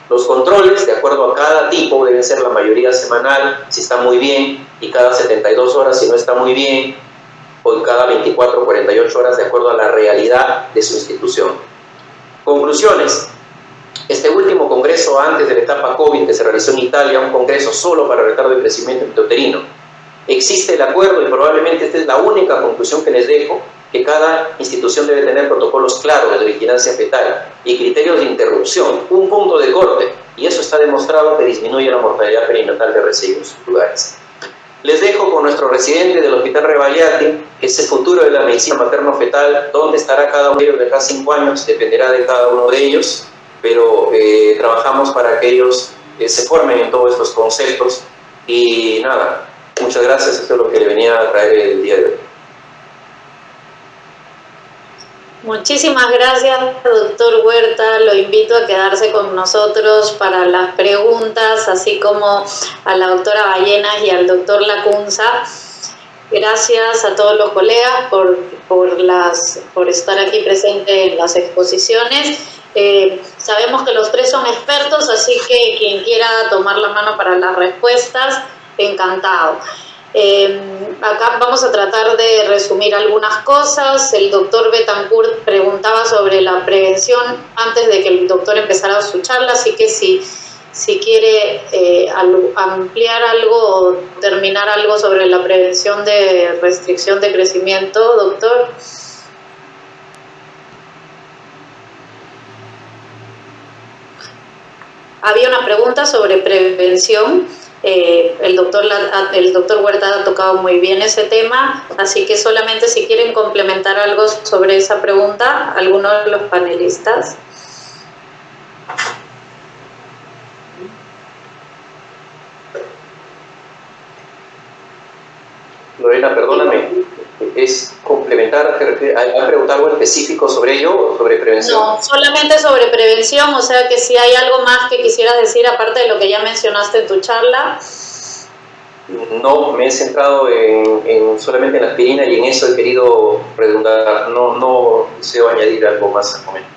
Los controles, de acuerdo a cada tipo, deben ser la mayoría semanal, si está muy bien, y cada 72 horas si no está muy bien, o cada 24 o 48 horas, de acuerdo a la realidad de su institución. Conclusiones. Este último congreso antes de la etapa COVID que se realizó en Italia, un congreso solo para retardo de crecimiento intrauterino, existe el acuerdo y probablemente esta es la única conclusión que les dejo, que cada institución debe tener protocolos claros de vigilancia fetal y criterios de interrupción, un punto de corte, y eso está demostrado que disminuye la mortalidad perinatal de RCI en sus lugares. Les dejo con nuestro residente del Hospital Rebagliati, que es el futuro de la medicina materno-fetal, dónde estará cada uno de ellos de acá a 5 años, dependerá de cada uno de ellos, pero trabajamos para que ellos se formen en todos estos conceptos. Y nada, muchas gracias, esto es lo que le venía a traer el día de hoy. Muchísimas gracias, doctor Huerta. Lo invito a quedarse con nosotros para las preguntas, así como a la doctora Ballenas y al doctor Lacunza. Gracias a todos los colegas por estar aquí presentes en las exposiciones. Sabemos que los tres son expertos, así que quien quiera tomar la mano para las respuestas, encantado. Acá vamos a tratar de resumir algunas cosas. El doctor Betancourt preguntaba sobre la prevención antes de que el doctor empezara su charla, así que si quiere ampliar algo o terminar algo sobre la prevención de restricción de crecimiento, doctor. Había una pregunta sobre prevención. El doctor Huerta ha tocado muy bien ese tema, así que solamente si quieren complementar algo sobre esa pregunta, algunos de los panelistas. Lorena, perdóname, ¿es complementar? ¿Hay preguntar algo específico sobre ello o sobre prevención? No, solamente sobre prevención, o sea que si hay algo más que quisieras decir aparte de lo que ya mencionaste en tu charla. No, me he centrado solamente en la aspirina y en eso he querido redundar, no deseo añadir algo más al momento.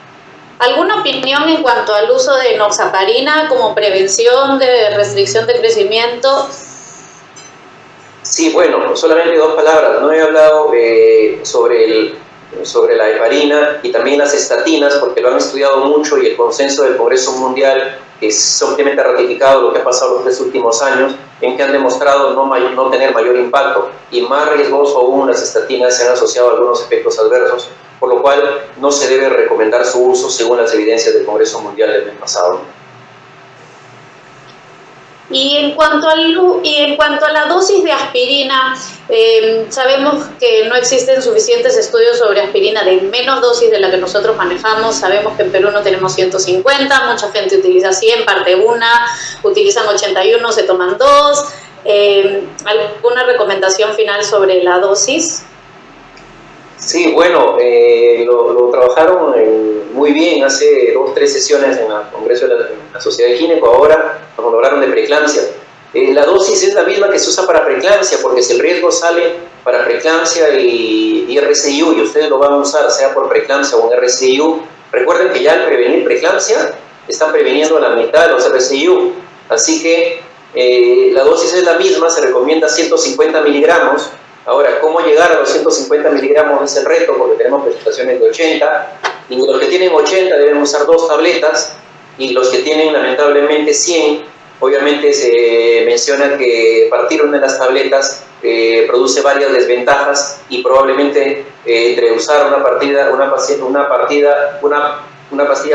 ¿Alguna opinión en cuanto al uso de enoxaparina como prevención de restricción de crecimiento? Sí, bueno, solamente 2 palabras. No he hablado sobre la heparina y también las estatinas, porque lo han estudiado mucho y el consenso del Congreso Mundial es ampliamente ratificado lo que ha pasado los 3 últimos años, en que han demostrado no tener mayor impacto y más riesgoso aún las estatinas se han asociado a algunos efectos adversos, por lo cual no se debe recomendar su uso según las evidencias del Congreso Mundial del mes pasado. Y en cuanto a la dosis de aspirina, sabemos que no existen suficientes estudios sobre aspirina de menos dosis de la que nosotros manejamos. Sabemos que en Perú no tenemos 150, mucha gente utiliza 100, parte una, utilizan 81, se toman 2. ¿Alguna recomendación final sobre la dosis? Sí, bueno, lo trabajaron muy bien hace 2 o 3 sesiones en el Congreso de la Sociedad de Gineco. Ahora nos hablaron de preeclampsia. La dosis es la misma que se usa para preeclampsia, porque si el riesgo sale para preeclampsia y RCIU, y ustedes lo van a usar sea por preeclampsia o en RCIU, recuerden que ya al prevenir preeclampsia están previniendo la mitad de los RCIU. Así que la dosis es la misma, se recomienda 150 miligramos. Ahora, ¿cómo llegar a los 150 miligramos es el reto? Porque tenemos presentaciones de 80, y los que tienen 80 deben usar 2 tabletas, y los que tienen lamentablemente 100, obviamente se menciona que partir una de las tabletas produce varias desventajas, y probablemente entre usar una pastilla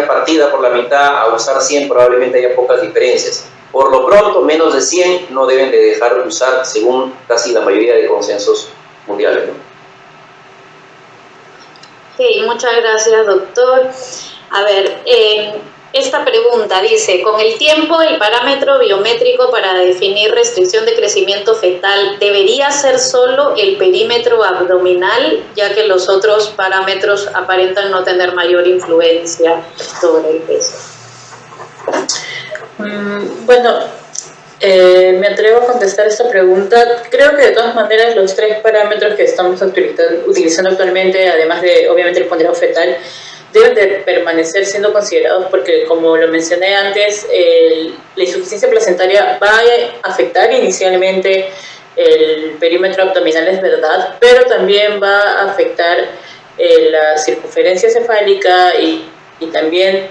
partida por la mitad a usar 100 probablemente haya pocas diferencias. Por lo pronto, menos de 100 no deben de dejar de usar, según casi la mayoría de consensos mundiales, ¿no? Sí, muchas gracias, doctor. A ver, esta pregunta dice, con el tiempo el parámetro biométrico para definir restricción de crecimiento fetal debería ser solo el perímetro abdominal, ya que los otros parámetros aparentan no tener mayor influencia sobre el peso. Bueno, me atrevo a contestar esta pregunta. Creo que de todas maneras los 3 parámetros que estamos utilizando actualmente, además de obviamente el ponderado fetal, deben de permanecer siendo considerados porque, como lo mencioné antes, la insuficiencia placentaria va a afectar inicialmente el perímetro abdominal, es verdad, pero también va a afectar la circunferencia cefálica y también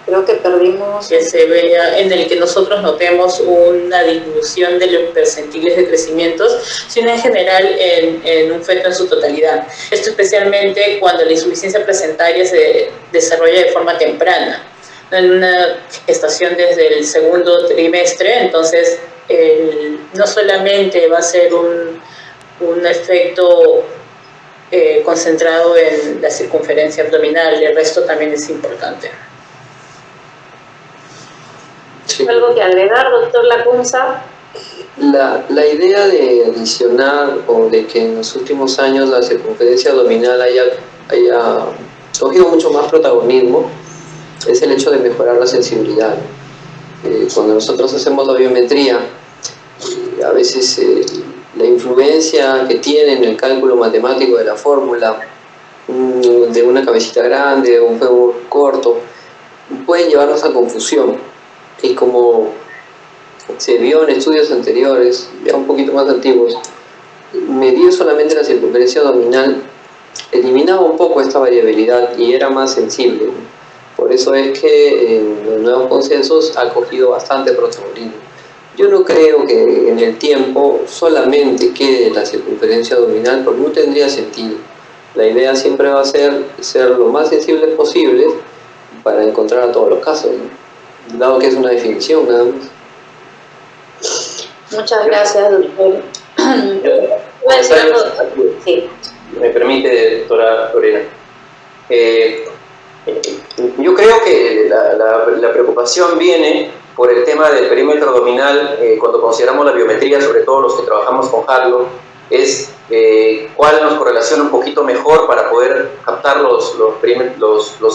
Creo que perdimos. Que se vea, en el que nosotros notemos una disminución de los percentiles de crecimientos, sino en general en un feto en su totalidad. Esto especialmente cuando la insuficiencia placentaria se desarrolla de forma temprana, en una gestación desde el segundo trimestre. Entonces no solamente va a ser un efecto concentrado en la circunferencia abdominal, el resto también es importante. Sí. ¿Algo que agregar, doctor Lacunza? La idea de adicionar o de que en los últimos años la circunferencia abdominal haya cogido mucho más protagonismo es el hecho de mejorar la sensibilidad. Cuando nosotros hacemos la biometría, a veces la influencia que tiene en el cálculo matemático de la fórmula de una cabecita grande o un fémur corto pueden llevarnos a confusión. Y como se vio en estudios anteriores, ya un poquito más antiguos, medir solamente la circunferencia abdominal eliminaba un poco esta variabilidad y era más sensible. Por eso es que en los nuevos consensos ha cogido bastante protagonismo. Yo no creo que en el tiempo solamente quede la circunferencia abdominal, porque no tendría sentido. La idea siempre va a ser lo más sensibles posible para encontrar a todos los casos, ¿no? Dado que es una definición nada más. Muchas gracias, doctor. Sí. Me permite, doctora Lorena. Yo creo que la preocupación viene por el tema del perímetro abdominal cuando consideramos la biometría, sobre todo los que trabajamos con Hadlock, es cuál nos correlaciona un poquito mejor para poder captar los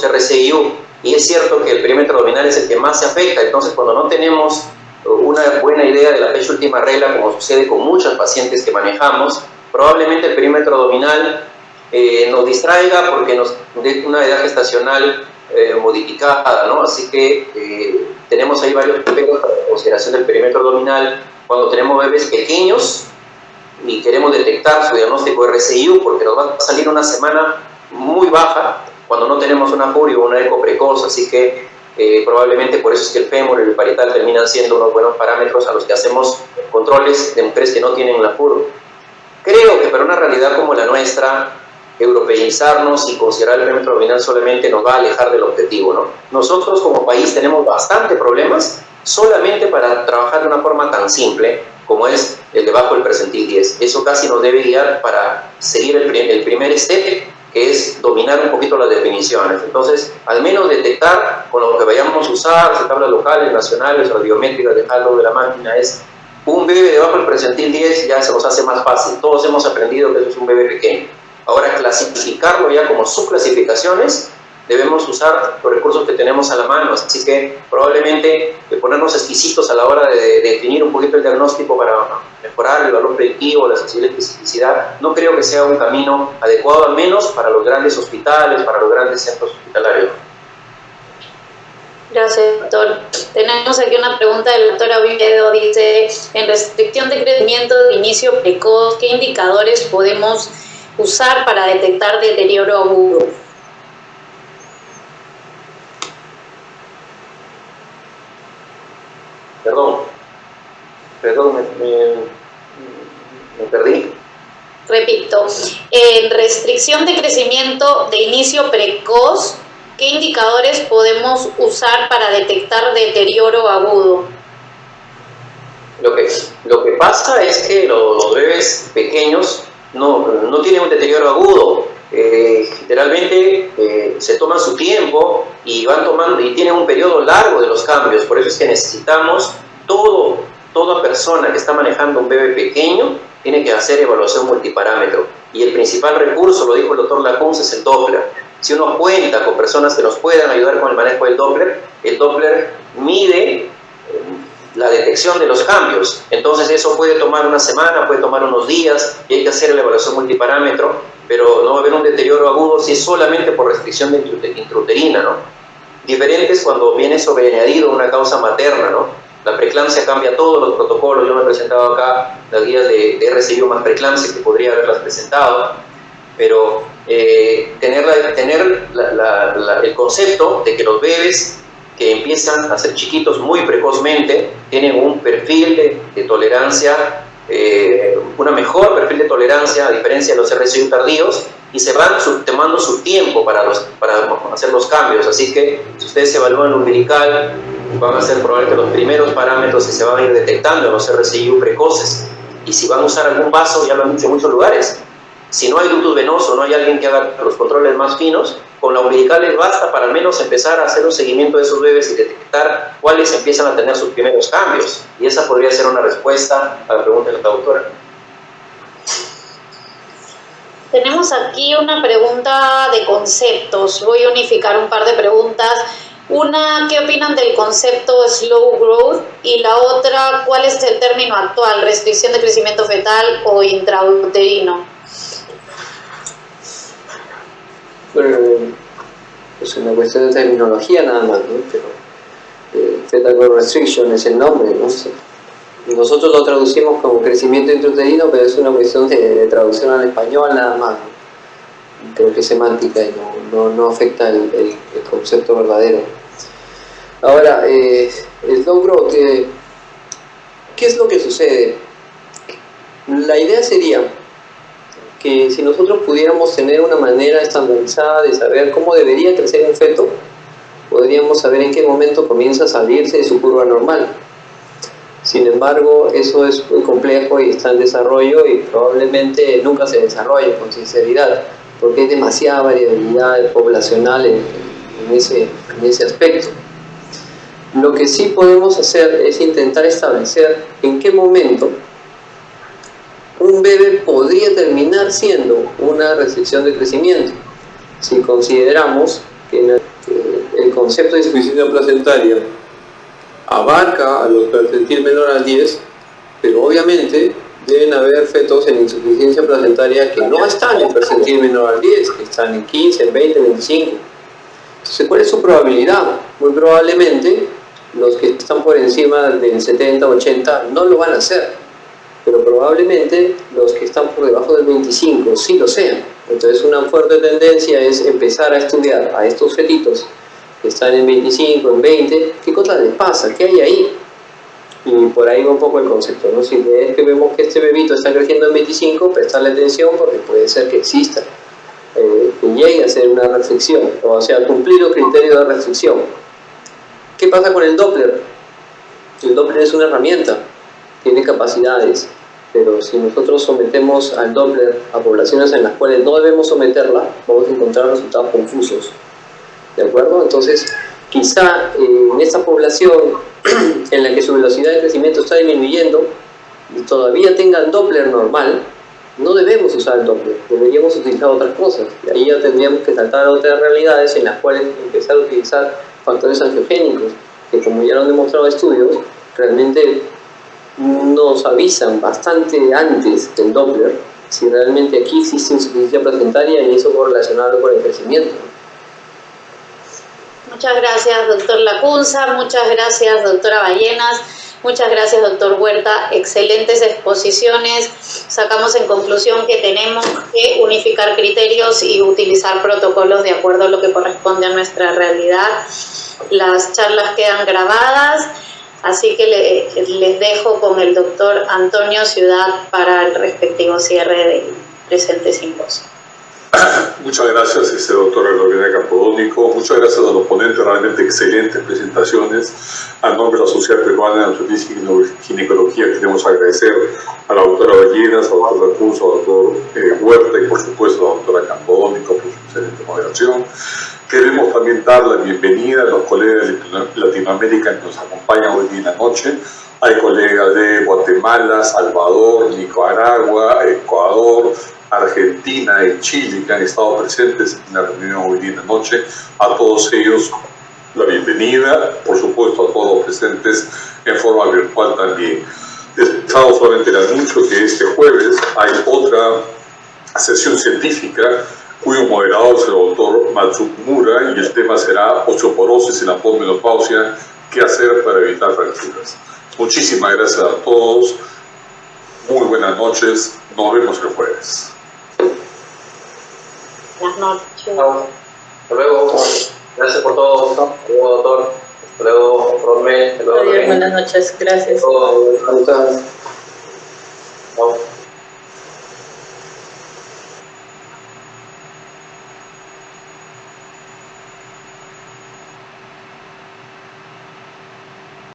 RCIU. Y es cierto que el perímetro abdominal es el que más se afecta. Entonces, cuando no tenemos una buena idea de la fecha última regla, como sucede con muchos pacientes que manejamos, probablemente el perímetro abdominal nos distraiga porque nos dé una edad gestacional modificada, ¿no? Así que tenemos ahí varios aspectos para la consideración del perímetro abdominal cuando tenemos bebés pequeños y queremos detectar su diagnóstico de RCIU, porque nos va a salir una semana muy baja cuando no tenemos una FURI o una eco precoz. Así que probablemente por eso es que el fémur y el parietal terminan siendo unos buenos parámetros a los que hacemos controles de mujeres que no tienen la FUR. Creo que para una realidad como la nuestra, europeizarnos y considerar el perímetro abdominal solamente nos va a alejar del objetivo, ¿no? Nosotros como país tenemos bastante problemas solamente para trabajar de una forma tan simple como es el de bajo el percentil 10. Eso casi nos debe guiar para seguir el primer step, que es dominar un poquito las definiciones. Entonces, al menos detectar con lo que vayamos a usar, si tablas locales, nacionales o las biométricas de Hadlock de la máquina, es un bebé debajo del percentil 10, ya se nos hace más fácil. Todos hemos aprendido que eso es un bebé pequeño. Ahora, clasificarlo ya como subclasificaciones, debemos usar los recursos que tenemos a la mano. Así que probablemente ponernos exquisitos a la hora de definir un poquito el diagnóstico para mejorar el valor predictivo, la sensibilidad y especificidad, no creo que sea un camino adecuado, al menos para los grandes hospitales, para los grandes centros hospitalarios. Gracias, doctor. Tenemos aquí una pregunta del doctor Oviedo. Dice, en restricción de crecimiento de inicio precoz, ¿qué indicadores podemos usar para detectar deterioro agudo? Perdón, me perdí. Repito, en restricción de crecimiento de inicio precoz, ¿qué indicadores podemos usar para detectar deterioro agudo? Lo que pasa es que los bebés pequeños no tienen un deterioro agudo. Literalmente se toman su tiempo y van tomando y tienen un periodo largo de los cambios. Por eso es que necesitamos toda persona que está manejando un bebé pequeño tiene que hacer evaluación multiparámetro. Y el principal recurso, lo dijo el doctor Lacunza, es el Doppler. Si uno cuenta con personas que nos puedan ayudar con el manejo del Doppler mide la detección de los cambios. Entonces eso puede tomar una semana, puede tomar unos días, y hay que hacer la evaluación multiparámetro, pero no va a haber un deterioro agudo si es solamente por restricción de intrauterina, ¿no? Diferente es cuando viene sobreañadido una causa materna, ¿no? La preeclampsia cambia todos los protocolos. Yo me he presentado acá las guías de RCIO más preeclampsia, que podría haberlas presentado, pero tener el concepto de que los bebés que empiezan a ser chiquitos muy precozmente tienen un perfil de tolerancia, una mejor perfil de tolerancia a diferencia de los RCIO tardíos, y se van tomando su tiempo para hacer los cambios. Así que si ustedes evalúan umbilical, van a ser probablemente los primeros parámetros que se van a ir detectando en los RCIO precoces. Y si van a usar algún vaso, ya lo han dicho en muchos lugares, si no hay ductus venoso, no hay alguien que haga los controles más finos, con la umbilical les basta para al menos empezar a hacer un seguimiento de esos bebés y detectar cuáles empiezan a tener sus primeros cambios. Y esa podría ser una respuesta a la pregunta de la doctora. Tenemos aquí una pregunta de conceptos. Voy a unificar un par de preguntas. Una, ¿qué opinan del concepto slow growth? Y la otra, ¿cuál es el término actual? ¿Restricción de crecimiento fetal o intrauterino? Es una cuestión de terminología nada más, ¿no? Pero fetal growth restriction es el nombre, ¿no? Nosotros lo traducimos como crecimiento intrauterino, pero es una cuestión de traducción al español nada más, ¿no? Creo que es semántica y no afecta el concepto verdadero. Ahora, slow growth, ¿qué es lo que sucede? La idea sería que si nosotros pudiéramos tener una manera estandarizada de saber cómo debería crecer un feto, podríamos saber en qué momento comienza a salirse de su curva normal. Sin embargo, eso es muy complejo y está en desarrollo y probablemente nunca se desarrolle con sinceridad, porque hay demasiada variabilidad poblacional en ese aspecto. Lo que sí podemos hacer es intentar establecer en qué momento un bebé podría terminar siendo una restricción de crecimiento, si consideramos que el concepto de insuficiencia placentaria abarca a los percentil menor al 10, pero obviamente deben haber fetos en insuficiencia placentaria que no están en percentil menor al 10, que están en 15, en 20, en 25. Entonces, ¿cuál es su probabilidad? Muy probablemente los que están por encima del 70, 80 no lo van a hacer, pero probablemente los que están por debajo del 25 sí lo sean. Entonces, una fuerte tendencia es empezar a estudiar a estos fetitos que están en 25, en 20, ¿qué cosa les pasa? ¿Qué hay ahí? Y por ahí va un poco el concepto, ¿no? Si es que vemos que este bebito está creciendo en 25, prestarle atención porque puede ser que exista, que llegue a ser una restricción, o sea, cumplir los criterios de restricción. ¿Qué pasa con el Doppler? El Doppler es una herramienta, tiene capacidades, pero si nosotros sometemos al Doppler a poblaciones en las cuales no debemos someterla, vamos a encontrar resultados confusos. ¿De acuerdo? Entonces, quizá en esta población en la que su velocidad de crecimiento está disminuyendo y todavía tengan Doppler normal, no debemos usar el Doppler, deberíamos utilizar otras cosas. Y ahí ya tendríamos que saltar a otras realidades en las cuales empezar a utilizar factores angiogénicos, que como ya lo han demostrado estudios, realmente nos avisan bastante antes del Doppler si realmente aquí existe insuficiencia placentaria y eso correlacionado con el crecimiento. Muchas gracias, doctor Lacunza. Muchas gracias, doctora Ballenas. Muchas gracias, doctor Huerta. Excelentes exposiciones. Sacamos en conclusión que tenemos que unificar criterios y utilizar protocolos de acuerdo a lo que corresponde a nuestra realidad. Las charlas quedan grabadas, así que les dejo con el doctor Antonio Ciudad para el respectivo cierre del presente simposio. Muchas gracias, doctora Lorena Campodónico. Muchas gracias a los ponentes, realmente excelentes presentaciones. A nombre de la Sociedad Peruana de Obstetricia y Ginecología queremos agradecer a la doctora Ballenas, al doctor Lacunza, al doctor Huerta y por supuesto a la doctora Campodónico por su excelente moderación. Queremos también dar la bienvenida a los colegas de Latinoamérica que nos acompañan hoy día en la noche. Hay colegas de Guatemala, Salvador, Nicaragua, Ecuador, Argentina y Chile que han estado presentes en la reunión hoy día en la noche. A todos ellos la bienvenida, por supuesto, a todos los presentes en forma virtual también. Estamos solamente el anuncio que este jueves hay otra sesión científica cuyo moderador es el doctor Matsumura y el tema será osteoporosis en la posmenopausia, qué hacer para evitar fracturas. Muchísimas gracias a todos, muy buenas noches, nos vemos el jueves. Buenas noches. Hasta luego. Gracias por todo. Hasta luego, doctor. Hasta luego, Romel. Hasta luego. Adiós, buenas noches, gracias. Hasta luego.